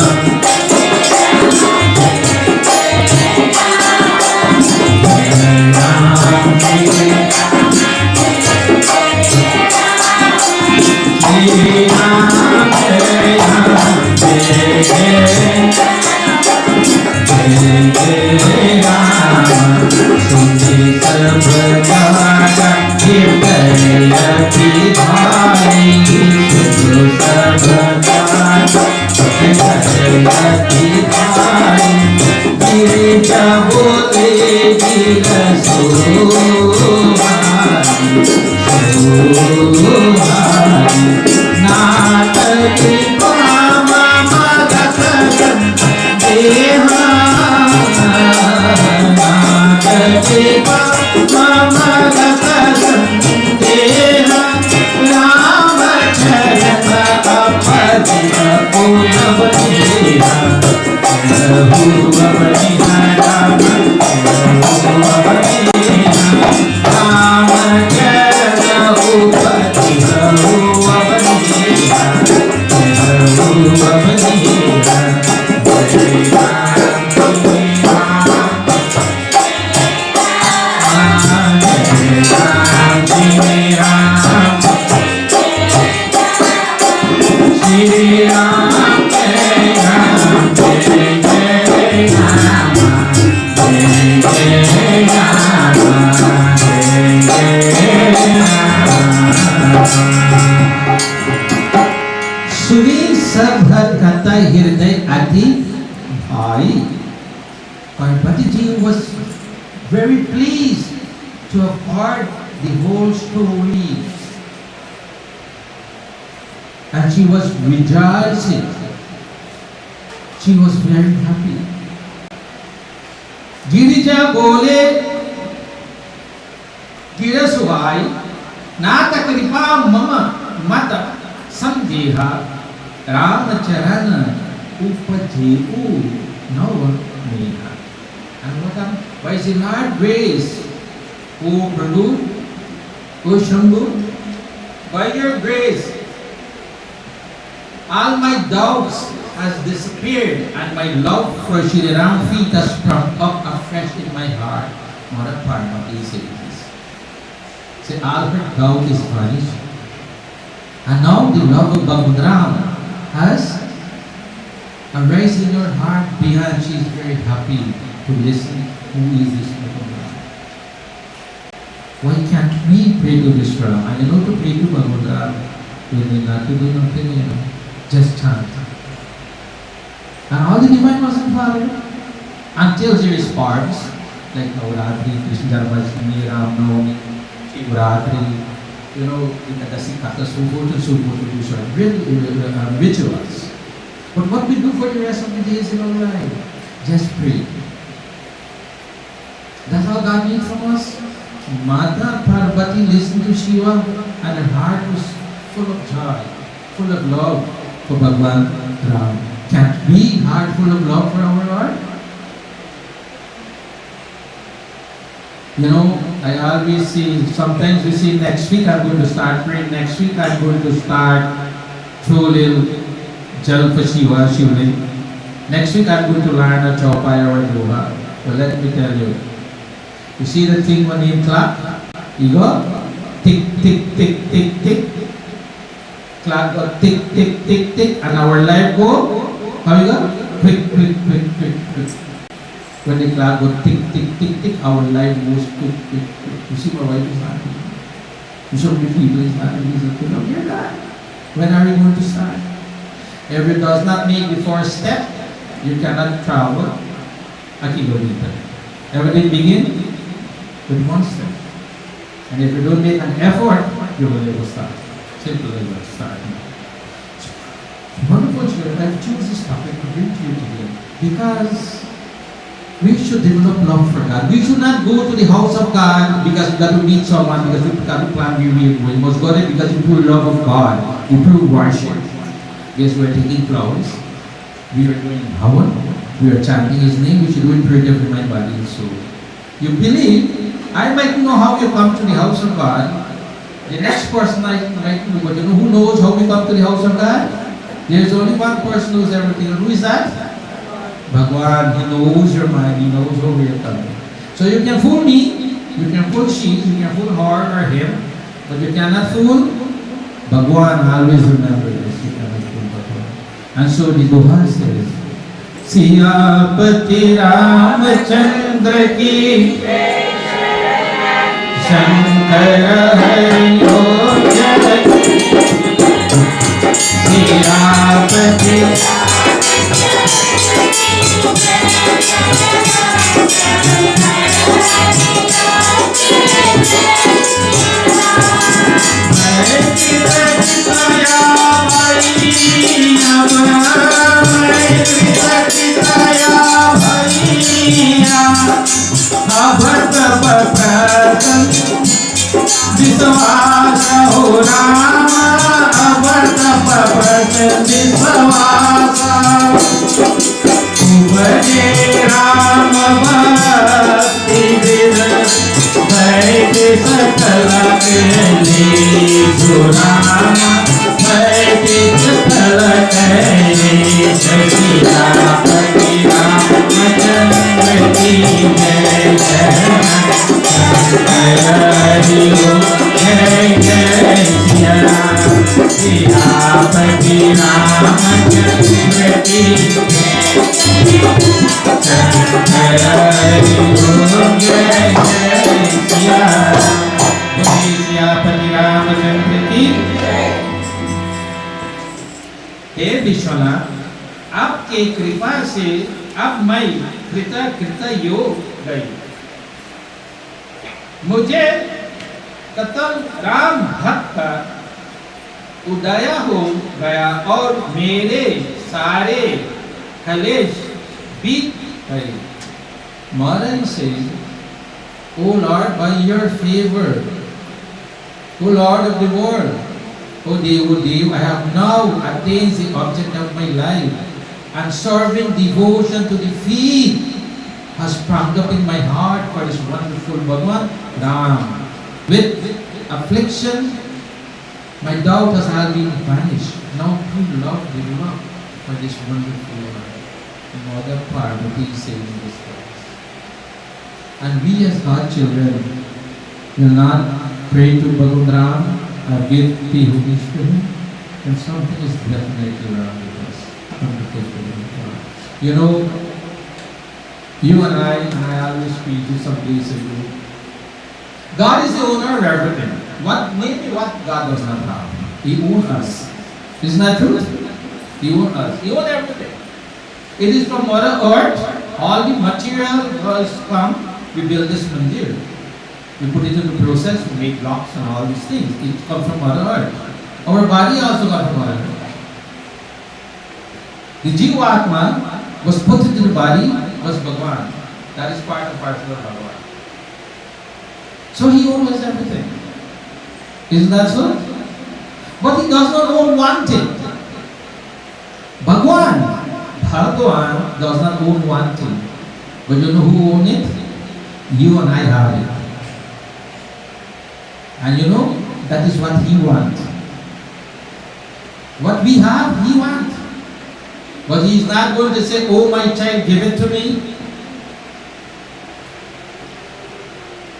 सुनी सब हर कथा हृदय अति भाई. Parvati ji was very pleased to have heard the whole story, and she was rejoicing. She was very happy. Girija bole, Girasuvai, Nata kripa mama mata samdeha Ramacharana upajehu nava meha. And what happened? By his inherent grace, O Prabhu, O Shambhu, by your grace, all my doubts has disappeared and my love for Shri Ram feet has sprung up afresh in my heart. Mother Parvati says this. Say, all her doubt is vanished. And now the love of Bhagwan has arisen in her heart beyond. She is very happy to listen. Who is this Bhagwan? Why can't we pray to this Ram? I know to pray to Bhagwan. We need not to do nothing, just chant. And all the divine wasn't followed until there is parts like Navratri, Krishna Janmashtami, Ram Navami, Shivratri, Ekadasi Kata, so forth and so forth, we do certain rituals. But what we do for the rest of the days in our life, just pray. That's all God needs from us. Mother Parvati listened to Shiva and her heart was full of joy, full of love for Bhagwan Ram. Can't we heart full of love for our Lord? I always see, sometimes we see next week I'm going to start praying, next week I'm going to start throw little Jal for Shiva, Shivling. Next week I'm going to learn a Chaupaya or Yoga. But let me tell you, You see the thing when you clock? You go tick, tick, tick, tick, tick. Clock go tick, tick, tick, tick, and our life go, how you go? Quick, quick, quick, quick, quick. When the clock go tick, tick, tick, tick, our life goes quick, quick, quick. You see my wife is not here. You so many people is not here. You don't hear that. When are you going to start? If it does not make the first step, you cannot travel a kilometer. Everything begin with one step. And if you don't make an effort, you will never start. Simple as that, start. Wonderful children, I've chosen this topic to bring to you today because we should develop love for God. We should not go to the house of God because we got to meet someone, because we got to plan where we are going. We must go there because we pure love of God. We pure worship. Yes, we are taking flowers. We are doing Hawan. We are chanting His name. We should do it purity of my body and soul. You believe, I might know how you come to the house of God. The next person I might know, but you know who knows how we come to the house of God? There's only one person who knows everything. Who is that? Bhagwan. He knows your mind. He knows where we are coming. So you can fool me. You can fool she. You can fool her or him. But you cannot fool Bhagwan. Always remember this. You cannot fool Bhagwan. And so the Doha says, Siyapati Ramachandra ki Shankara Hayo Jagati Siyapati Viswasa ho Rama Avarta Viswasa Ubade Rama Bhakti Vida Vaiti Sakala Kali Surama Vaiti Sakala Kali Sasirapati Ramachandra ki Jai Hari Om Jai Jai Siya Siyapati Ramachandra ki Hari Om Jai Jai Siya Siyapati Ramachandra ki हे विश्वनाथ, आपके कृपा से अब मैं कृतकृत योग गई। मुझे कतल राम भक्त का उदय हो गया और मेरे सारे कलेश बीत गए। Moran says, O Lord, by your favor, O Lord of the world, O Dev, I have now attained the object of my life, and serving devotion to the feet has sprung up in my heart for this wonderful Bhagwan Ram. With affliction, my doubt has all been vanished. Now true love develop for this wonderful Lord. Mother Parvati is saying this verse. And we as God's children will not pray to Bhagwan Ram or give tea to him, and something is definitely wrong with us. You know, you and I always preach you some days ago. God is the owner of everything. Maybe what God does not have. He owns us. Isn't that true? He owns us. He owns everything. It is from Mother Earth. All the material was come. We build this mandir. We put it into process to make blocks and all these things. It comes from Mother Earth. Our body also comes from Mother Earth. The Jivatma was put into the body, was Bhagwan. That is part and parcel of Bhagwan. So He owns everything. Isn't that so? But He does not own one thing. Bhagwan does not own one thing. But you know who owns it? You and I have it. And you know, that is what He wants. What we have, He wants. But He is not going to say, oh my child, give it to me.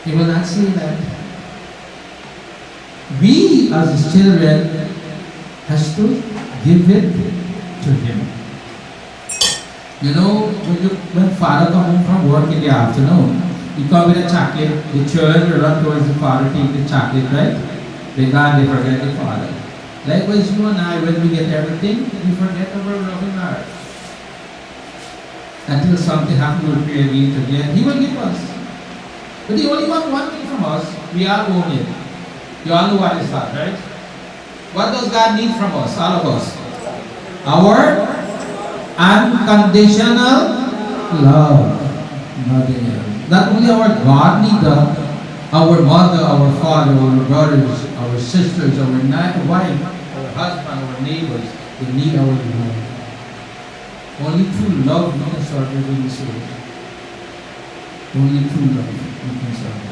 He will not say that. We as his children has to give it to him. You know, when father come home from work in the afternoon, he come with a chocolate, the children will run towards the father, take the chocolate, right? They go and they forget the father. Likewise, you and I, when we get everything, we forget our loving heart. Until something happens, we'll pray again. He will give us. But he only wants one thing from us. We all own it. You all know what is that, right? What does God need from us, all of us? Our unconditional love. Nothing else. Not only our God needs that, our mother, our father, our brothers, our sisters, our wife, our husband, our neighbors, they need our love. Only through love we can serve every soul. Only through love we can serve.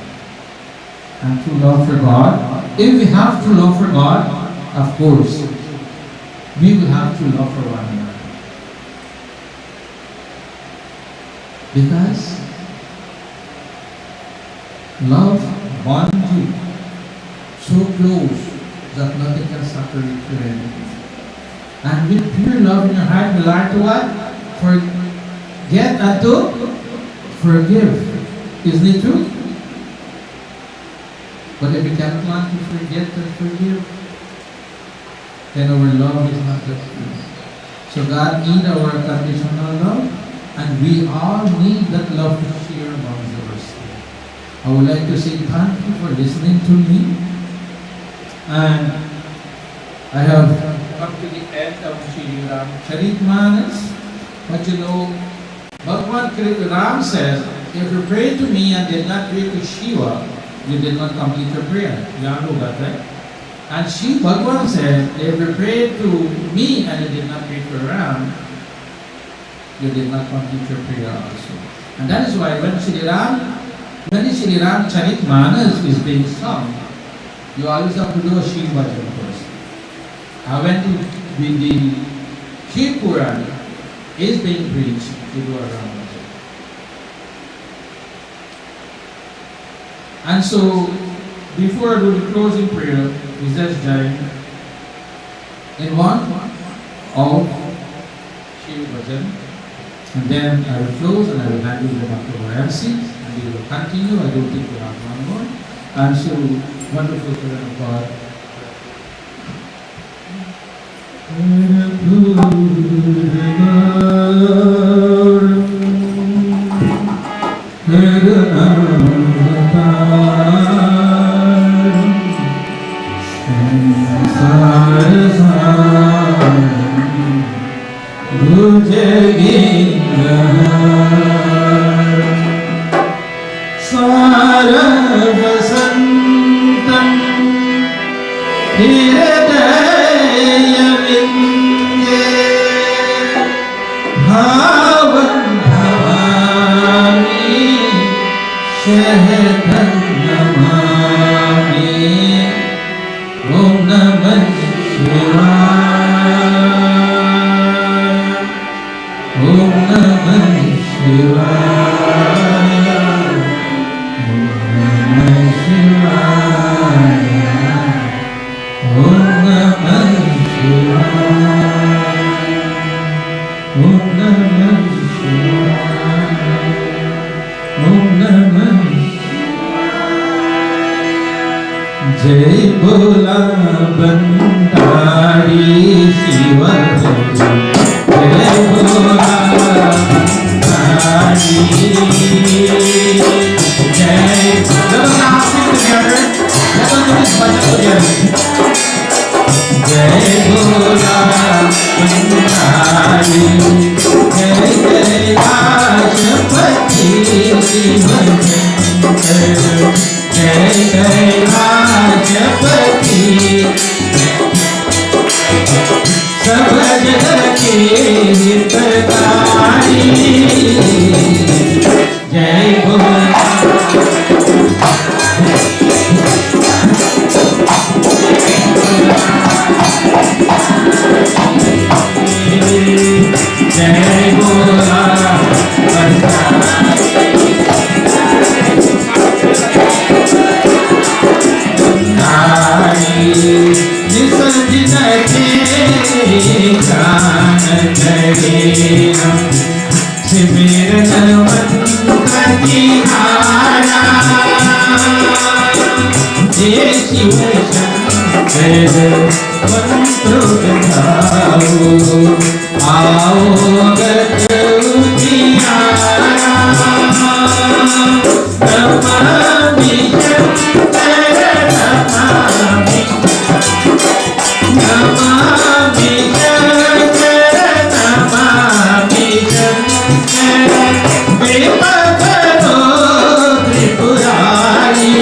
And through love for God. If we have true love for God, of course, we will have true love for one another. Because love bonds you so close that nothing can separate you anything. And with pure love in your heart, you learn to what? Forget and to forgive. Isn't it true? But if we cannot learn to forget and forgive, then our love is not the truth. So God needs our unconditional love, and we all need that love to share amongst ourselves. I would like to say thank you for listening to me. And I have come to the end of Shri Ram Charitmanas. But you know, Bhagwan Ram says, if you pray to me and did not pray to Shiva, you did not complete your prayer. You all know that, right? And Bhagwan said, if you pray to me and you did not pray to Ram, you did not complete your prayer also. And that is why when the Shri Ram Charitmanas is being sung, you always have to do a Shiv Bhajan first. And when the Shiv Puran is being preached, you do a Ram Bhajan. And so, before I do the closing prayer, we just join in one of Shiv Bhajan. And then I will close and I will hand you back to our MC and we will continue. I don't think we have one more. And so, wonderful children of God. Jai Bola Bandari Shiva Jai Bola Bandari Jai. Let us now sing together. Let us do this bhajan together. Jai Bola Bandari Jai Jai Rashtrapati Shiva Jai Jai Rashtrapati सब जगत के हितकारी जय बोला जय बोला करेगा सिमरन मंत्र तिहारा जय शिव शंकर मंत्र गाओ आओ गत उजियारा नमामि शंकर नमामि नमामि शंकर नमामि शंकर विपदो त्रिपुरारी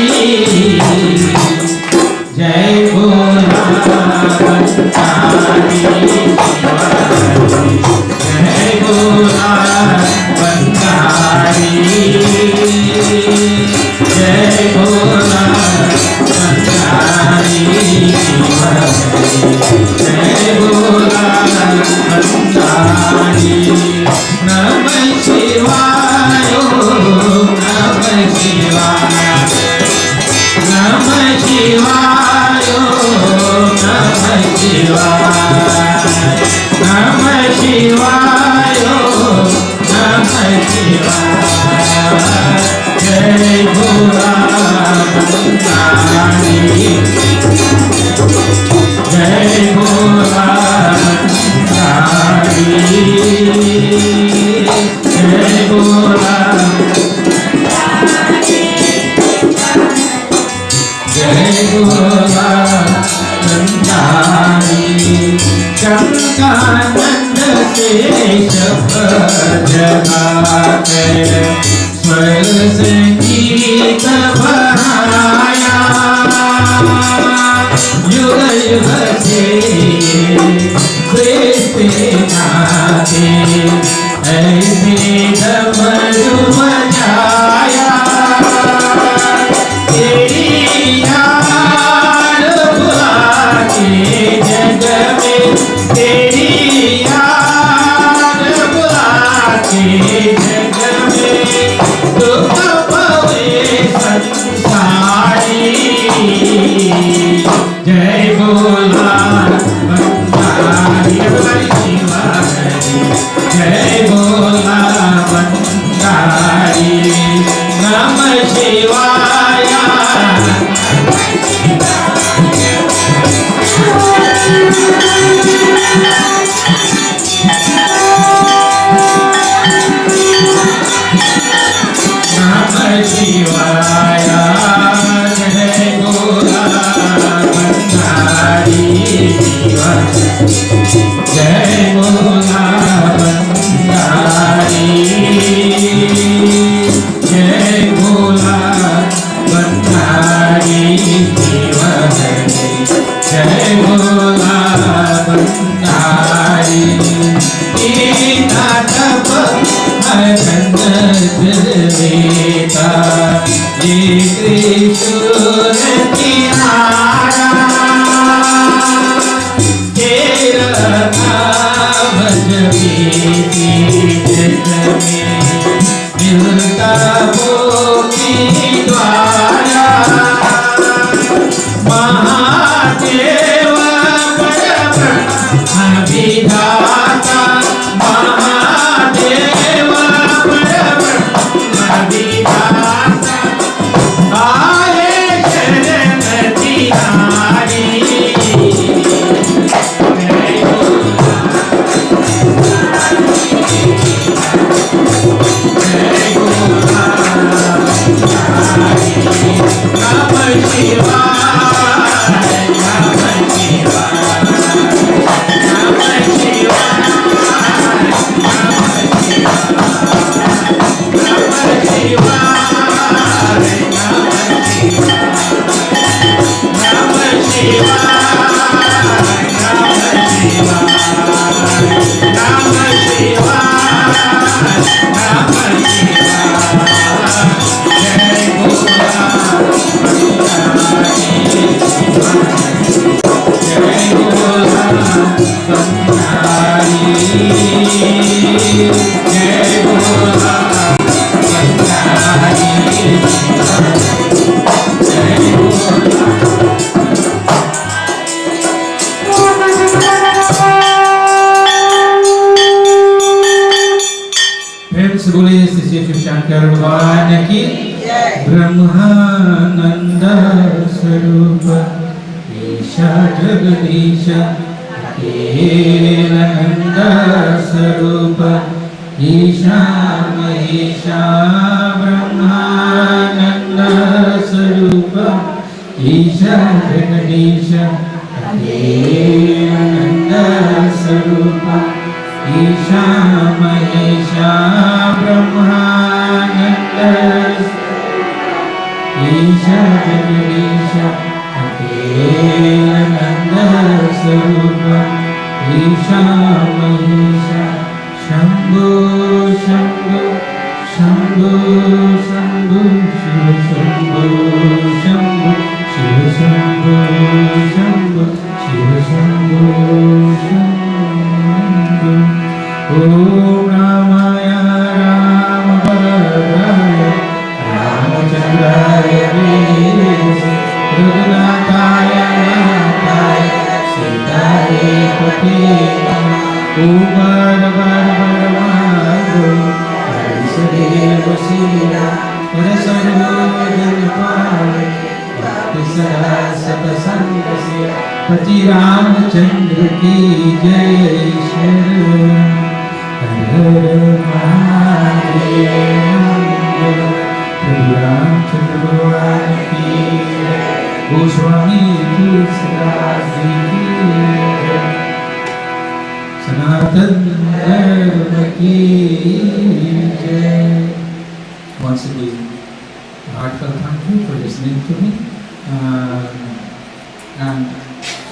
जय भोला बंधारी जय भोला बंधारी जय भोला बंधारी जय भोला बंधारी नमः शिवाय नमः शिवाय नमः शिवाय नमः शिवाय नमः शिवाय नमः शिवाय जय भोला बंधारी जय भोला बंधारी जय भोला जय भोला बंधारी शंकानंद शेष जगाते स्वर संगीत भराया युग युग से कृष्ण नाथे ऐसे डमरू बजाया तेरी याद बुलाके जग में तेरी याद बुलाके जग में दुख पवे संसारी जय भोला बंधारी जय भोला बंधारी नमः शिवाय नमः शिवाय जय भोला बंधारी जय भोला बंधारी जय भोला बंधारी जय भोला बंधारी तप हरन देता ये त्रिशूल किनारा तेरा नाम जपीती जग में मिलता वो की द्वारा महादेव परब्रह्म विधाता महादेव परब्रह्म विधाता आए शरण तिहारी जय भोला श्री शिव शंकर भगवान की ब्रह्मानंद स्वरूप ईशा जगदीश अखिलानंद स्वरूप ईशा महेशा ब्रह्मानंद स्वरूप ईशा जगदीश अखिलानंद स्वरूप ईशा महेशा ब्रह्मानंद ईशा जगदीश अखिलानंद स्वरूप ईशा महेशा शंभो शंभो शंभो शंभो शिव शंभो शंभो शिव शंभो शंभो शिव शंभो शंभो ओम रामाय रामभद्राय रामचंद्राय वेदसे रघुनाथाय नाथाय सीताय पते ओम भगवान हरिसदेव सीता पर सर्वजनपाल सदा सतसंग से पति रामचंद्र की जय शरण हर महादेव प्रभु रामचंद्र भगवान की जय गोस्वामी तुलसीदास जी की जय सनातन धर्म की जय Once again, heartfelt thank you for listening to me. And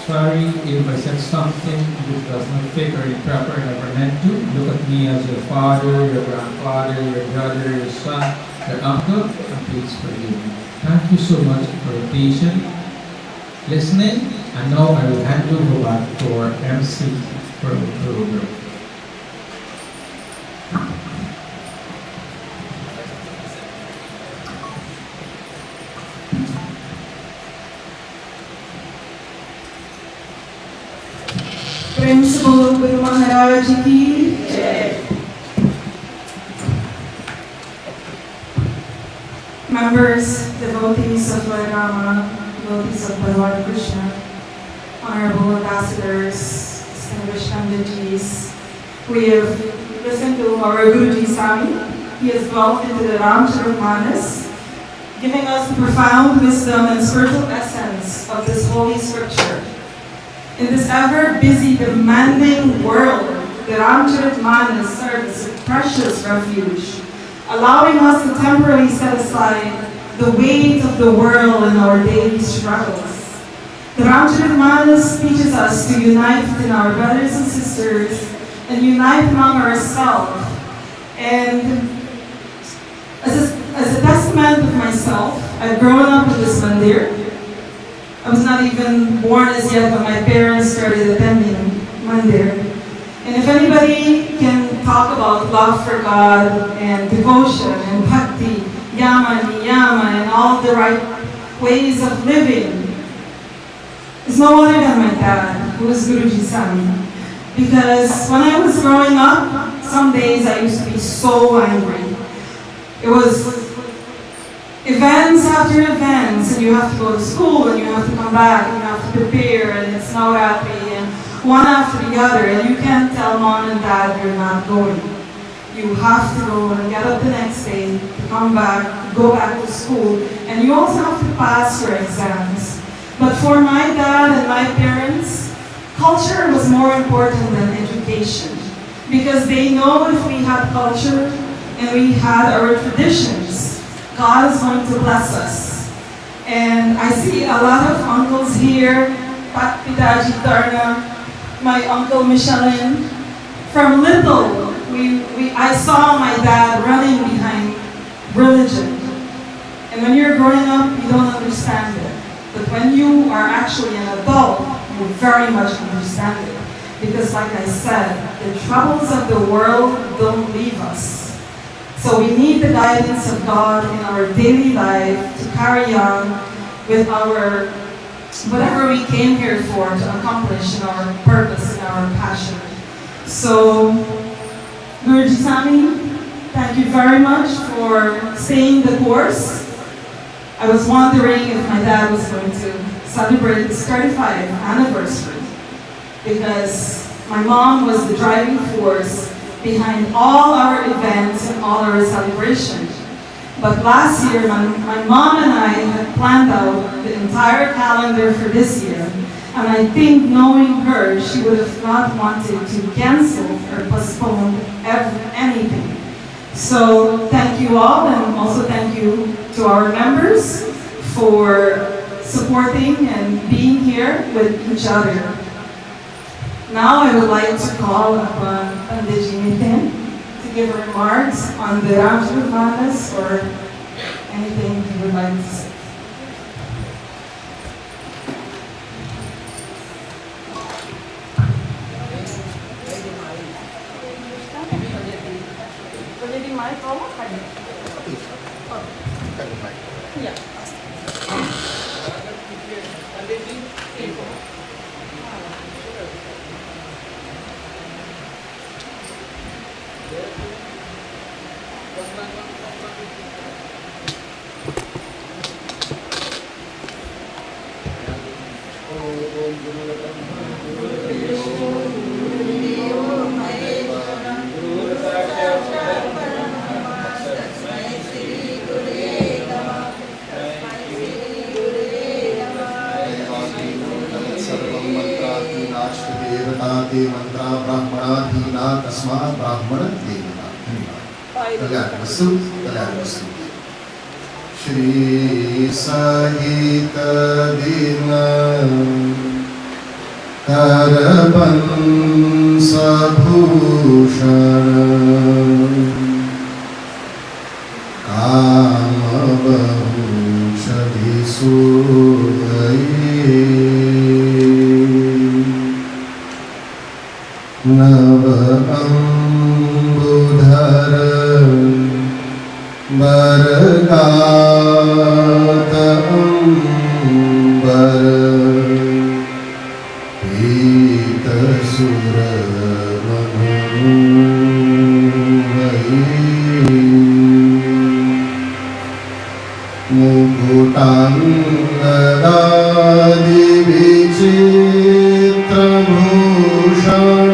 sorry if I said something which was not fit or improper, I never meant to. Look at me as your father, your grandfather, your brother, your son, your uncle, and please forgive me. Thank you so much for your patience listening. And now I will hand you over back to our MC for the program. प्रेम से बोलो गुरु महाराज की जय। Members, devotees of Lord Rama, devotees of Bhagavan Krishna, honorable ambassadors, distinguished Panditjis, we have listened to our Guruji Sami. He has dwelt into the Ramcharitmanas, giving us the profound wisdom and spiritual essence of this holy scripture. In this ever-busy, demanding world, the Ramcharitmanas serve as a precious refuge, allowing us to temporarily set aside the weight of the world in our daily struggles. The Ramcharitmanas teaches us to unite in our brothers and sisters and unite among ourselves. And as a testament of myself, I've grown up in this mandir. I was not even born as yet when my parents started attending mandir. And if anybody can talk about love for God and devotion and bhakti, yama, niyama, and all the right ways of living, it's no other than my dad, who was Guruji Sami. Because when I was growing up, some days I used to be so angry. It was events after events, and you have to go to school, and you have to come back, and you have to prepare, and it's now happy, and one after the other, and you can't tell mom and dad you're not going. You have to go and get up the next day, to come back, go back to school, and you also have to pass your exams. But for my dad and my parents, culture was more important than education, because they know if we had culture and we had our traditions, God is going to bless us. And I see a lot of uncles here, Pat Pitaji Darna, my uncle Michelin. From little, I saw my dad running behind religion. And when you're growing up, you don't understand it. But when you are actually an adult, you very much understand it. Because like I said, the troubles of the world don't leave us. So we need the guidance of God in our daily life to carry on with our whatever we came here for, to accomplish in our purpose and our passion. So, Guruji Sami, Thank you very much for staying the course. I was wondering if my dad was going to celebrate his 35th anniversary because my mom was the driving force behind all our events and all our celebrations. But last year, my mom and I had planned out the entire calendar for this year. And I think knowing her, she would have not wanted to cancel or postpone anything. So thank you all, and also thank you to our members for supporting and being here with each other. Now I would like to call upon Pandit to give remarks on the Ramshurmanas or anything he would like to say. मंत्रा ब्राह्मणाधीना तस्मात् ब्राह्मण देवता। कल्याण वस्तु श्री सहित दिन करबंस भूषण काम बहुषधि सुदये नव अम्बुधर बरगात अम्बर पीत सुर मुकुटांगदादि विचित्र भूषण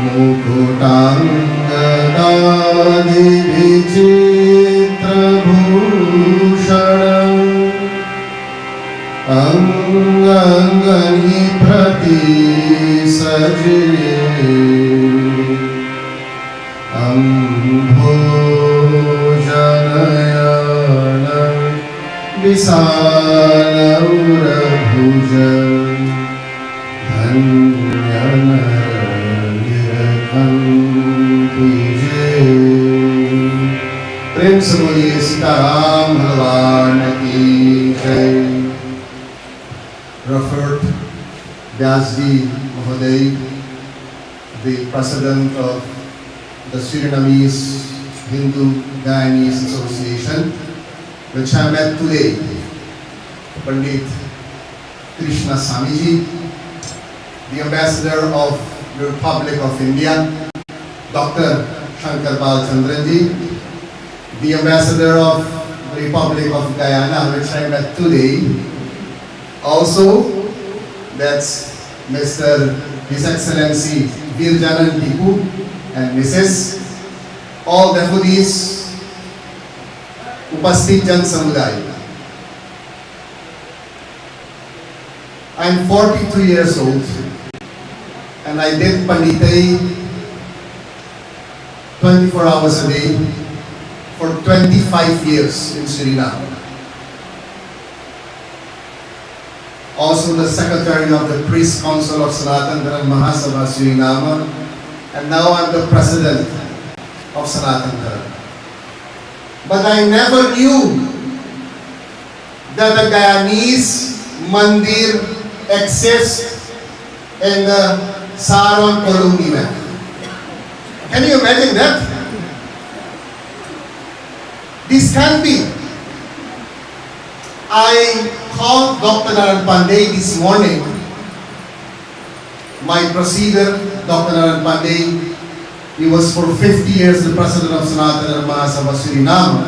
मुकुटांगदादि विचित्र भूषण अंगंगनि प्रति सजे अम्भोजनयन विशाल उरभुज धन्य प्रेम से बोलिए सीताराम भगवान की जय। Referred Vyasji Mahoday, the president of the Surinamese Hindu Guyanese Association, which I met today, Pandit Krishna Samiji, the ambassador of the Republic of India, Dr. Shankar Bal Chandranji, the ambassador of the Republic of Guyana, which I met today. Also, that's Mr. His Excellency Virjanan Tipu and Mrs. All devotees, Upasthit Jan Samuday. I'm 42 years old and I did Panditay 24 hours a day for 25 years in Suriname. Also the secretary of the Priest Council of Sanatan Dharam Mahasabha Suriname, and now I'm the president of Sanatan Dharam. But I never knew that the Guyanese Mandir exists in the Saron colony. Can you imagine that? This can be. I called Dr. Naran Pandey this morning. My procedure, Dr. Naran Pandey, He was for 50 years the president of Sanatan Dharma Mahasabha Suriname.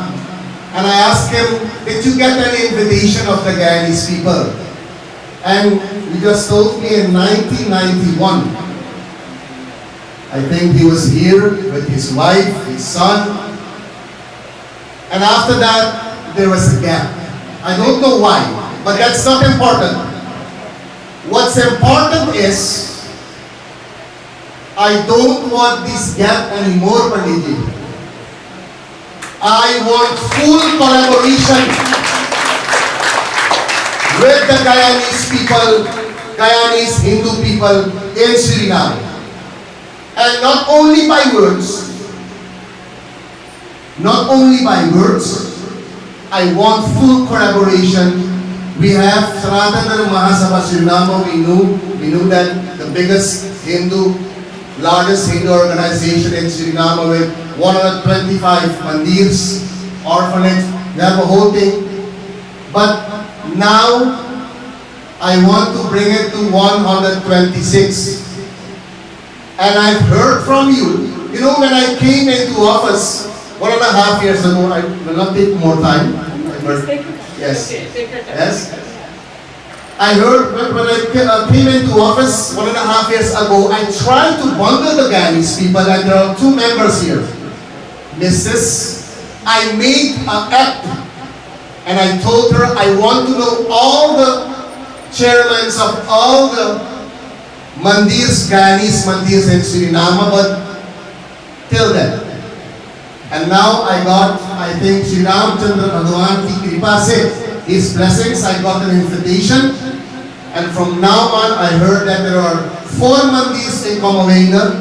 And I asked him, did you get any invitation of the Guyanese people? And he just told me in 1991, I think he was here with his wife, his son. And after that, there was a gap. I don't know why, but that's not important. What's important is, I don't want this gap anymore, Panditji. I want full collaboration with the Guyanese people, Guyanese Hindu people in Suriname. And not only by words, I want full collaboration. We have Sanatan Dharma Mahasabha Suriname. We knew that the biggest largest Hindu organization in Suriname with 125 mandirs, orphanage, we have a whole thing. But now, I want to bring it to 126. And I've heard from you, when I came into office 1.5 years ago, I will not take more time. Yes. Yes. I heard when I came into office 1.5 years ago, I tried to bundle the Guyanese people, and there are 2 members here. I made an app, and I told her I want to know all the chairmen of all the mandirs, Guyanese mandirs in Suriname, but till then. And now I think Sri Ramchandra Bhagavan ki kripa se, his blessings, I got an invitation. And from now on, I heard that there are 4 mandirs in Comavenga.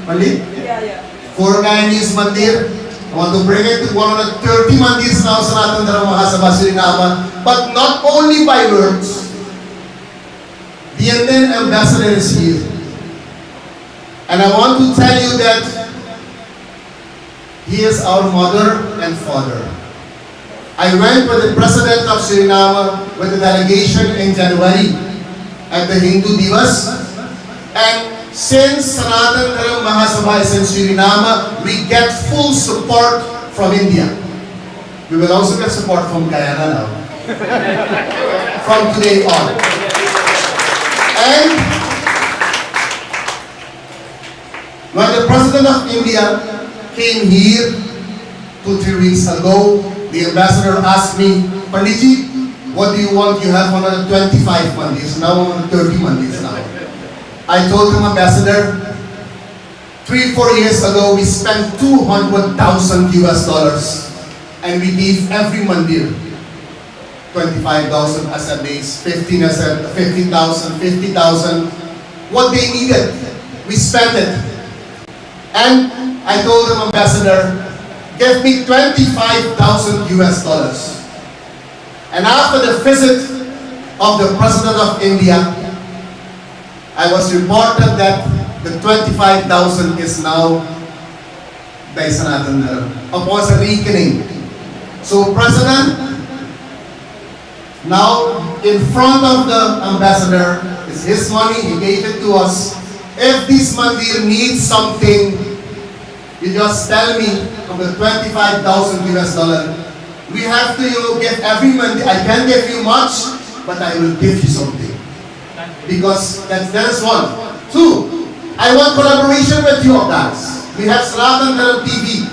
Pandit? Yeah. 4 Guyanese mandir. I want to bring it to 130 mandirs now, Sanatan Dharma Mahasabha Suriname. But not only by words. The Indian ambassador is here. And I want to tell you that he is our mother and father. I went with the president of Suriname with the delegation in January at the Hindu Divas. And since Sanatan Dharma Mahasabha is in Suriname, we get full support from India. We will also get support from Guyana now. From today on. And when the president of India came here 2-3 weeks ago, the ambassador asked me, Panditji, what do you want? You have 125 mandirs, now 130 mandirs now. I told him, Ambassador, 3-4 years ago, we spent $200,000 US, and we gave every mandir 25,000 as a base, 15,000, 50,000, what they needed. We spent it. And I told him, Ambassador, give me 25,000 US. And after the visit of the President of India, I was reported that the 25,000 is now by Sanatan Dharma. Upon a reckoning. So President, now in front of the ambassador, it's his money, he gave it to us. If this mandir needs something, you just tell me of the 25,000 US. We have to, give every mandir. I can't give you much, but I will give you something. Because that is one. 2, I want collaboration with you guys. We have Sanatan Dharma TV.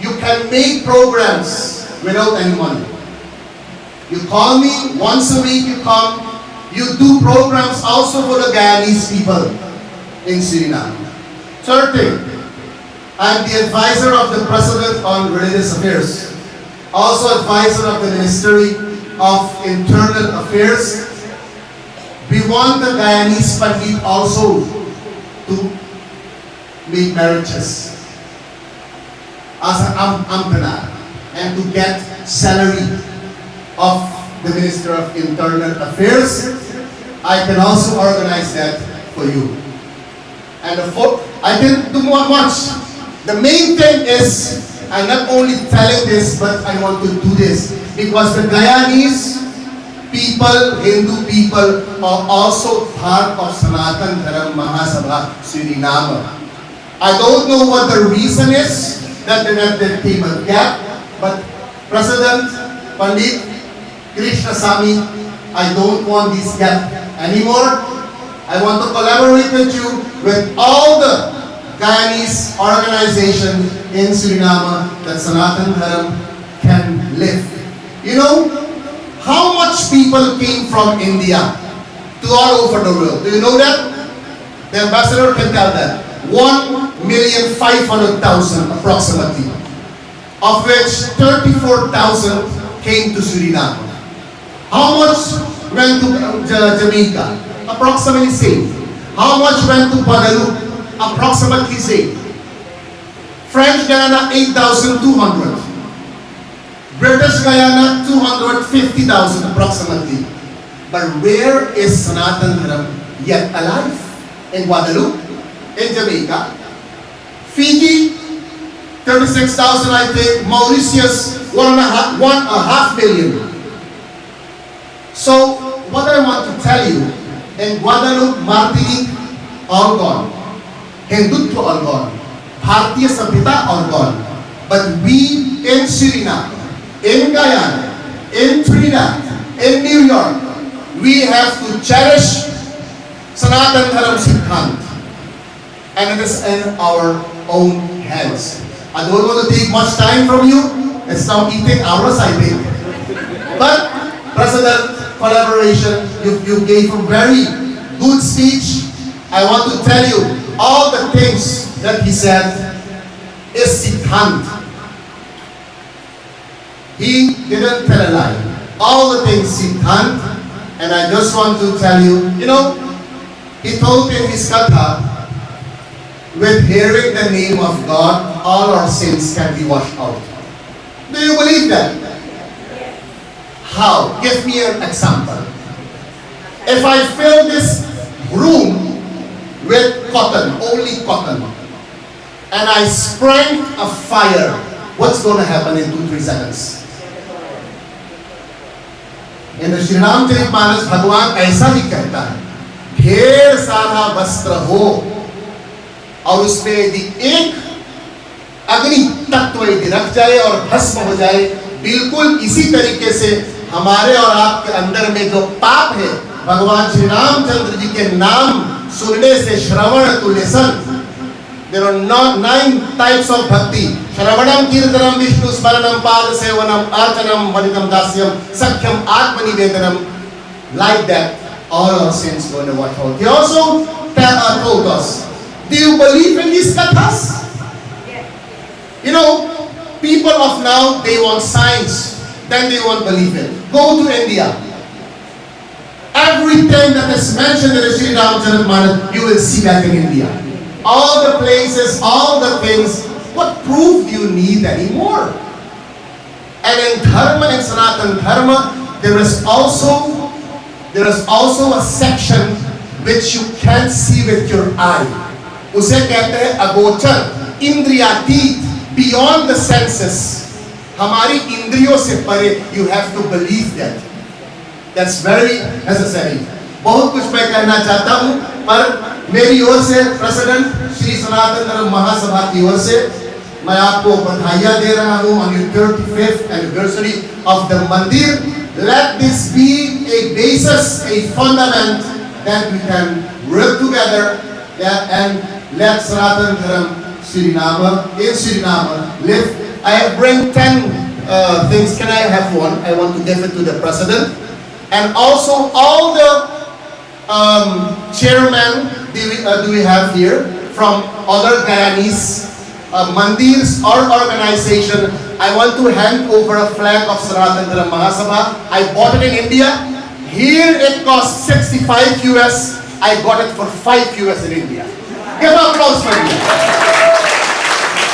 You can make programs without any money. You call me once a week, you come. You do programs also for the Guyanese people in Suriname. 3rd thing, I'm the advisor of the President on Religious Affairs. Also advisor of the Ministry of Internal Affairs. We want the Guyanese Pandit also to make marriages as an Ampenar and to get salary of the Minister of Internal Affairs. I can also organize that for you. And the 4th, I can do more much. The main thing is, I'm not only telling this, but I want to do this because the Guyanese people, Hindu people, are also part of Sanatan Dharma Mahasabha Suriname. I don't know what the reason is that there came a gap, but President Pandit Krishna Sami, I don't want this gap anymore. I want to collaborate with you, with all the Guyanese organizations in Suriname that Sanatan Dharam can live. You know how much people came from India to all over the world? Do you know that? The ambassador can tell that. 1,500,000 approximately, of which 34,000 came to Suriname. How much went to Jamaica? Approximately same. How much went to Guadeloupe? Approximately same. French Guyana 8,200. British Guyana 250,000 approximately. But where is Sanatan Dharam yet alive? In Guadeloupe? In Jamaica? Fiji 36,000 I think. Mauritius 1.5 million. So what I want to tell you, in Guadeloupe, Martinique, all gone. Hindutva all gone. Bharatiya Sabhyata all gone. But we in Suriname, in Guyana, in Trinidad, in New York, we have to cherish Sanatan Dharam Siddhant. And it is in our own hands. I don't want to take much time from you. It's now eating hours, I think. But President, collaboration, you gave a very good speech. I want to tell you, all the things that he said is Siddhant. He didn't tell a lie. All the things Siddhant. And I just want to tell you, you know, he told in his katha, with hearing the name of God, all our sins can be washed out. Do you believe that? How? Give me an example. If I fill this room with cotton, only cotton, and I spring a fire, what's going to happen in 2-3 seconds? In the Suriname Manas, Bhagwan ऐसा ही कहता है, ढेर सारा वस्त्र हो और उसमें यदि एक अग्नि तत्व यदि रख जाए और भस्म हो जाए, बिल्कुल इसी तरीके से हमारे और आपके अंदर में जो पाप है, भगवान श्री रामचंद्र जी के नाम सुनने से श्रवण to listen. There are 9 types of bhakti. Shravanam, Kirtanam, Vishnu Smaranam, Pada Sevanam, Archanam, Vadikam Dasyam, Sakhyam, Atmanivedanam. Like that, all our sins go in the wash out. He also told us, do you believe in these kathas? You know, people of now, they want science, then they won't believe it. Go to India. Everything that is mentioned in the Sri Ramcharitmanas, you will see that in India. All the places, all the things, what proof do you need anymore? And in Dharma, in Sanatan Dharma, there is also a section which you can't see with your eye. उसे कहते हैं अगोचर, इंद्रियातीत, beyond the senses. हमारी इंद्रियों से परे, you have to believe that. That's very necessary. बहुत कुछ मैं कहना चाहता हूँ, पर मेरी ओर से प्रेसिडेंट श्री सनातन धर्म महासभा की ओर से मैं आपको बधाइयाँ दे रहा हूँ on your 35th anniversary of the mandir. Let this be a basis, a fundament that we can work together and let Sanatan Dharam Suriname, in Suriname, live. I have bring 10 things. Can I have one? I want to give it to the president. And also all the chairmen do we have here from other Guyanese mandirs or organization. I want to hand over a flag of Sanatan Dharam Mahasabha. I bought it in India. Here it costs 65 US. I got it for 5 US in India. Give applause for me.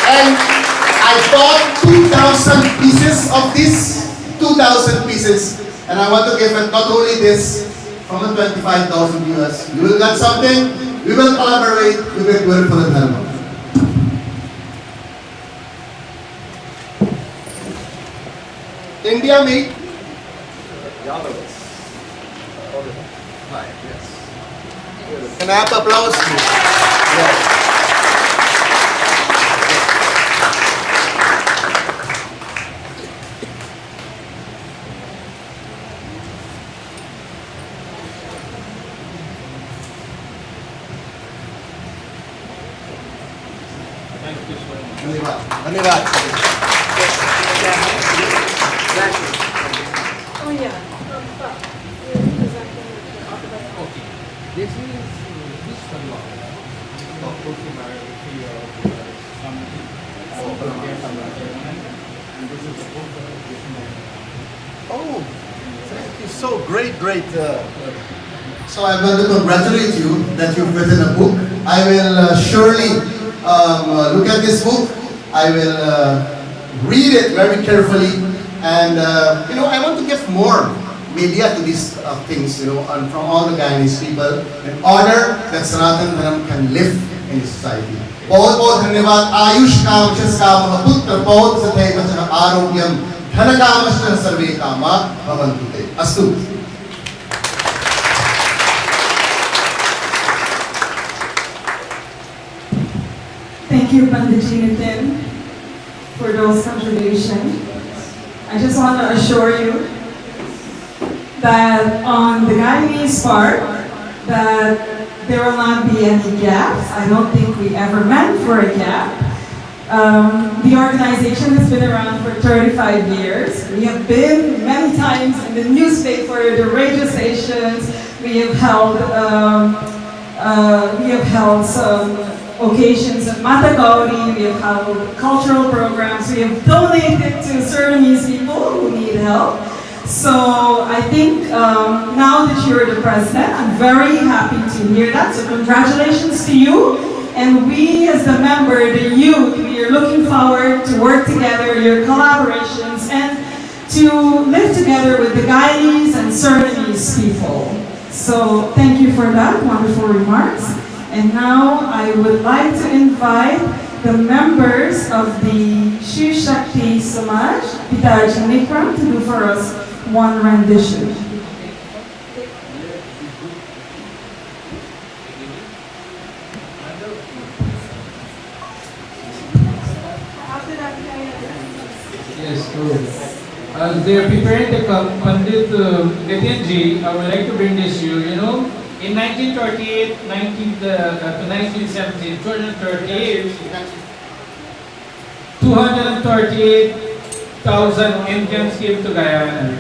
And I bought 2,000 pieces of this, 2,000 pieces. And I want to give it not only this, from the 25,000 US. You will get something, we will collaborate, we will work for the Dharma. India made. Can I have applause? Yes. Thank you so much. धन्यवाद Oh, yeah. Okay. This is this one law. And this is the book Oh, thank you. So great. So I want to congratulate you that you've written a book. I will surely look at this book. I will read it very carefully, and I want to give more media to these things, and from all the Guyanese people, in order that Sanatan Dharma can live in society. बहुत बहुत धन्यवाद आयुष काम यशकाम पुत्र पौत्र सतैव च आरोग्यम धनकामश्च सर्वे कामा भवन्तु ते अस्तु Thank you, Pandit Nitin, for those contributions. I just want to assure you that on the Guyanese part, that there will not be any gaps. I don't think we ever meant for a gap. The organization has been around for 35 years. We have been many times in the newspaper, the radio stations. We have held some occasions at Matagauri. We have held cultural programs. We have donated to Surinamese people who need help. So I think now that you're the president, I'm very happy to hear that. So congratulations to you. And we as the member, the youth, we are looking forward to work together, your collaborations, and to live together with the Guyanese and Surinamese people. So thank you for that wonderful remarks. And now I would like to invite the members of the SHGCO Samaj, Pitarji Nikram, to do for us one rendition. Yes, true. As they are preparing to come, Pandit Nitinji, I would like to bring this to you. In 1938 to 1970, 238,000 Indians came to Guyana.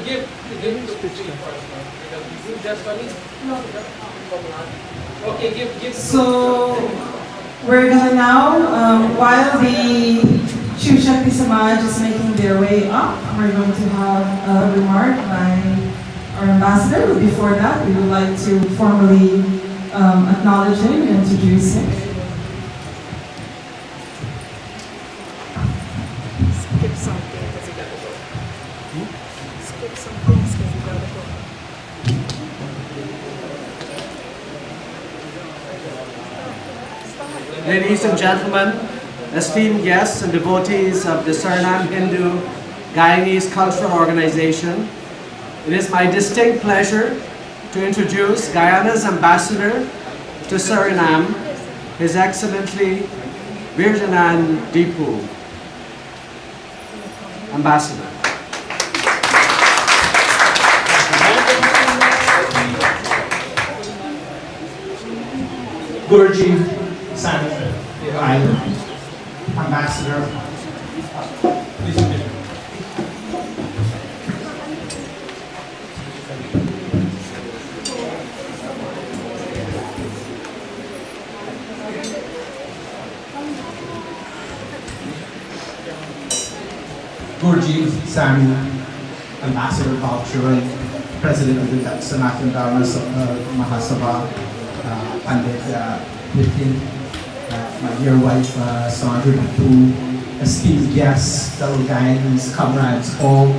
Give him the speech first, because you just coming. Okay, give. So we're gonna now, while the SHGCO Samaj is making their way up, we're going to have a remark by our ambassador. But before that, we would like to formally acknowledge him and introduce him. Skip something because you gotta go. Skip something because you gotta go. Ladies and gentlemen, esteemed guests and devotees of the Suriname Hindu Guyanese Cultural Organization, it is my distinct pleasure to introduce Guyana's ambassador to Suriname, His Excellency Virjanan Dipu. Ambassador. Gurji Senator, Island, Ambassador. Please begin. Gurji Sami, Ambassador of Culture, President of the Sanatan Dharma Mahasabha, Pandit Nitin, my dear wife Sandra Dipu, esteemed guests, fellow Guyanese, comrades, all.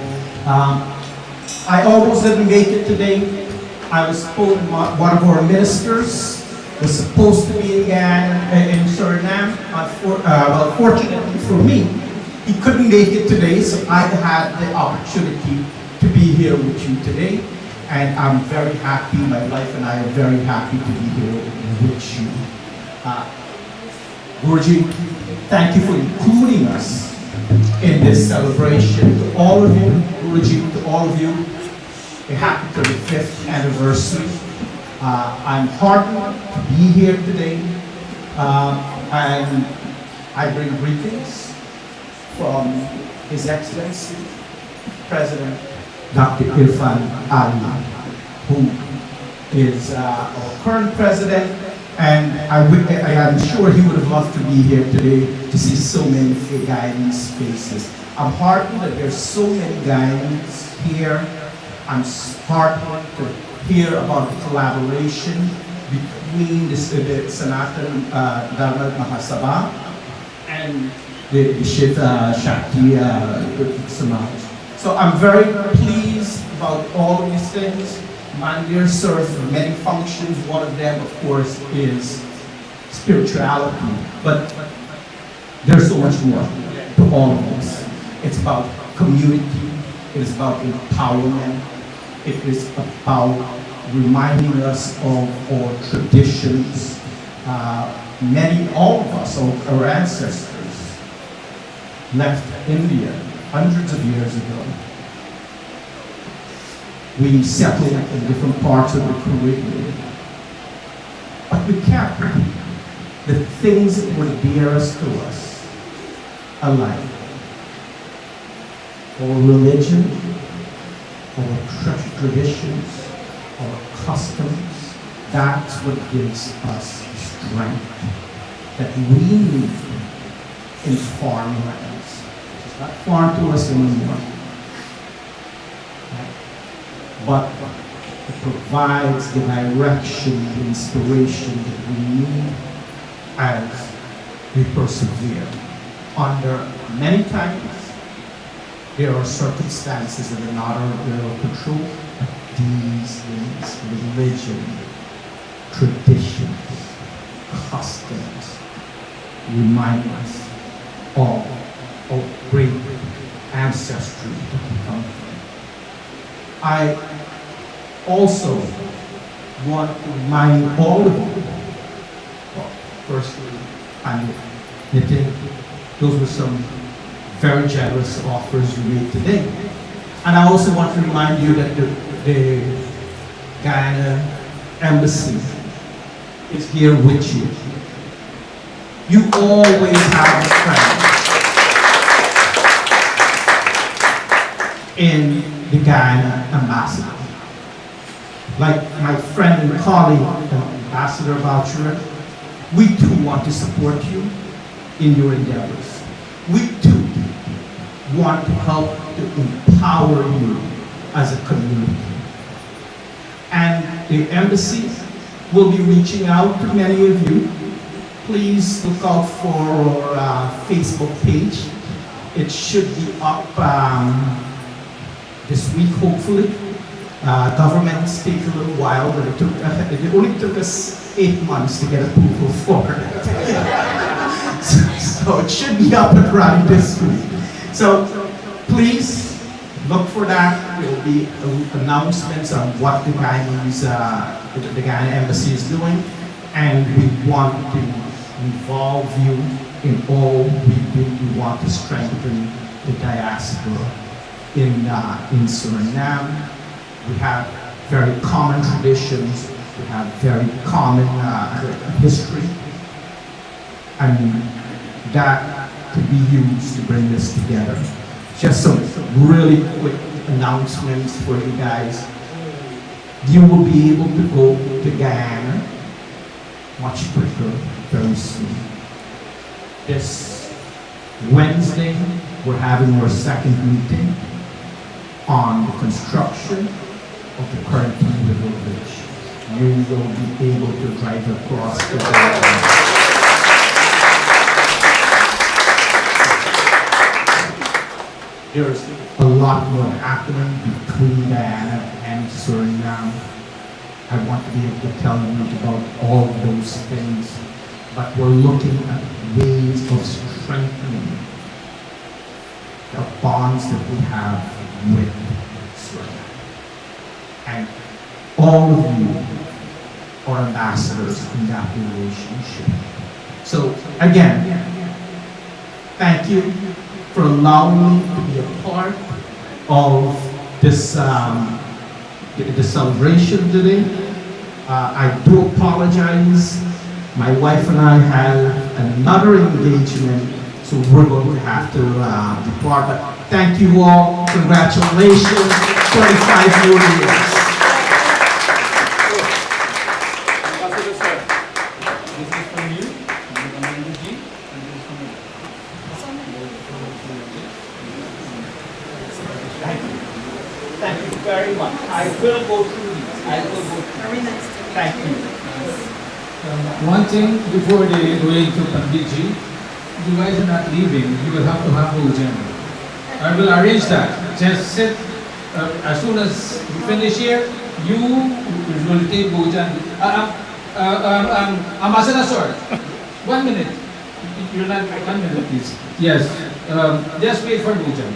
I almost didn't make it today. I was told one of our ministers was supposed to be in Guyana, in Suriname. Well, fortunately for me, he couldn't make it today, so I had the opportunity to be here with you today. And I'm very happy, my wife and I are very happy to be here with you. Gurji, thank you for including us in this celebration. To all of you, Guruji, to all of you, a happy 35th anniversary. I'm heartened to be here today, and I bring greetings from His Excellency President Dr. Irfan Ali, who is our current president, and I am sure he would have loved to be here today to see so many Guyanese faces. I'm heartened that there's so many Guyanese here. I'm heartened to hear about the collaboration between the Sanatan Dharma Mahasabha and the Shiva Shakti Samaj. So I'm very pleased about all of these things. Mandir serves many functions. One of them, of course, is spirituality. But there's so much more to all of this. It's about community. It is about empowerment. It is about reminding us of our traditions. All of us, our ancestors, left India hundreds of years ago. We settled in different parts of the Caribbean. But we kept the things that were dearest to us alive. Our religion, our traditions, our customs, that's what gives us strength that we need in foreign lands. It's not foreign to us anymore. But it provides the direction, the inspiration that we need as we persevere. Under many times, there are circumstances that are not under our control, but these things, religion, traditions, customs, remind us of our great ancestry that we come from. I also want to remind all of you, well, firstly, and Nitin, those were some very generous offers you made today. And I also want to remind you that the Guyana Embassy is here with you. You always have friends in the Guyana ambassador. Like my friend and colleague, Ambassador Boucher, we too want to support you in your endeavors. We too want to help to empower you as a community. And the embassy will be reaching out to many of you. Please look out for our Facebook page. It should be up this week, hopefully. Governments take a little while, but it only took us 8 months to get approval for it. So it should be up and running this week. So please look for that. There will be announcements on what the Guyanese, the Guyana Embassy is doing, and we want to involve you in all we do. We want to strengthen the diaspora in Suriname. We have very common traditions. We have very common history, and that could be used to bring this together. Just some really quick announcements for you guys. You will be able to go to Guyana much quicker very soon. This Wednesday, we're having our second meeting on the construction of the current River Bridge. You will be able to drive across the border. There's a lot more happening between Guyana and Suriname. I want to be able to tell you about all of those things, but we're looking at ways of strengthening the bonds that we have with Suriname. And all of you are ambassadors in that relationship. So again, thank you for allowing me to be a part of this the celebration today. I do apologize. My wife and I have another engagement, so we're going to have to depart. But thank you all. Congratulations. 25 more years. Ambassador sir, this is from you, and Commander G, and this is from you. Thank you very much. I will go through these. I will go through. Very nice to meet you. Thank you. One thing before they go into Panditji, you guys are not leaving, you will have to have Bhojan. I will arrange that. Just sit, as soon as you finish here, you will take Bhojan. Ambassador sir, 1 minute. You're not, 1 minute please. Yes, just wait for Bhojan.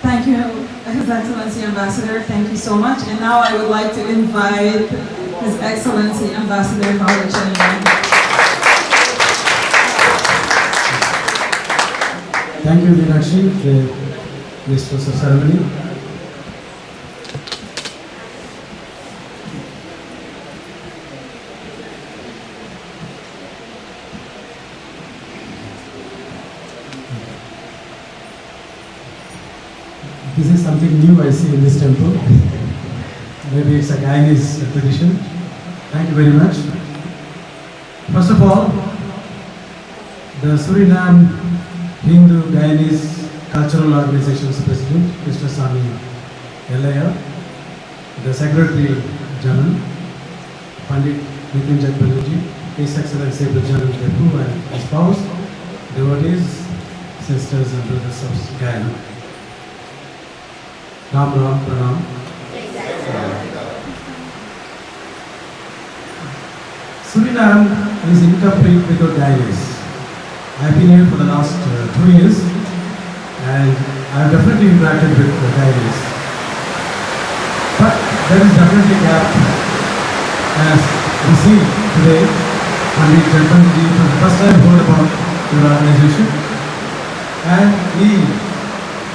Thank you, His Excellency Ambassador. Thank you so much. And now I would like to invite His Excellency Ambassador Howard Chenman. Thank you, Meenakshi, the Mistress of Ceremony. This is something new I see in this temple. Maybe it's a Guyanese tradition. Thank you very much. First of all, the Suriname Hindu Guyanese Cultural Organization's President, Mr. Sami Elaya, the Secretary General, Pandit Nitin Jagbanuji, His Excellency the General Depu and his spouse, devotees, sisters and brothers of Guyana. Ram Ram Pranam. Suriname is incomplete without Guyanese. I've been here for the last 2 years and I've definitely interacted with the Guyanese. But there is definitely a gap as we see today. Pandit Jagbanji for the first time heard about your organization and he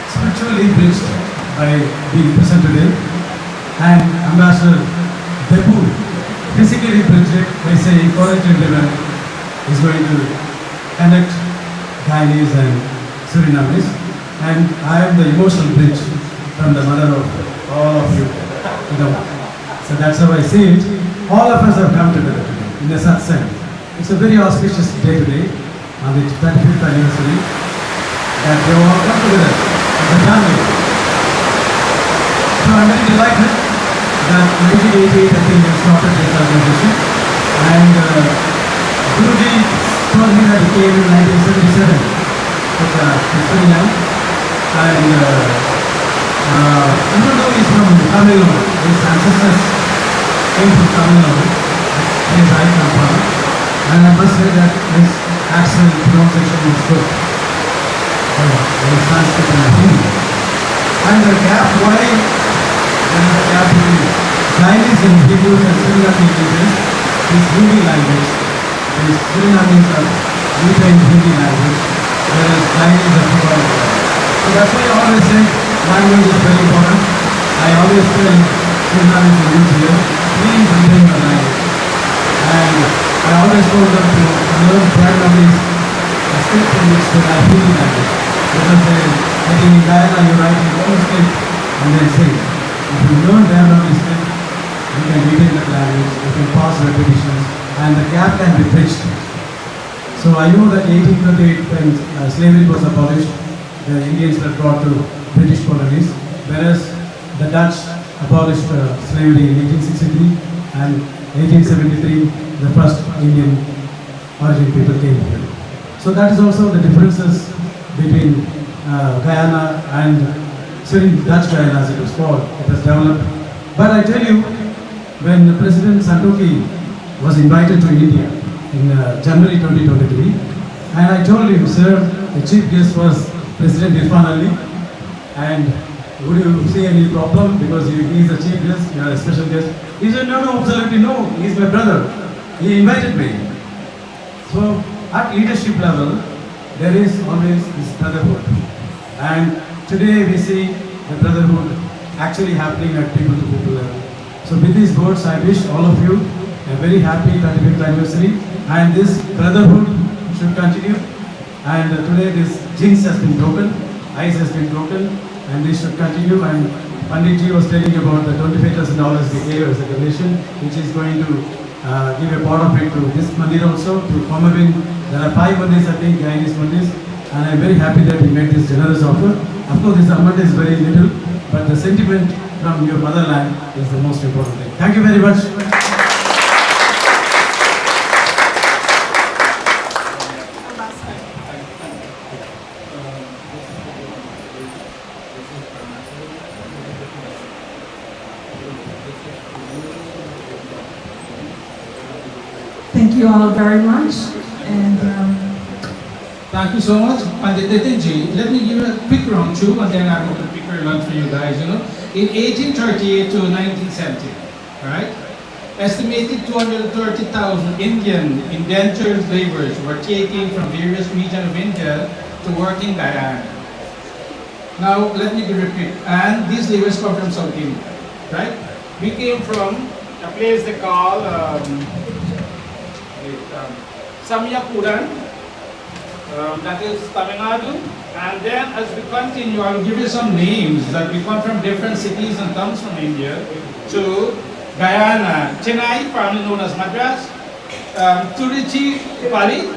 spiritually bridged by being present today, and Ambassador Depu physically bridged it by saying Quarantine River is going to connect Guyanese and Surinamese, and I am the emotional bridge from the mother of all of you. So that's how I see it. All of us have come together today in a satsang. It's a very auspicious day today, on the 25th anniversary, that we all come together as a family. So I'm very delighted that 1988 I think we started this organization, and Guruji told me that he came in 1977 with Suriname, and even though he's from Tamil Nadu, his ancestors came from Tamil Nadu, his I come from, and I must say that his accent pronunciation is good. His Sanskrit and Hindi. And the gap, why there is a gap between Guyanese and Hindus and Surinamese regions is Hindi language. The Surinamese are retained Hindi language, whereas Guyanese are forgotten. So that's why I always say language is very important. I always tell Surinamese and Hindus here, please retain your language. And I always told them to learn Guyanese, a state in which they have Hindi language. Because I think in Guyana you write in one state and then sing. If you learn Guyanese state, you can retain that language, you can pass repetitions, and the gap can be bridged. So I know that 1838 when slavery was abolished, the Indians were brought to British colonies, whereas the Dutch abolished slavery in 1863, and 1873 the first Indian origin people came here. So that is also the differences between Guyana and Dutch Guyana as it was called. It was developed. But I tell you, when President Santoki was invited to India in January 2023, and I told him, sir, the chief guest was President Irfan Ali, and would you see any problem because he is a chief guest, you are a special guest? He said, no, absolutely no, he is my brother. He invited me. So at leadership level, there is always this brotherhood. And today we see the brotherhood actually happening at people to people level. So So with these words, I wish all of you a very happy 35th anniversary, and this brotherhood should continue. And today this jinx has been broken, ice has been broken, and this should continue. And Panditji was telling about the $25,000 we gave as a donation, which is going to give a part of it to this mandir also, to Komavin. There are 5 mandirs, I think, Guyanese mandirs, and I'm very happy that we made this generous offer. Of course, this amount is very little, but the sentiment from your motherland is the most important thing. Thank you very much. Thank you all very much. And Thank you so much, Pandit Nitinji. Let me give you a quick round two, and then I'm going to pick a lunch for you guys. In 1838 to 1970, right? Estimated 230,000 Indian indentured laborers were taken from various regions of India to work in Guyana. Now, let me repeat. And these laborers come from South India, right? We came from a place they call Samyapuran, that is Tamil Nadu. And then as we continue, I will give you some names that we come from different cities and towns from India to Guyana, Chennai, formerly known as Madras, Tiruchirappalli,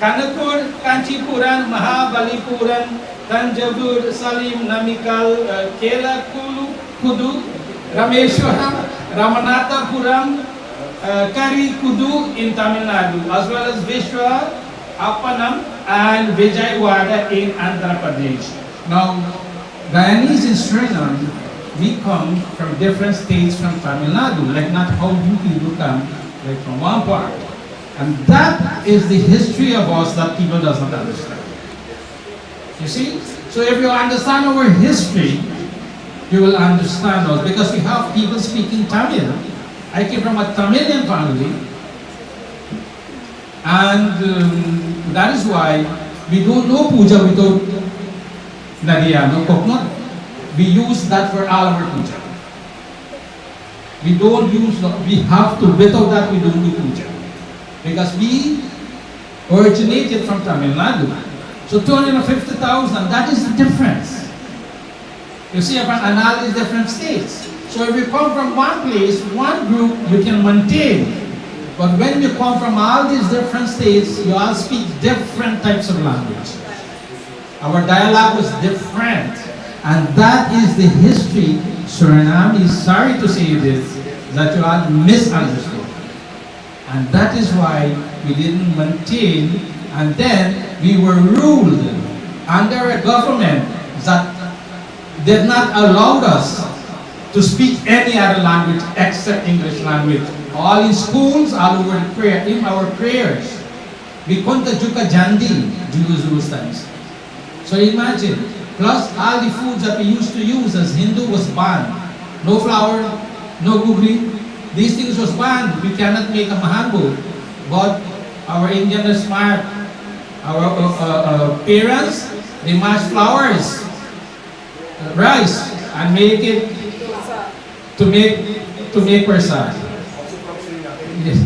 Kanapur, Kanchipuram, Mahabalipuram, Tanjavur, Salim, Namikal, Kerala, Kudu, Rameshwaram, Ramanathapuram, Kudu in Tamil Nadu, as well as Vishwa, Appanam and Vijayawada in Andhra Pradesh. Now, Guyanese in Suriname, we come from different states from Tamil Nadu, like not how you people come, like from one part. And that is the history of us that people does not understand. You see? So if you understand our history, you will understand us, because we have people speaking Tamil. I came from a Tamilian family, and that is why we don't know puja without Nadia, no coconut. We use that for all our puja. We don't use, we have to, without that we don't do puja. Because we originated from Tamil Nadu. So 250,000, that is the difference. You see, and all these different states. So if you come from one place, one group, you can maintain. But when you come from all these different states, you all speak different types of language. Our dialogue was different. And that is the history. Suriname is sorry to say this, that you all misunderstood. And that is why we didn't maintain, and then we were ruled under a government that did not allow us to speak any other language except English language. All in schools, all over the prayer, in our prayers. We kunta juka jandi during those times. So imagine, plus all the foods that we used to use as Hindu was banned. No flour, no gugri. These things was banned. We cannot make a mahambo. But our Indian is smart. Our parents, they mash flowers, rice, and make it to make prasad.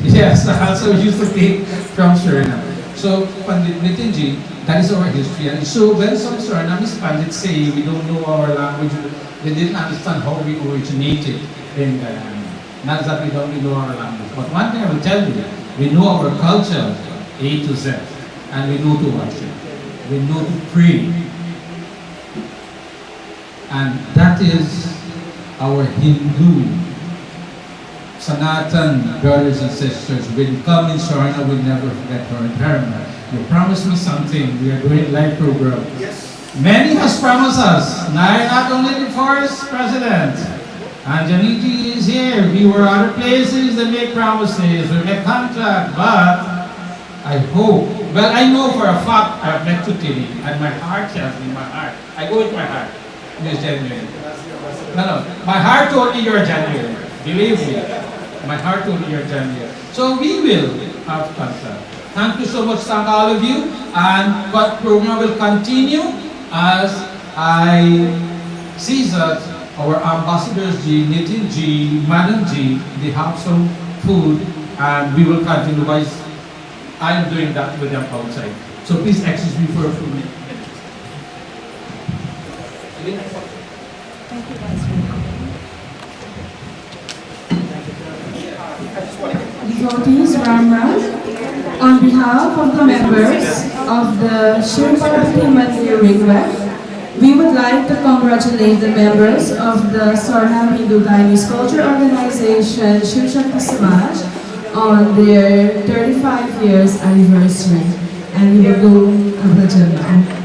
Yes, also used to take from Suriname. So, Pandit Nitinji, that is our history. And so when some Surinamese Pandits say we don't know our language, they didn't understand how we originated in Guyana. Not that we don't know our language. But one thing I will tell you, we know our culture A to Z. And we know to worship. We know to pray. And that is our Hindu Sanatan brothers and sisters. When you come in Suriname, we'll never forget our environment. You promised me something. We are doing live program. Yes. Many has promised us. Now, not only the forest president. And Janiti is here. We were other places that make promises. We make contracts. But I hope, well, I know for a fact I have met Tutili. And my heart tells me, my heart. I go with my heart. It is genuine. No. My heart told me you're genuine. Believe me. My heart told me you're genuine. So we will have contact. Thank you so much, thank all of you. And what program will continue as I see that our ambassadors G, Nitin G, Madam G, they have some food and we will continue. Guys, I am doing that with them outside. So please excuse me for a few minutes. Devotees Ram Ram, on behalf of the members of the Shirpati Mandir Ringweb, we would like to congratulate the members of the Suriname Hindu Guyanese Culture Organization Shiv Shakti Samaj on their 35 years anniversary. And we will do a bhajan now.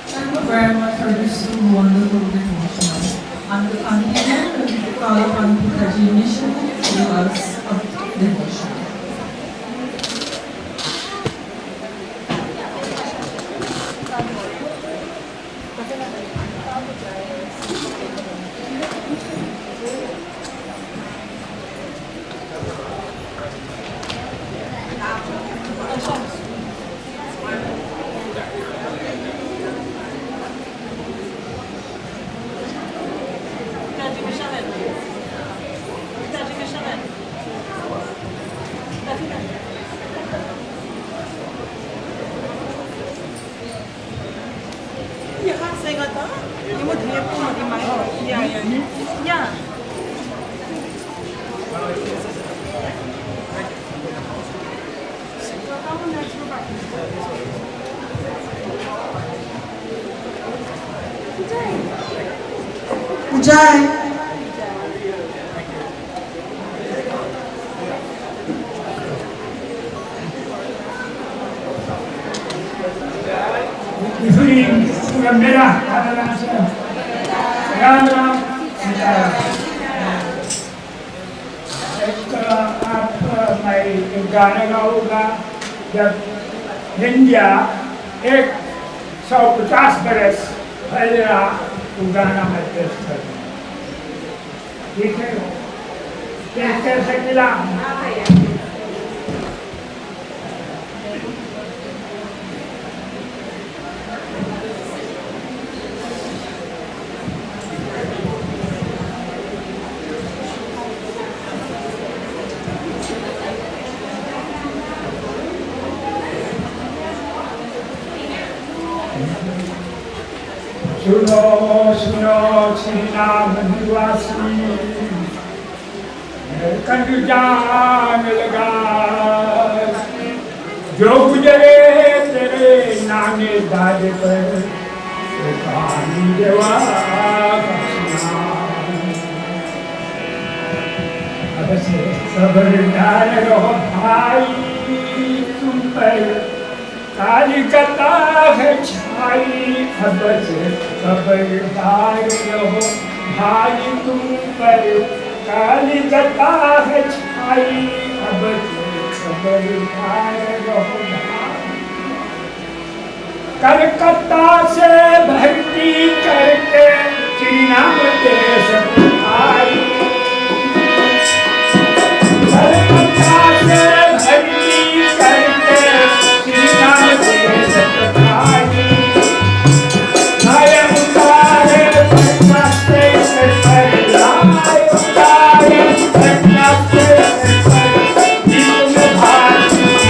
Thank you very much for this wonderful devotional. And we continue to call upon Pitaji Mission rituals of devotion. Ujai. Isuling surat merah adalah Sekarang आप मैं एक गाना गाऊंगा जब India 150 बरस पहले वो गाना मैं पेश करूँ ठीक है कैसे मिला सुनो सुनो सुरीनाम निवासी कंध जान लगा जो गुजरे तेरे नाने दादे पर वो कहानी देवा अब से खबरदार रहो भाई तुम पर काली कथा है छाई अब से खबरदार रहो भाई तुम पर काली कथा है छाई अब से खबरदार रहो कलकत्ता से भर्ती करके श्रीनाम देश आई कलकत्ता से भर्ती करके श्रीनाम देश आई नायक उतारे पटना स्टेशन पर नायक उतारे पटना स्टेशन पर दीप में Bharti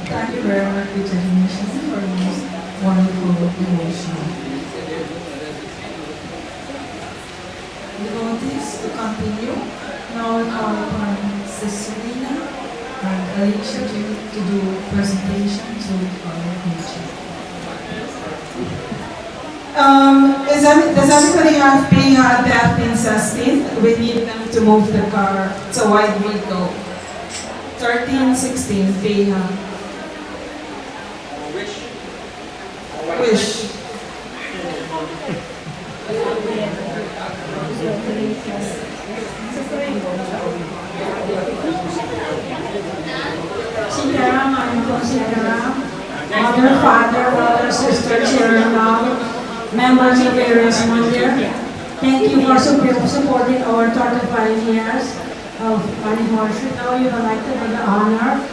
Thank you very much, Teacher Dinesh, for this wonderful devotion. Devotees, to continue, now we call upon Sister Lina and Alicia to do presentation to our teacher. Does everybody have PHA that been sustained? We need them to move the car. It's a wide vehicle. 13, 16, PHA. Wish. Sitaram, Anko Sitaram, mother, father, brother, sister, children, members of various mandir. Thank you for supporting our 35 years of anniversary. Now you are elected with the honor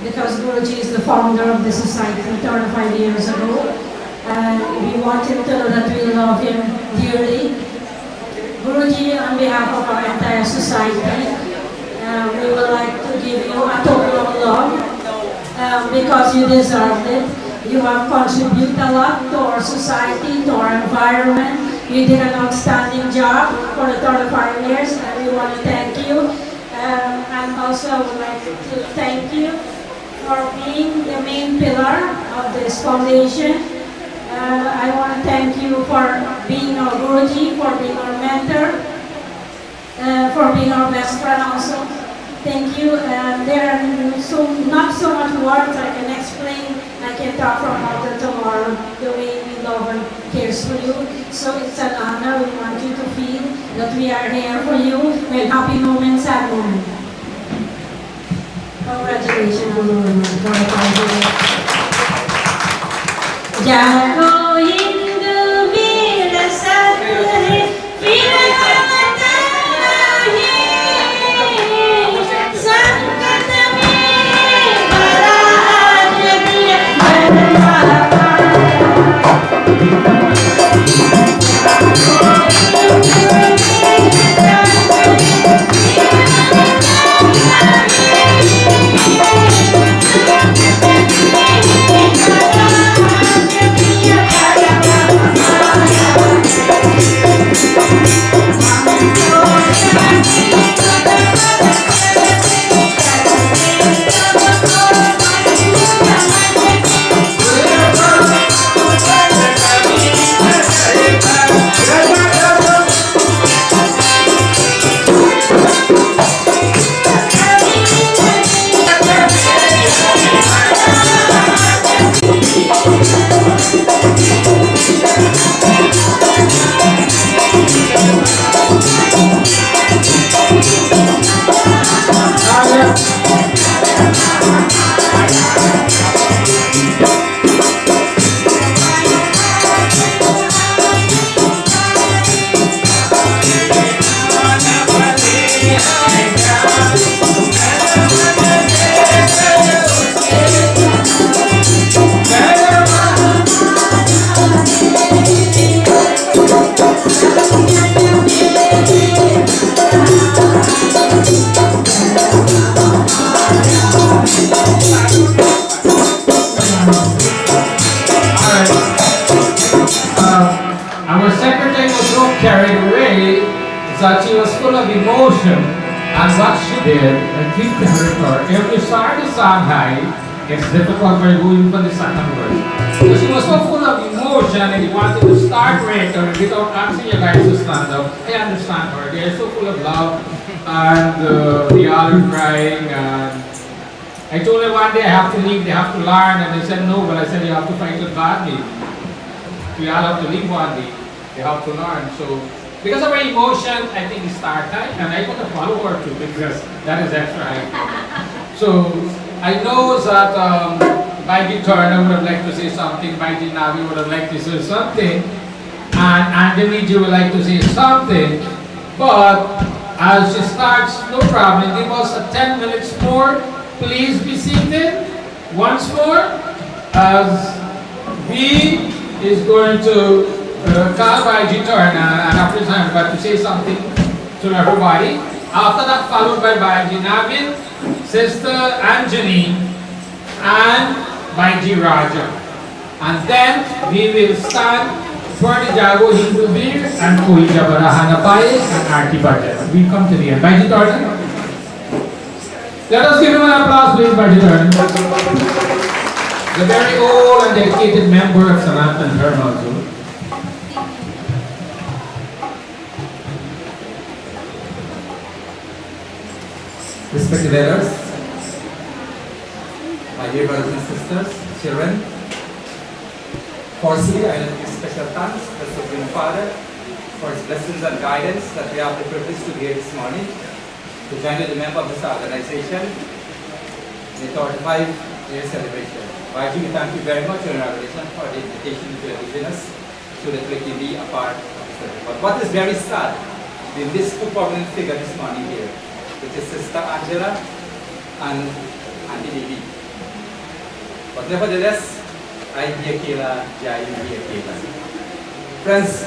because Guruji is the founder of the society 35 years ago. And we want him to know that we love him dearly. Guruji, on behalf of our entire society, we would like to give you a token of love because you deserved it. You have contributed a lot to our society, to our environment. You did an outstanding job for the 35 years and we want to thank you. And also I would like to thank you for being the main pillar of this foundation. I want to thank you for being our Guruji, for being our mentor, for being our best friend also. Thank you. There are not so much words I can explain. I can talk from now till tomorrow the way we love and cares for you. So it's an honor. We want you to feel that we are here for you when happy moments, sad moments. Congratulations, Guru. Jago Hindu Veer Sadhu was so carried away that she was full of emotion. And what she did, I keep telling her, if you start the song high, it's difficult for you going for the second verse. So she was so full of emotion and you wanted to start later without asking you guys to stand up. I understand her. They're so full of love and they all are crying. And I told her one day I have to leave, they have to learn. And they said no, but I said you have to fight it badly. We all have to leave one day. They have to learn. So because of her emotion, I think it started high, and I got to follow her too because that is extra high. So I know that Baiji Turner would have liked to say something, Baiji Navi would have liked to say something, and Angeliji would like to say something, but as she starts, no problem, give us a 10 minutes more. Please be seated once more as we is going to call Baiji Turner and after time but to say something to everybody. After that, followed by Baiji Navin, Sister Anjani, and Baiji Raja. And then we will stand for the Jago Hindu Veer and Kuija Barahanapai and Arti Bhajan. We come to the end. Baiji Turner. Let us give him an applause, please, Baiji Turner. The very old and dedicated member of Sanatan Dharma also. Respected elders, my dear brothers and sisters, children, firstly, I give special thanks to the Supreme Father for his blessings and guidance that we have the privilege to be here this morning to join with the member of this organization in the 35-year celebration. Baiji, we thank you very much, Your Revelation, for the invitation to giving us so that we can be a part of this celebration. But what is very sad, in this two prominent figure this morning here, which is Sister Angela and Auntie Devi. But nevertheless, I hear Kayla, Jai, hear Kayla. Friends,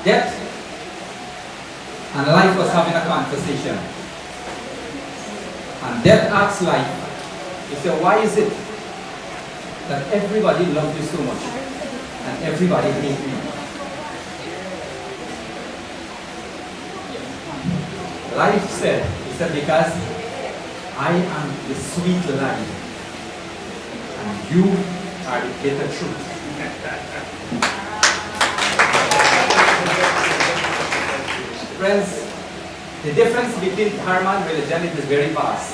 death and life was having a conversation. And death asks life, he said, why is it that everybody loves you so much and everybody hates me? Life said, he said, because I am the sweet life and you are the bitter truth. Friends, the difference between dharma and religion is very vast.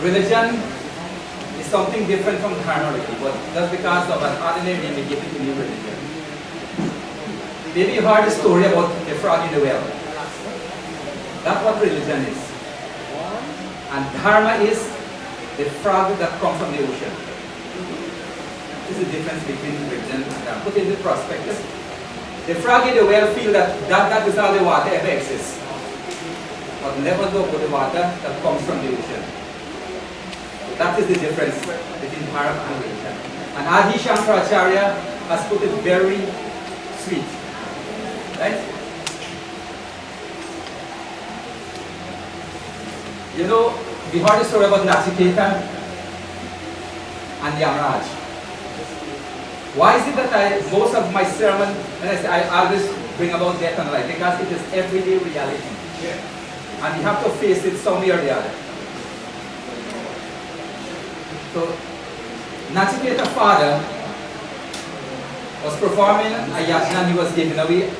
Religion is something different from dharma, but just because of an ordinary name, we give it a new religion. Maybe you heard the story about the frog in the well. That's what religion is. And dharma is the frog that comes from the ocean. This is the difference between religion and dharma. Put in the perspective. The frog in the well feel that is how the water ever exists. But never know about the water that comes from the ocean. So that is the difference between dharma and religion. And Adi Shankaracharya has put it very sweet. Right? You know, we heard the story about Nachiketa and Yamaraj. Why is it that most of my sermon, when I say I always bring about death and life? Because it is everyday reality. And you have to face it some way or the other. So, Nachiketa's father was performing a yajna and he was giving away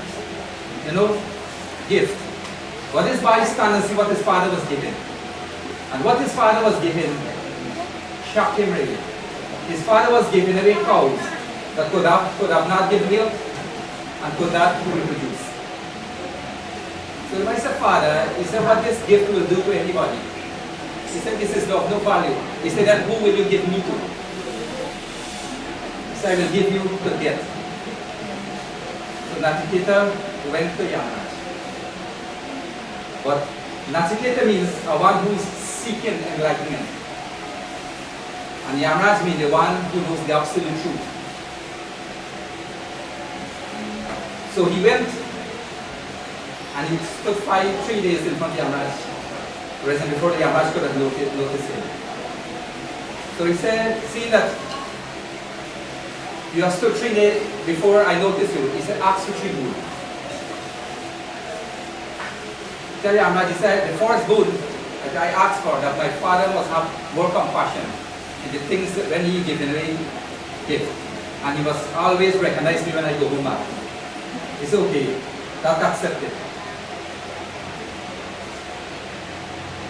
gift. What his bystanders see what his father was giving. And what his father was giving shocked him really. His father was giving away cows that could have not given milk and could not reproduce. So when I said, Father, he said, what this gift will do to anybody? He said, this is of no value. He said, then who will you give me to? He said, I will give you to death. So Nachiketa went to Yamaraj. But Nachiketa means a one who is seeking enlightenment. And Yamaraj means the one who knows the absolute truth. So he went and he stood 3 days in front of Yamaraj, reason before the Yamaraj could have noticed him. So he said, seeing that You have stood 3 days before I noticed you. He said, ask for 3 boon. Tell you, Amraj, he said, the first boon that I asked for, that my father must have more compassion in the things that when he given away gift. And he must always recognize me when I go home back. It's okay. That's accepted.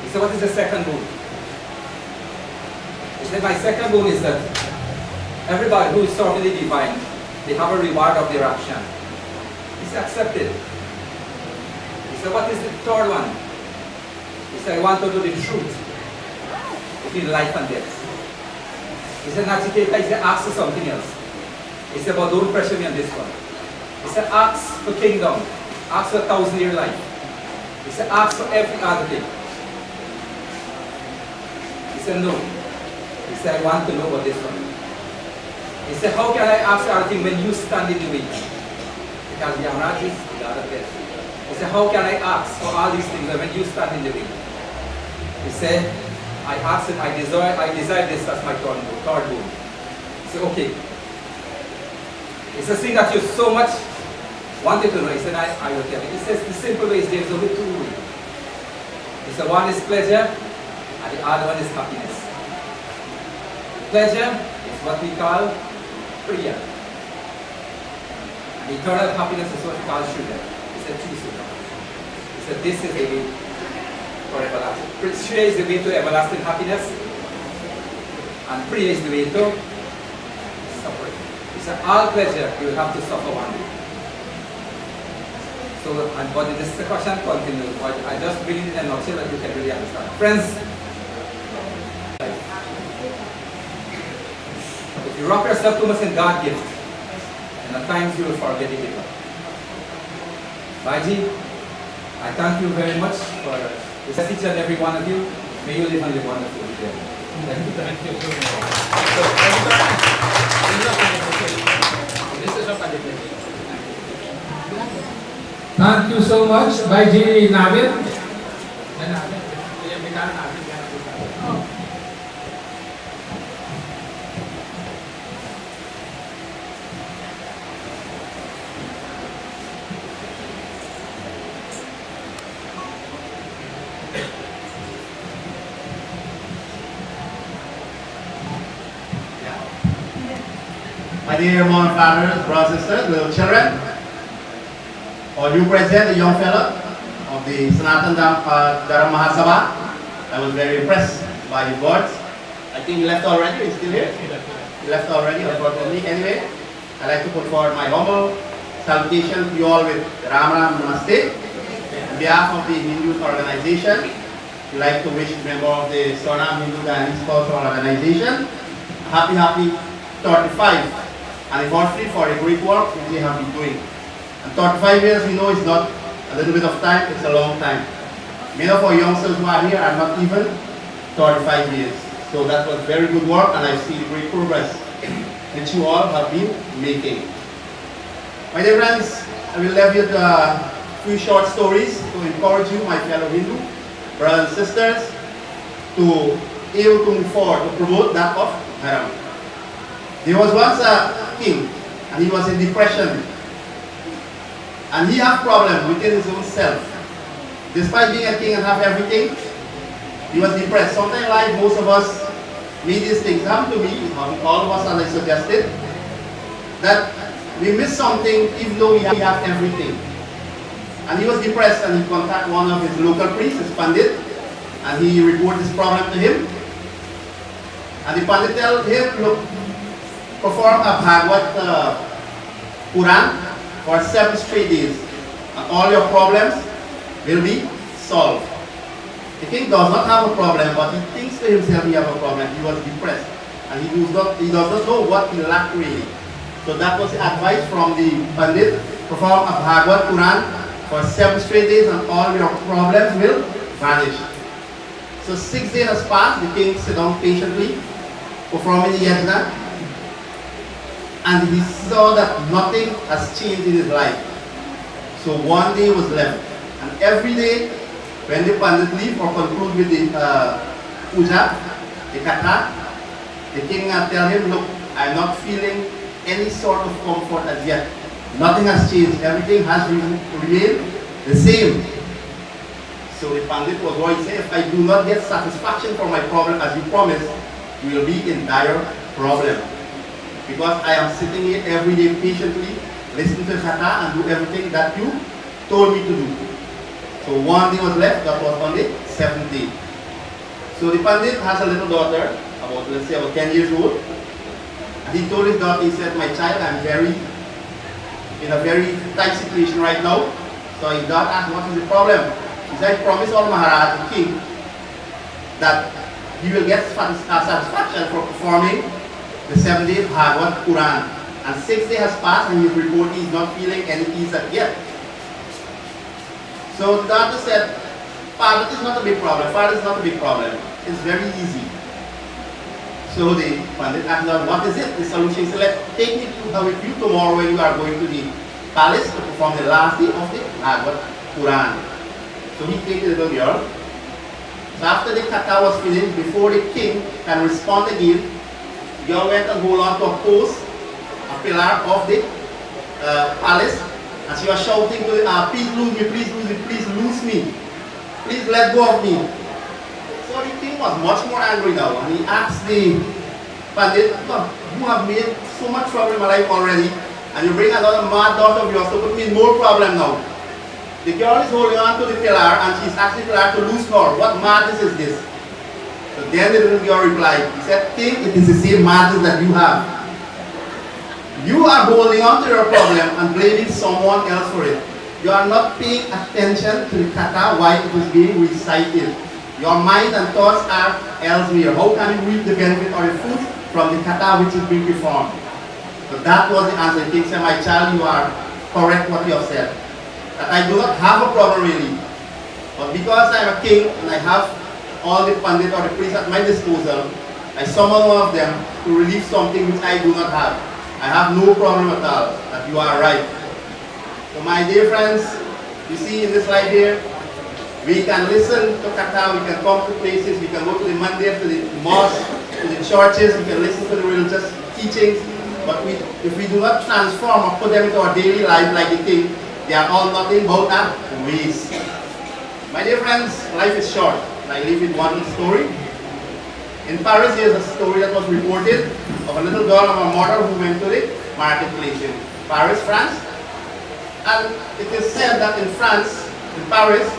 He said, what is the second boon? He said, my second boon is that everybody who is serving the divine, they have a reward of their action. He said, accepted. He said, what is the third one? He said, I want to do the truth between life and death. He said, Nachiketa, he said, ask for something else. He said, but don't pressure me on this one. He said, ask for kingdom. Ask for 1,000-year life. He said, ask for every other thing. He said, no. He said, I want to know about this one. He said, how can I ask for other thing when you stand in the way? Because the Amraj is the God of death. He said, how can I ask for all these things when you stand in the way? He said, I asked it, I desire this as my third boon. He said, okay. It's a thing that you so much wanted to know. He said, I will tell you. He says, the simple way is there is only 2 ways. He said, one is pleasure, and the other one is happiness. Pleasure is what we call Priya. And eternal happiness is what we call Shuddha. He said, choose it. He said, this is the way for everlasting. Shuddha is the way to everlasting happiness, and Priya is the way to suffering. He said, all pleasure, you will have to suffer one day. So, but this discussion continues, but I just bring it in a nutshell that you can really understand. Friends, if you wrap yourself too much in God's gift, and at times you will forget the giver. Baiji, I thank you very much for this, each and every one of you. May you live and live wonderfully together. Thank you. Thank you so much. Thank you so much, Baiji Navid. My dear mom, fathers, brothers, sisters, little children, or you present, the young fella of the Sanatan Dharam Mahasabha. I was very impressed by his words. I think he left already, he's still here? He left already, unfortunately. Anyway, I'd like to put forward my humble salutation to you all with Ram Ram Namaste. On behalf of the Hindu organization, we'd like to wish the member of the Suriname Hindu Guyanese Cultural Organization happy 35 anniversary for the great work which they have been doing. And 35 years, we know, is not a little bit of time, it's a long time. Many of our youngsters who are here are not even 35 years. So that was very good work, and I see the great progress which you all have been making. My dear friends, I will leave you a few short stories to encourage you, my fellow Hindu brothers and sisters, to able to move forward, to promote that of Dharam. There was once a king, and he was in depression, and he had problems within his own self. Despite being a king and have everything, he was depressed. Sometimes in life, most of us meet these things. Happen to me, all of us, as I suggested, that we miss something even though we have everything. And he was depressed, and he contacted one of his local priests, his Pandit, and he reported this problem to him. And the Pandit told him, look, perform a Bhagavad Puran for 7 straight days, and all your problems will be solved. The king does not have a problem, but he thinks to himself he has a problem. He was depressed, and he does not know what he lacked really. So that was the advice from the Pandit: perform a Bhagavad Puran for 7 straight days, and all your problems will vanish. So 6 days has passed. The king sat down patiently, performing the yajna, and he saw that nothing has changed in his life. So one day was left, and every day when the Pandit leave or conclude with the puja, the katha, the king tell him, look, I'm not feeling any sort of comfort as yet. Nothing has changed. Everything has remained the same. So the Pandit was going to say, if I do not get satisfaction for my problem as you promised, you will be in dire problem. Because I am sitting here every day patiently, listening to Kata and do everything that you told me to do. So one day was left, that was on the 7th day. So the Pandit has a little daughter, about, let's say, about 10 years old. He told his daughter, he said, my child, I'm in a very tight situation right now. So his daughter asked, what is the problem? He said, I promise all Maharaj, the king, that he will get satisfaction for performing the 7-day Bhagavad Quran. And 6 days has passed and his report is not feeling any ease yet. So the daughter said, Father, this is not a big problem. Father, it's not a big problem. It's very easy. So the Pandit asked her, what is it? The solution is, take me with you tomorrow when you are going to the palace to perform the last day of the Bhagavad Quran. So he takes the little girl. So after the kata was finished, before the king can respond again, the girl went and hold on to a post, a pillar of the palace, and she was shouting to please lose me, please lose me, please lose me, please let go of me. So the king was much more angry now, and he asked the Pandit, you have made so much trouble in my life already, and you bring another mad daughter of yours to put me in more problem now. The girl is holding on to the pillar, and she's asking the pillar to loose her. What madness is this? So then the little girl replied, he said, King, it is the same madness that you have. You are holding on to your problem and blaming someone else for it. You are not paying attention to the kata while it is being recited. Your mind and thoughts are elsewhere. How can you reap the benefit or the fruit from the kata which is being performed? So that was the answer. The king said, my child, you are correct what you have said. That I do not have a problem really. But because I am a king and I have all the pandit or the priests at my disposal, I summon one of them to relieve something which I do not have. I have no problem at all. That you are right. So my dear friends, you see in this slide here, we can listen to kata, we can come to places, we can go to the mandir, to the mosque, to the churches, we can listen to the religious teachings, but if we do not transform or put them into our daily life like the king, they are all nothing but a waste. My dear friends, life is short. I leave with one story. In Paris, there is a story that was reported of a little girl and a mother who went to the marketplace in Paris, France. And it is said that in France, in Paris,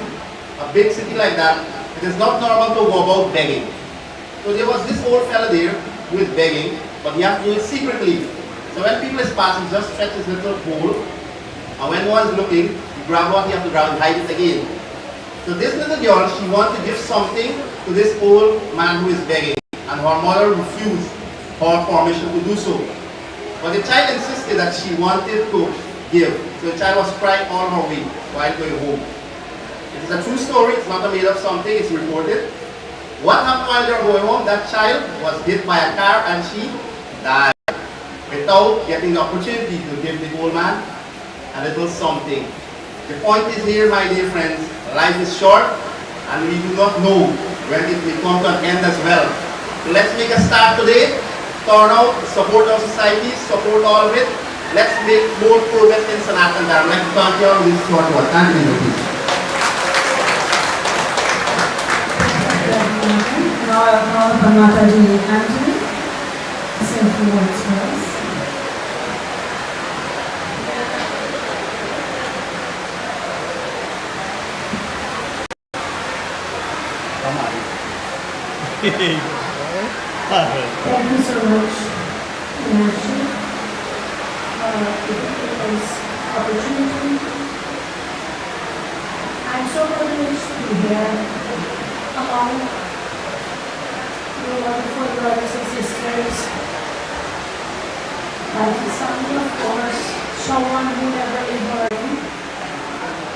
a big city like that, it is not normal to go about begging. So there was this old fella there who is begging, but he has to do it secretly. So when people is passing, just stretch his little pole, and when no one is looking, you grab what you have to grab and hide it again. So this little girl, she wanted to give something to this old man who is begging, and her mother refused her permission to do so. But the child insisted that she wanted to give. So the child was crying all her way while going home. It is a true story, it's not a made up something, it's reported. What happened while they were going home? That child was hit by a car and she died without getting the opportunity to give the old man a little something. The point is here, my dear friends, life is short and we do not know when it will come to an end as well. So let's make a start today, turn out, support our society, support all of it. Let's make more progress in Sanatan Dharma. Like to thank you all this short word. Thank you, please. Now I'll call upon Mataji Anthony to say a few words for us. Thank you so much, Nancy, for giving this opportunity. I'm so privileged to be here among your wonderful brothers and sisters. Like Isami, of course, someone who never learned.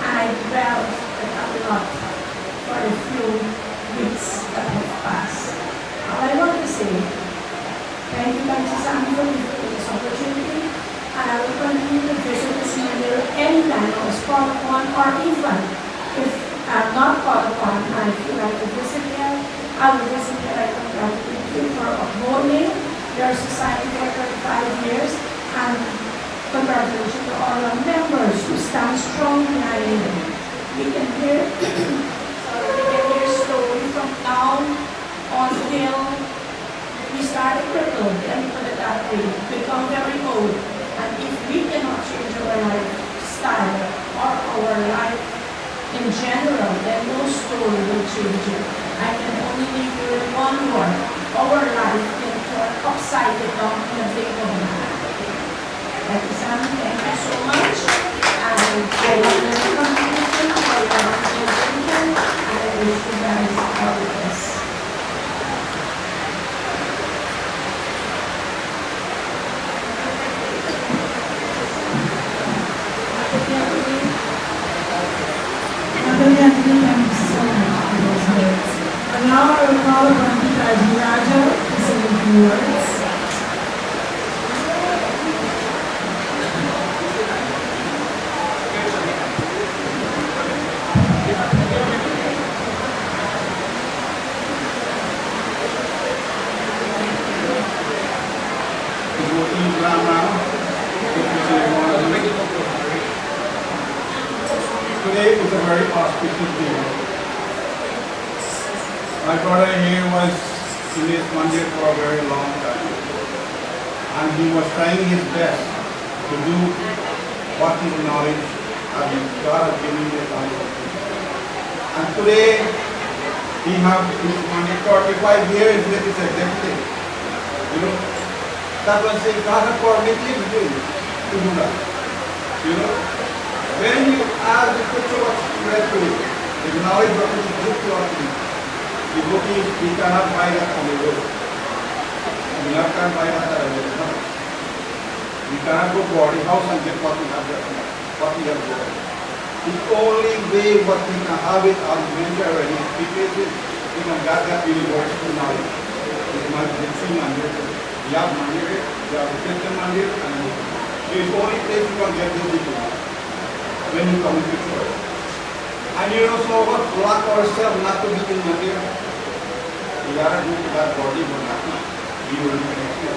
I dwell a lot for a few weeks that have passed. All I want to say, thank you, Dr. Isami, for giving me this opportunity, and I will continue to visit this mandir anytime I was called upon, or even if I'm not called upon, and I feel like to visit here, I will visit here. I congratulate you for upholding your society for 35 years, and members who stand strong behind him. We can hear, slowly from now until we start to cripple, let me put it that way, become very old. And if we cannot change our lifestyle or our life in general, then no story will change it. I can only leave you with one word. Our life can turn upside down in a blink of an eye. Thank you so much. And I want to contribution for your attention, and I wish you guys all the best. Thank you so much for those words. And now I will call upon Pitaji Raja to say a few words. Today is a very auspicious day. My brother here was in this mandir for a very long time, and he was trying his best to do what his knowledge and God has given him the knowledge. And today he has his mandir 45 years with his executive. You know, that was saying God has permitted him to do that. You know, when you ask the picture of spiritually, the knowledge of it is good to us. The book is, we cannot buy that on the road. We cannot buy that on the road. We cannot go to the house and get what we have there, what we have there. The only way what we can have it on venture already is because we can get that universal knowledge. It's my three mandir. We have mandir, we have the Christian mandir, and the only place you can get this people when you come into church. And you know, so what block ourselves not to be in mandir. We are going to that body, but not now. We will be next year.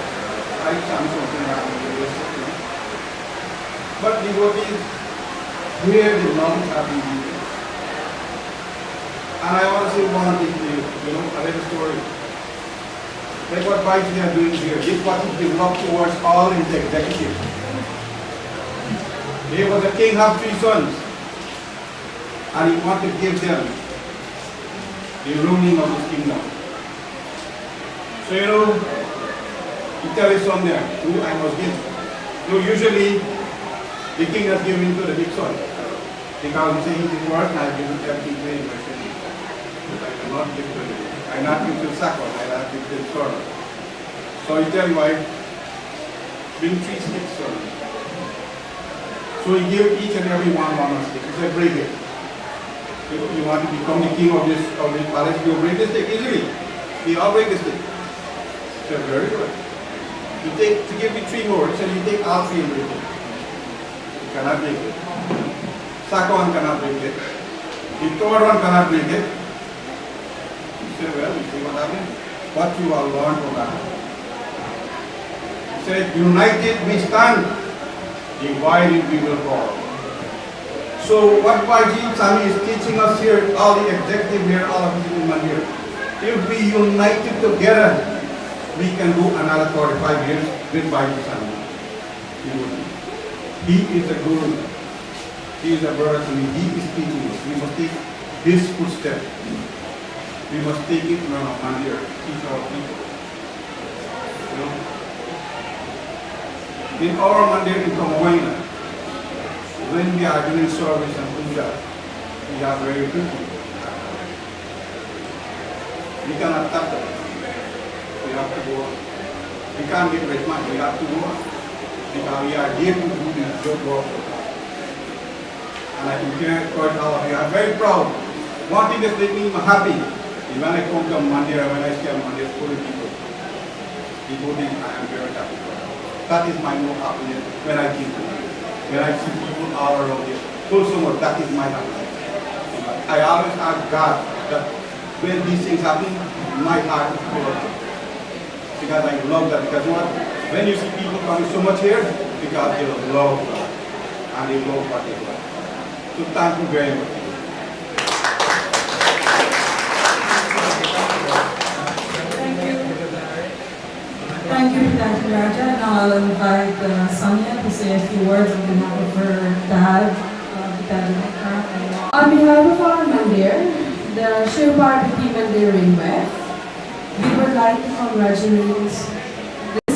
I chance something happening to this. But devotees, here the knowledge happening. And I want to say one thing to you, a little story. Like what Vice we are doing here, this what is developed towards all in the executive. There was a king have 3 sons, and he wanted to give them the ruling of his kingdom. So he tell his son there, who I must give. So usually the king has given to the big son, because he says he is worth and I give him everything very much. But I cannot give to him. I not give to the second, I not give to the third. So he tell his wife, bring 3 sticks, son. So he gave each and every one stick. He said, break it. If you want to become the king of this palace, you break the stick easily. He all break the stick. He said, very good. You take, to give me 3 more, he said, you take all 3 and break it. You cannot break it. Second one cannot break it. The third one cannot break it. He said, well, you see what happened? What you have learned from that. He said, united we stand, divided we will fall. So what Bhaji Sami is teaching us here, all the executive here, all of us in Mandir, if we united together, we can do another 45 years with Bhaji Sami. He is a guru. He is a brother to me. He is teaching us. We must take his footsteps. We must take it from Mandir, teach our people. In our Mandir in Kamoina, when we are doing service and puja, we are very people. We cannot tap them. We have to go on. We can't get rich money. We have to go on. Because we are here to do this job work. And I can quite all of you. I'm very proud. One thing that makes me happy is when I come to Mandir, when I see a Mandir full of people. Devotees, I am very happy. That is my more happiness when I give to you. When I see people all around here. Full so much, that is my happiness. I always ask God that when these things happen, my heart is full of it. Because I love that. Because what? When you see people coming so much here, because they love God. and they love what they do. So thank you very much. Thank you, Dr. Raja. Now I'll invite Sonia to say a few words on behalf of her dad, On behalf of our Mandir, the Shiv Parvati Mandir Ringway, we would like to congratulate this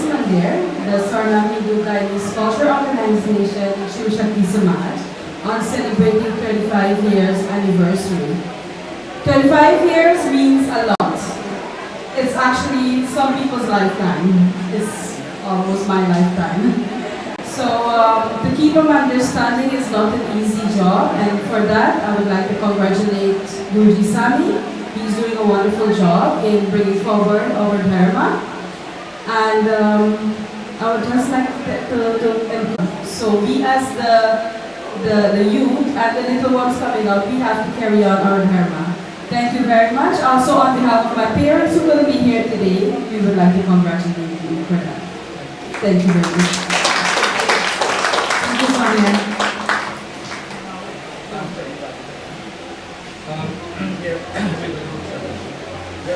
Mandir, the Suriname Guyanese Culture Organization, SHGCO, on celebrating 35 years anniversary. 25 years means a lot. It's actually some people's lifetime. It's almost my lifetime. So to keep them understanding is not an easy job, and for that I would like to congratulate Guruji Sami. He's doing a wonderful job in bringing forward our dharma, and I would just like to so we as the youth and the little ones coming up, we have to carry on our dharma. Thank you very much. Also on behalf of my parents who will be here today, we would like to congratulate you for that. Thank you very much. Thank you, Sonia.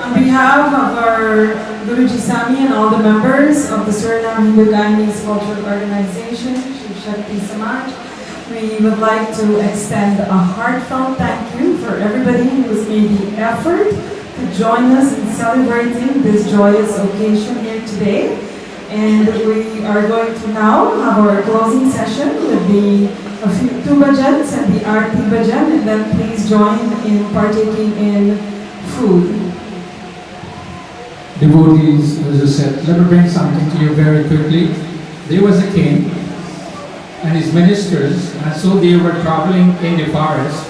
On behalf of our Guruji Sami and all the members of the Suriname Guyanese Cultural Organization, SHGCO, we would like to extend a heartfelt thank you for everybody who has made the effort to join us in celebrating this joyous occasion here today. And we are going to now have our closing session with a few two bhajans and the Aarti bhajan, and then please join in partaking in food. Devotees, as I said, let me bring something to you very quickly. There was a king and his ministers, and so they were traveling in the forest.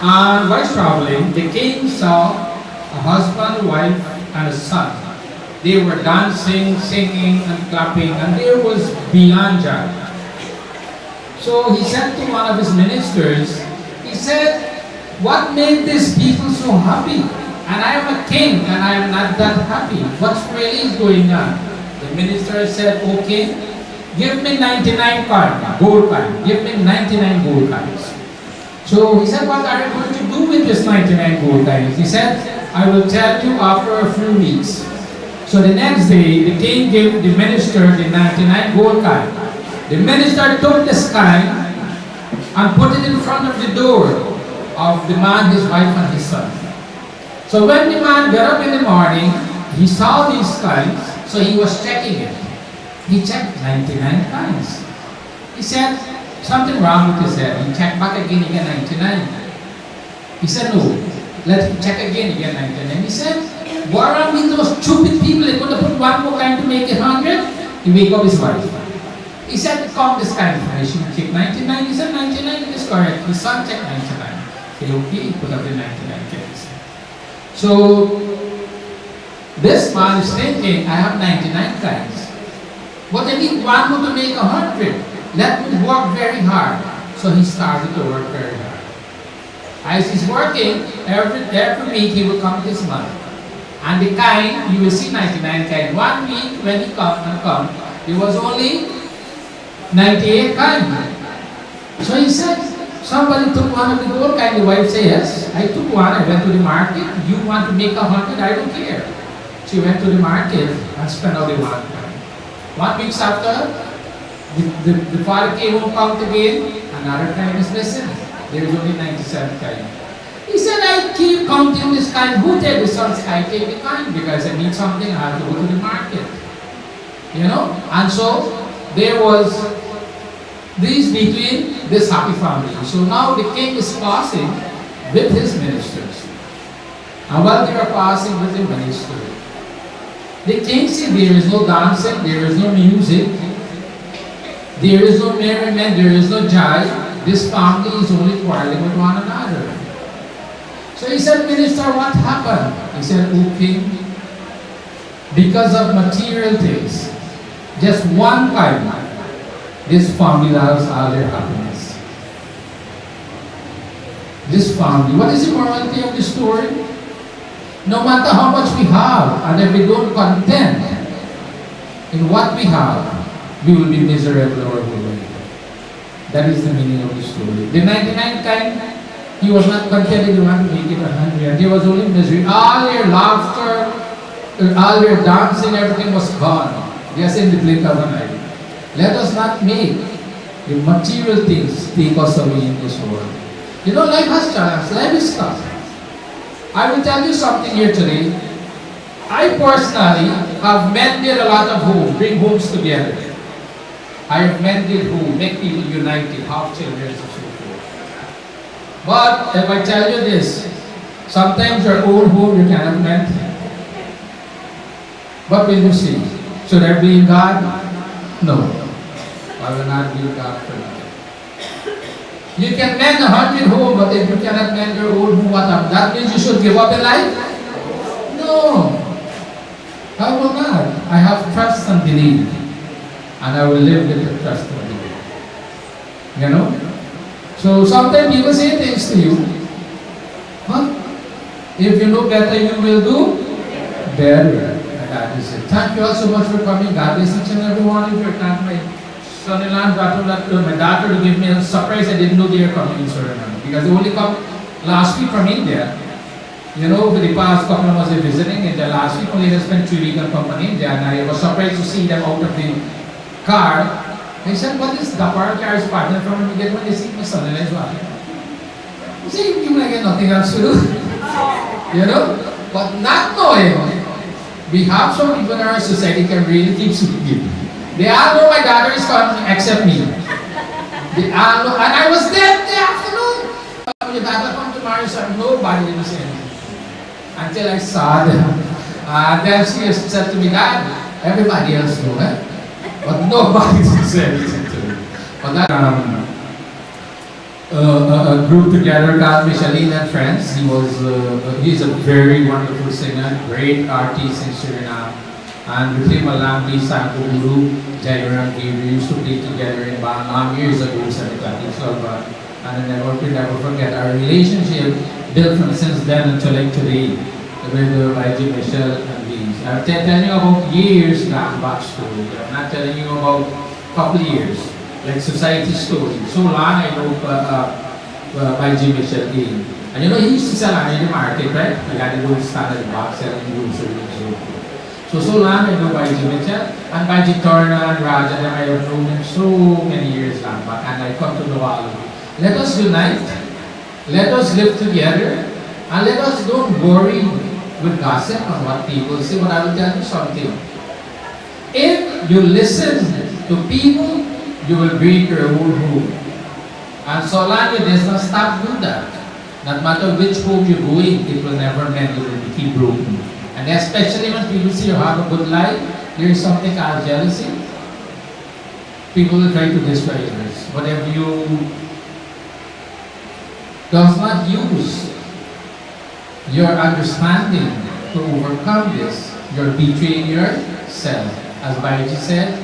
And while traveling, the king saw a husband, wife, and a son. They were dancing, singing, and clapping, and there was beyond joy. So he said to one of his ministers, he said, "What made these people so happy? And I am a king, and I am not that happy. What's really going on?" The minister said, "O king, give me 99 coins, gold coins. Give me 99 gold coins." So he said, "What are you going to do with this 99 gold coins?" He said, "I will tell you after a few weeks." So the next day, the king gave the minister the 99 gold coins. The minister took this coin and put it in front of the door of the man, his wife, and his son. So when the man got up in the morning, he saw these coins, so he was checking it. He checked 99 times. He said, something wrong with his head. He checked back again, he got 99. He said, no, let him check again, he got 99. He said, what wrong with those stupid people? They could have put one more kind to make it 100. He wake up his wife. He said, count this kind for me. She checked 99. He said, 99 is correct. His son checked 99. He said, okay, he put up the 99 kids. So, this man is thinking, I have 99 coins. But I need one more to make 100. Let me work very hard. So he started to work very hard. As he's working, every week he will come this month. And the kind, you will see 99 kind. 1 week when he come, there was only 98 kind. So he said, somebody took one of the gold kind. The wife said, yes, I took one. I went to the market. You want to make 100? I don't care. She went to the market and spent all the 1 kind. 1 week after, the father came home, count again, another kind is missing. There is only 97 kind. He said, I keep counting this kind. Who take the son? I take the kind because I need something. I have to go to the market. You know? And so, there was this between this happy family. So now the king is passing with his ministers. And while they are passing with the minister, the king said there is no dancing, there is no music, there is no merriment, there is no joy. This family is only quarreling with one another. So he said, minister, what happened? He said, O king, because of material things, just one time, this family loves all their happiness. This family, what is the morality of the story? No matter how much we have, and if we don't content in what we have, we will be miserable or we will. That is the meaning of the story. The 99th time, he was not contented, he wanted to make it 100. And there was only misery. All their laughter, all their dancing, everything was gone. Just in the blink of an eye. Let us not make the material things take us away in this world. You know, life has challenges, life is tough. I will tell you something here today. I personally have mended a lot of homes, bring homes together. I have mended homes, make people united, have children and so forth. But if I tell you this, sometimes your own home you cannot mend. What will you say? Should I blame God? No. I will not blame God for that. You can mend 100 homes, but if you cannot mend your own home, what happens? That means you should give up in life? No. I will not. I have trust and belief. And I will live with the trust and belief. You know? So sometimes people say things to you. But if you know better, you will do better. And that is it. Thank you all so much for coming. God bless each and every one of you. Thank my son-in-law, my daughter to give me a surprise. I didn't know they were coming in Suriname. Because they only come last week from India. You know, for the past couple of months they're visiting India. Last week only they spent 3 weeks in India. And I was surprised to see them out of the car. I said, what is the car is partner from when we get when they see my son-in-law as well. You see, you like nothing else to do. You know? But not knowing, we have some people in our society can really keep speaking. They all know my daughter is coming except me. They all know, and I was there in the afternoon. Your daughter come tomorrow, so nobody didn't say anything. Until I saw them. And then she said to me, Dad, everybody else knows, eh? But nobody said anything to me. But that a group together called Micheline and Friends. He's a very wonderful singer, great artist in Suriname. And with him along the Sanko Guru, Jairam we used to play together in band long years ago at the Catholic Club. And I will never forget our relationship built from since then until like today with YG Michelle and these. I'm telling you about years gone back story. I'm not telling you about a couple of years, like society story. So long I know YG Michelle in. And you know he used to sell in the market, right? He had a little stand at the box selling groceries and so forth. So long I know YG Michelle and YG Turner and Raja, and I have known him so many years gone back, and I come to know all of you. Let us unite, let us live together, and let us don't worry with gossip on what people say. But I will tell you something. If you listen to people, you will break your own home. And so long you does not stop doing that. No matter which home you're going, it will never mend, it will keep broken. And especially when people see you have a good life, there is something called jealousy. People will try to destroy yours. But if you does not use your understanding to overcome this, you're betraying yourself. As Baiji said,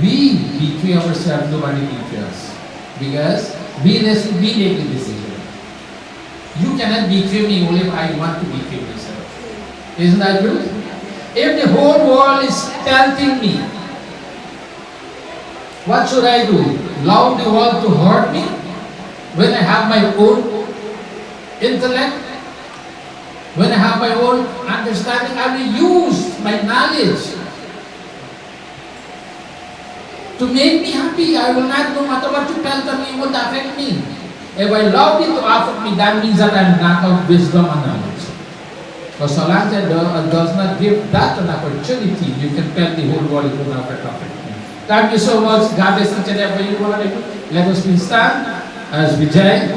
we betray ourselves, nobody betrays us. Because we make the decision. You cannot betray me only if I want to betray myself. Isn't that true? If the whole world is tempting me, what should I do? Allow the world to hurt me when I have my own intellect, when I have my own understanding? I will use my knowledge to make me happy. I will not, no matter what you tell to me, it would affect me. If I allow it to affect me, that means that I'm not of wisdom and knowledge. Because so long as it does not give that an opportunity, you can tell the whole world it will not affect me. Thank you so much. God bless each and every one. Let us please stand as we join,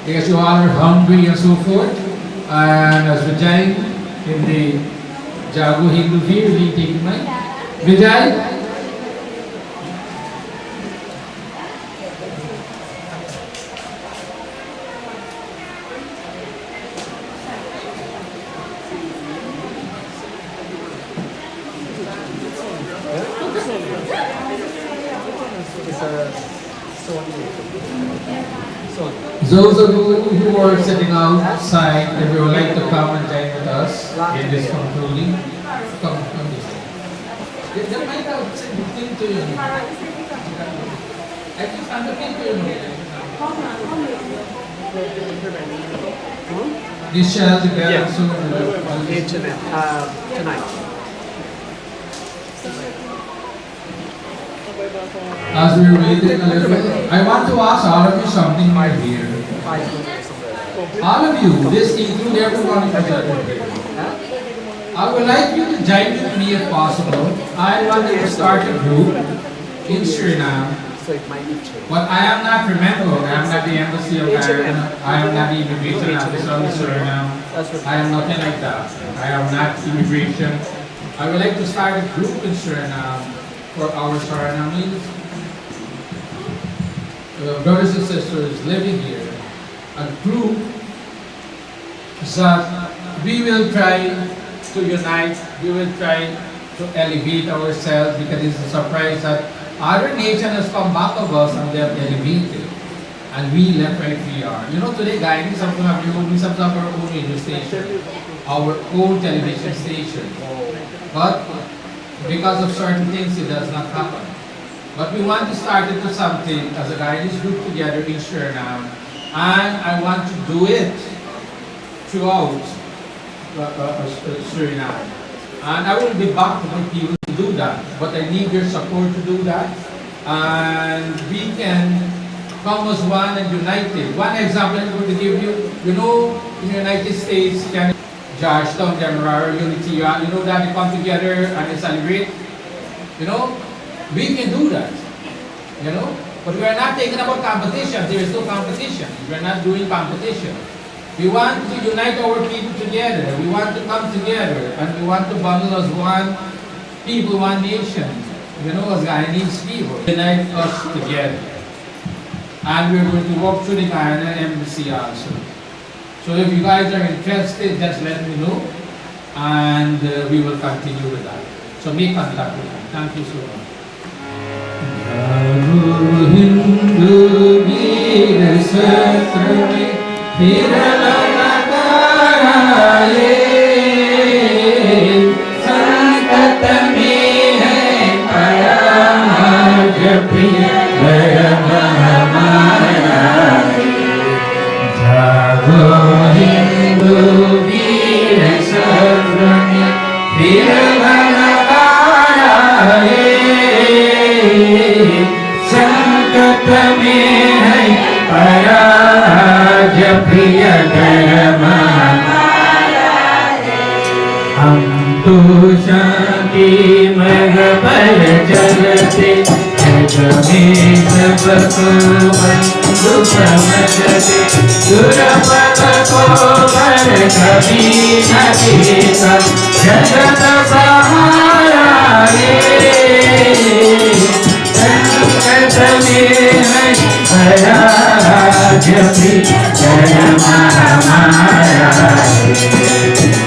because you all are hungry and so forth. And as we join in the Jago Hindu view, will you take mine? Vijay. Those of you who are sitting outside, if you would like to come and join with us in this concluding, come this way. They might have said the thing to you. just undertake to This shall together soon. Tonight. As we're waiting a little bit, I want to ask all of you something right here. All of you, this includes everyone present here. I would like you to join with me if possible. I want to start a group in Suriname. But I am not, remember, I am not the embassy of Ghana. I am not the immigration officer of Suriname. I am nothing like that. I am not immigration. I would like to start a group in Suriname for our Surinamese brothers and sisters living here. A group that we will try to unite, we will try to elevate ourselves, because it's a surprise that other nation has come back of us and they have elevated. And we left right we are. You know, today, guys, we have our own radio station, our own television station. But because of certain things, it does not happen. But we want to start into something as a Guyanese group together in Suriname. And I want to do it throughout Suriname. And I will be back to my people to do that. But I need your support to do that. And we can come as one and united. One example I'm going to give you. You know, in the United States, Georgetown, Demerara, Unity, you know that they come together and they celebrate. You know, we can do that. You know, but we are not thinking about competition. There is no competition. We are not doing competition. We want to unite our people together. We want to come together and we want to bundle as one people, one nation. You know, as Guyanese people. Unite us together. And we're going to walk through the Guyana embassy also. So if you guys are interested, just let me know. And we will continue with that. So make contact with them. Thank you so much. शांति मह पर चलते जगमे सबको बंधु समझते दुर्बल को बर कभी न देता जगत सहारा संकट में है पराज भी जय हमारा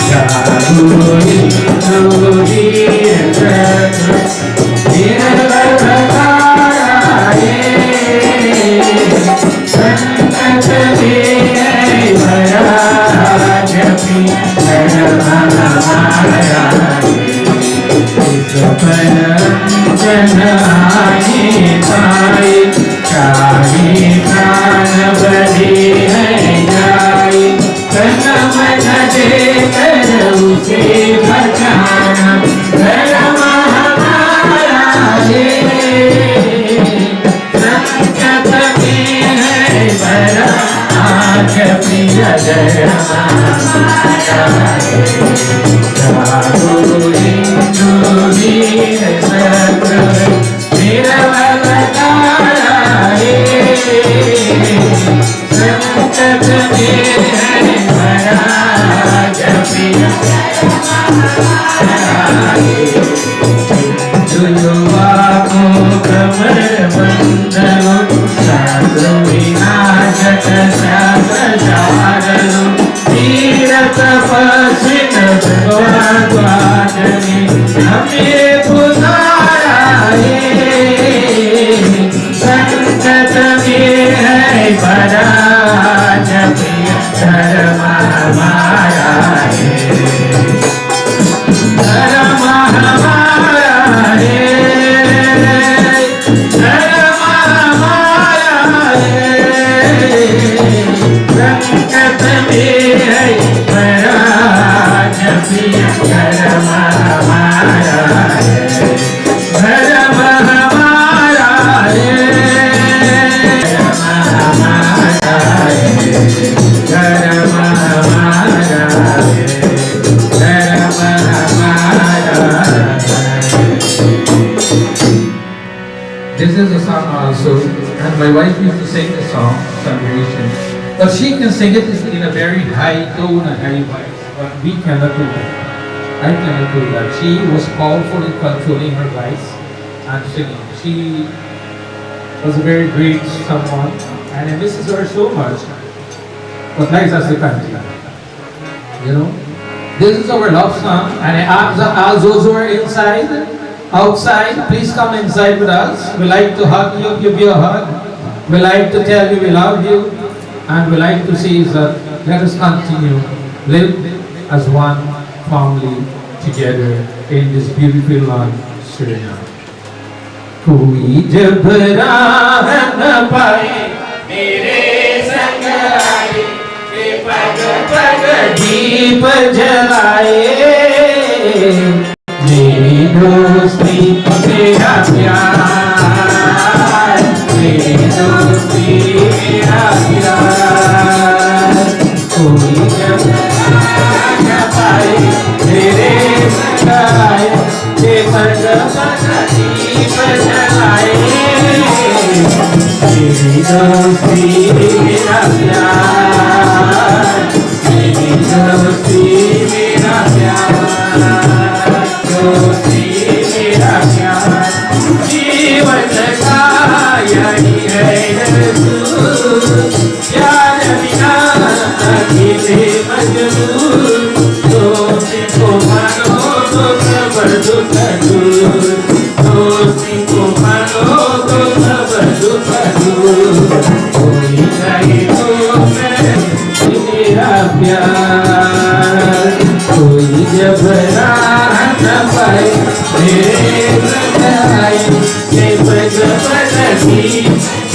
जागोरी tapasvin also, and my wife used to sing the song, Celebration. But she can sing it in a very high tone and high voice, but we cannot do that. I cannot do that. She was powerful in controlling her voice and singing. She was a very great someone, and I misses her so much. But nice as the country. You know? This is our love song, and I ask those who are outside, please come inside with us. We like to hug you, give you a hug. We like to tell you we love you, and we like to say that let us continue, live as one family together in this beautiful land, Suriname. कोई जब राह न पाए मेरे संग आए के पग पग दीप जलाए मेरी दोस्ती मेरा प्यार मेरी दोस्ती मेरा प्यार कोई जब राह न पाए मेरे संग आए के पग पग दीप जलाए मेरी दोस्ती मेरा प्यार मेरी दोस्ती मेरा प्यार दोस्ती मेरा प्यार जीवन का यही है रसूल प्यार बिना अकेले मजबूर दोस्ती को मानो तो सबर दुख दूर दोस्ती को मानो तो सबर दुख दूर कोई कहे तो मेरा प्यार कोई जब राह न पाए मेरे संग आए के पग पग दीप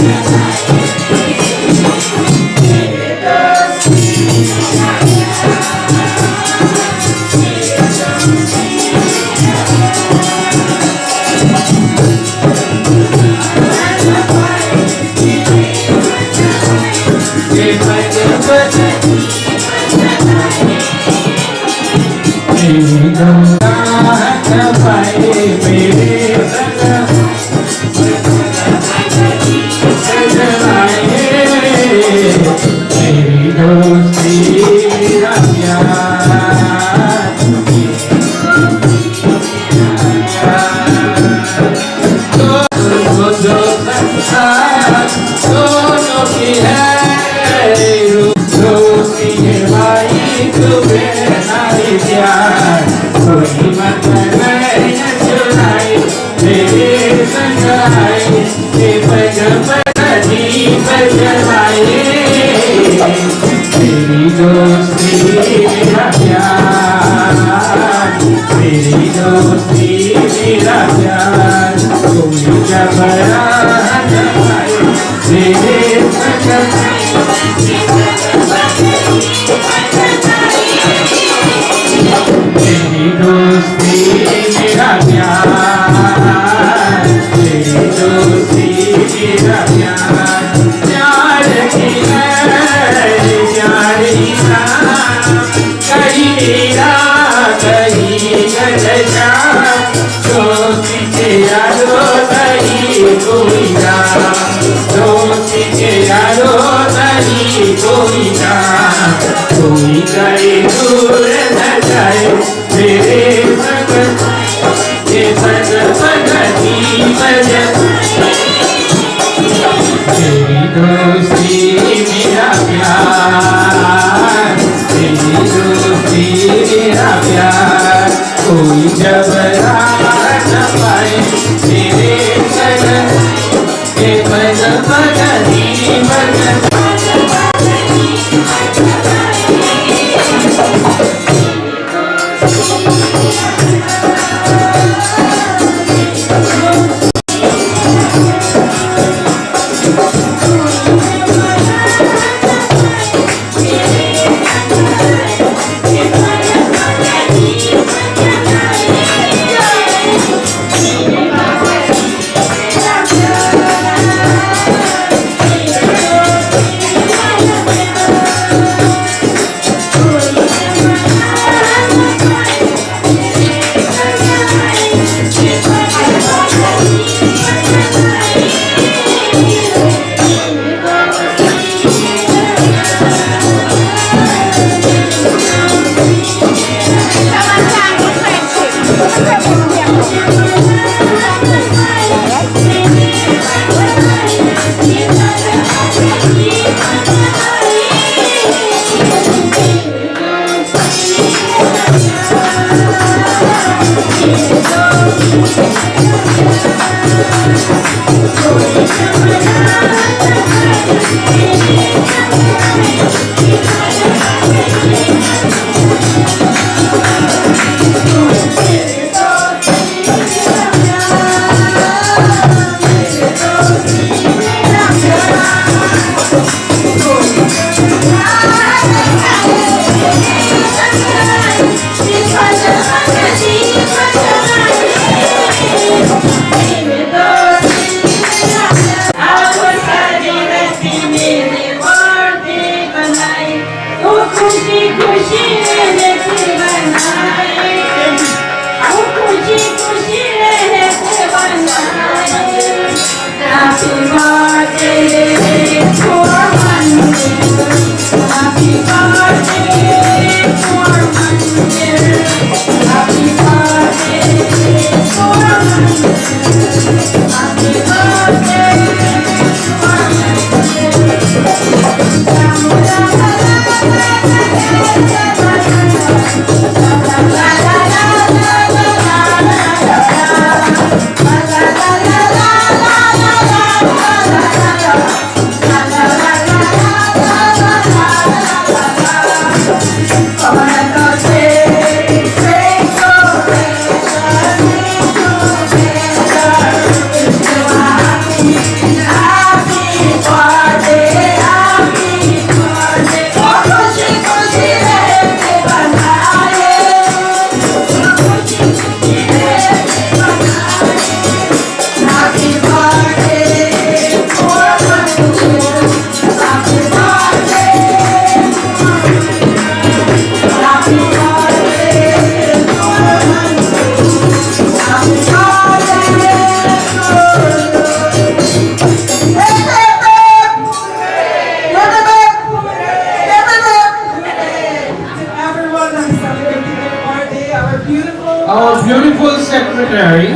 Our beautiful secretary.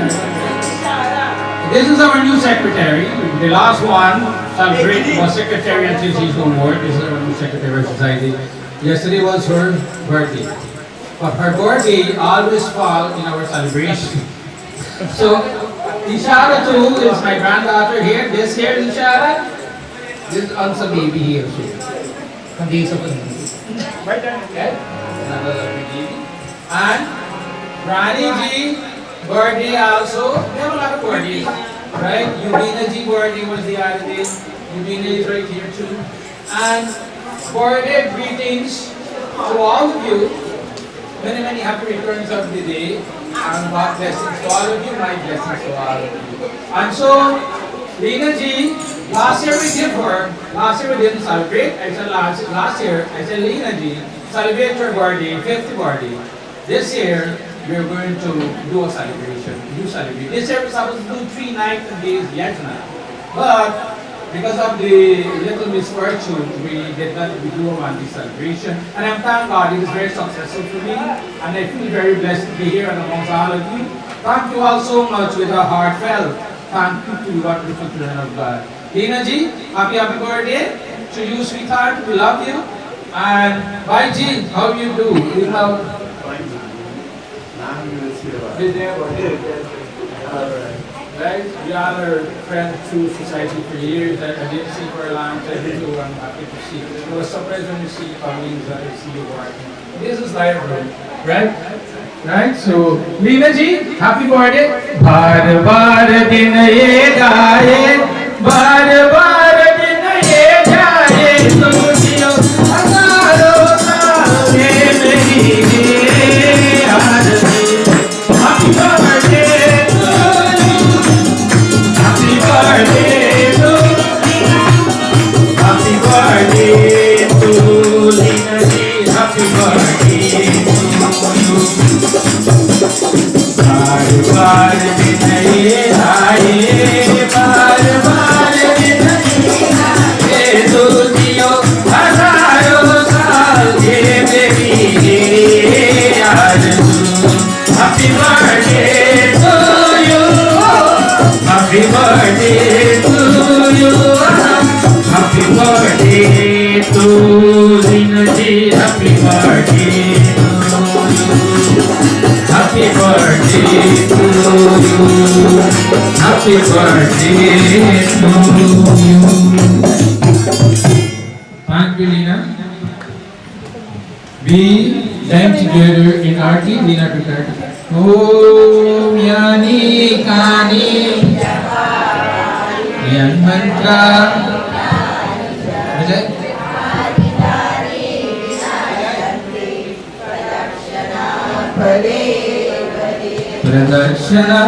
This is our new secretary. The last one, celebrate, was secretary until she's no more. This is our new secretary of society. Yesterday was her birthday. But her birthday always falls in our celebration. So, Ishara too is my granddaughter here. This here is Ishara. This is Ansa baby here. From these of right there. Okay? Another baby. And Rani Ji, birthday also. We have a lot of birthdays, right? Yubina Ji birthday was the other day. Yubina is right here too. And birthday greetings to all of you. Many, many happy returns of the day. And God blessings to all of you. My blessings to all of you. And so, Lina Ji, last year we did her. Last year we didn't celebrate. I said last year, I said Lina Ji, celebrate her birthday, 50th birthday. This year, we're going to do a celebration. This year we're supposed to do 3 nights and days yajna. But because of the little misfortune, we did not do a one-day celebration. And I'm thank God it was very successful for me. And I feel very blessed to be here and amongst all of you. Thank you all so much with a heartfelt thank you to you wonderful children of God. Lina Ji, happy birthday to you, sweetheart. We love you. And bye Ji, how you do? We love. Right? We are friends through society for years. I didn't see for a long time. So I'm happy to see. I was surprised when you see you coming, that I see you working. This is life, right? Right? So, Lina Ji, happy birthday. Bar bar din ye gaaye, bar bar din ye jaaye, tujiyo hazaro saal ye meri aarti. Happy birthday to you. Happy birthday to you. Happy birthday to Lina Ji. Happy birthday to you. Bar bar din ye aaye, bar bar Happy birthday to you. Thank you, Lina. We dance together in Arti. Lina prepared. Om Yani Kani Yan Mantra. What's that? Pradakshana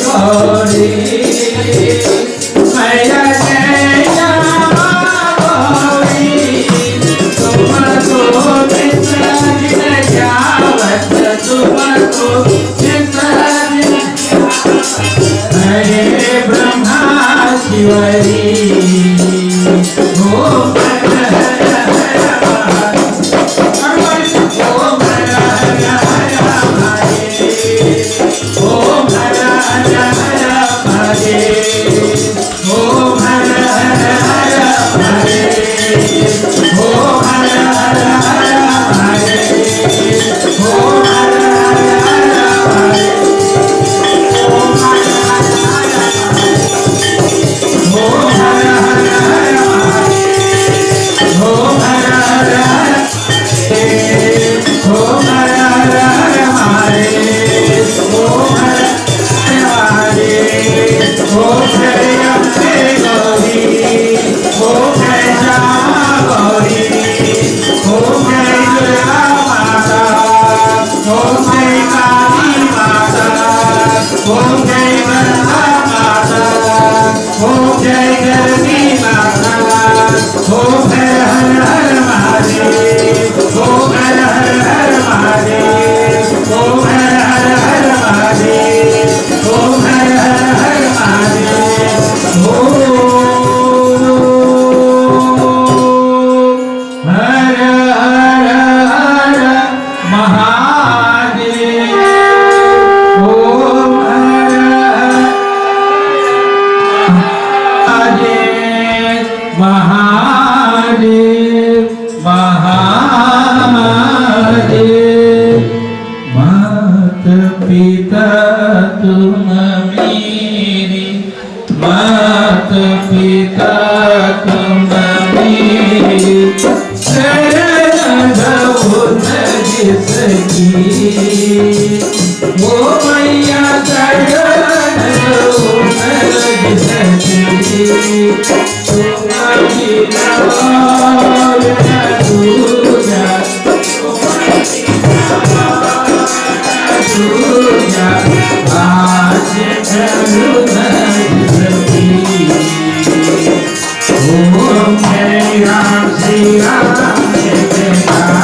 Gori, Maya Jaya Gori, Tumato Visajina Javat, Tumato Visajina Hare Brahma Shivari, Om Hara Hara Hara. Everybody sing Om Hara Hara Hara Hare. Om Hara Hara Hara Hare. Om Hara Hara Hara Hare. Om Hara Hara Hara Hare. Om Hara Hara Hara Hare. Om Hara Hara Hara Hare. Om Hara Hara Hara Hare. Om Hara Hara Hara. Om Hara Hara Hara Hare. Om Hara Hara Hare. Om Jai Ambe Gauri. Om Jai Shama Gauri. Om Jai Durga Mata. Om Jai Kali Mata. Om Jai Ganga Mata. Om Jai Gargi Mata. Om Har Har Har Mahadev. Om Har Har Har Mahadev. Om Har Har Har Mahadev. Om Har Har Har Mahadev. Om Har Har Har Mahadev. Om Har Mahadev, Mahadev, Mahadev. Mata Pita तुम मेरे, Mata Pita तुम मेरे, शरण न जिसकी, वो मैया शरण न जिसकी, तुम्हारी नाम न दूजा, दूजा, आज करुण जिसकी। ओम जय राम श्री राम जय जय राम।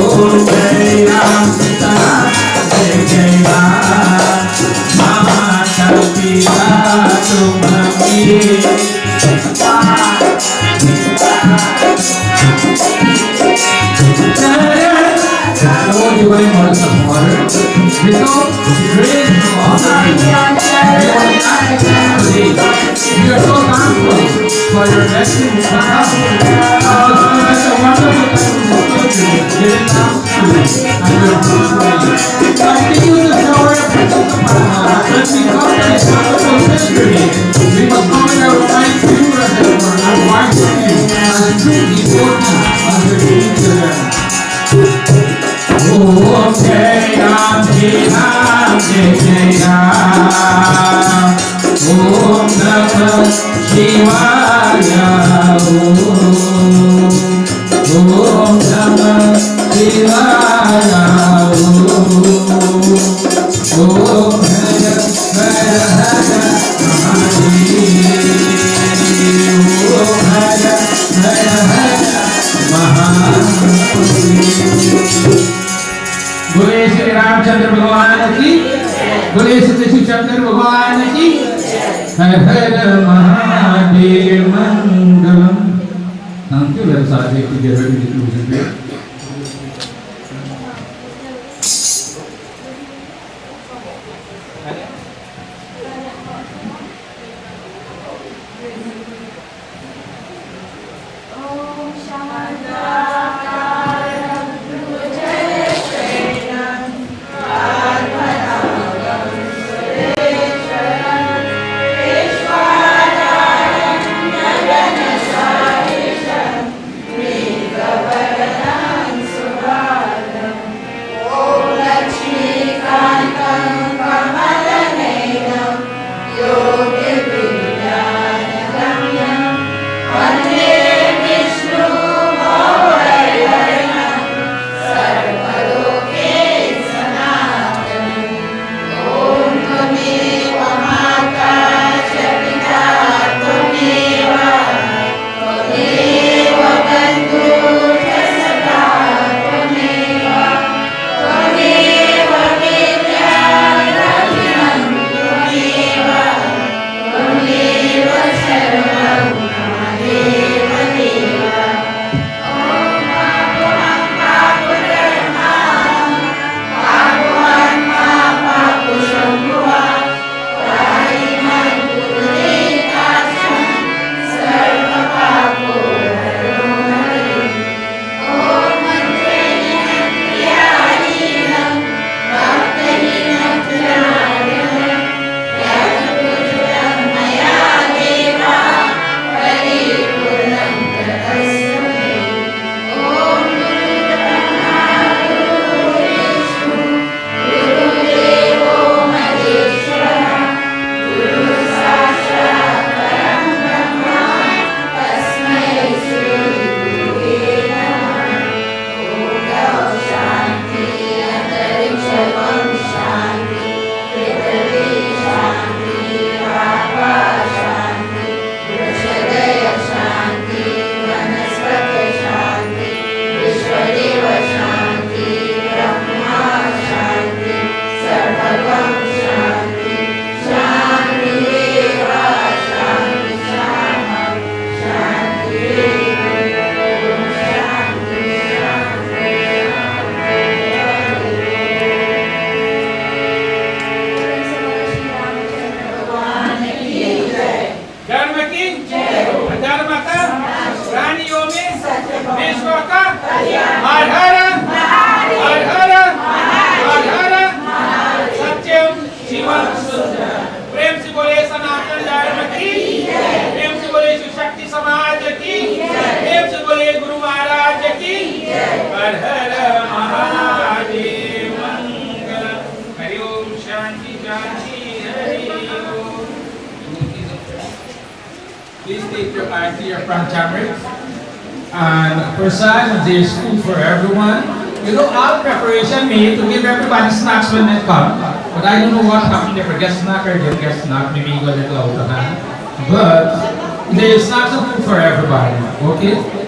ओम जय राम सीता जय जय राम। माता पिता तुम मेरे, we are so thankful for your blessing to come. It's a wonderful time to giving thanks to you and your fruitfully. Continue to show your presence upon us. When we come to this wonderful pilgrimage, we must come in our minds pure as ever and wise in you and true devotion as your true children. Om Jai Ram Jai Ram Jai Jai Ram. Om Namah Shivaya. Om Namah Shivaya. Om Hara Hara Hara Mahadev. Om Hara Hara Hara Mahadev. बोले श्री रामचंद्र भगवान की, बोले श्री शिवचंद्र भगवान की। हर हर महादेव मंगलम। Thank you, let's all take together in the closing prayer. Gavana Om Shanti Shanti Hari Om. Please take your eye to your front camera. And Prasad, there's food for everyone. You know, all preparation made to give everybody snacks when they come. But I don't know what happened if I get snack or didn't get snack. Maybe you got a little out of hand. But there's snacks and food for everybody. Okay?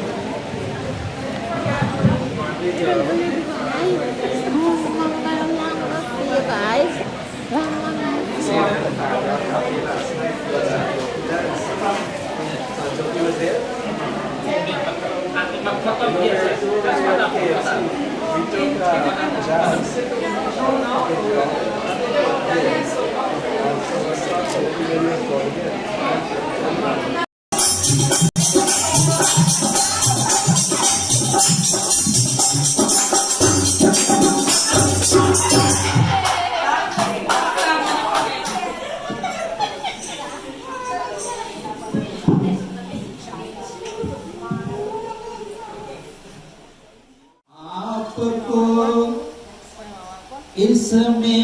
इसमें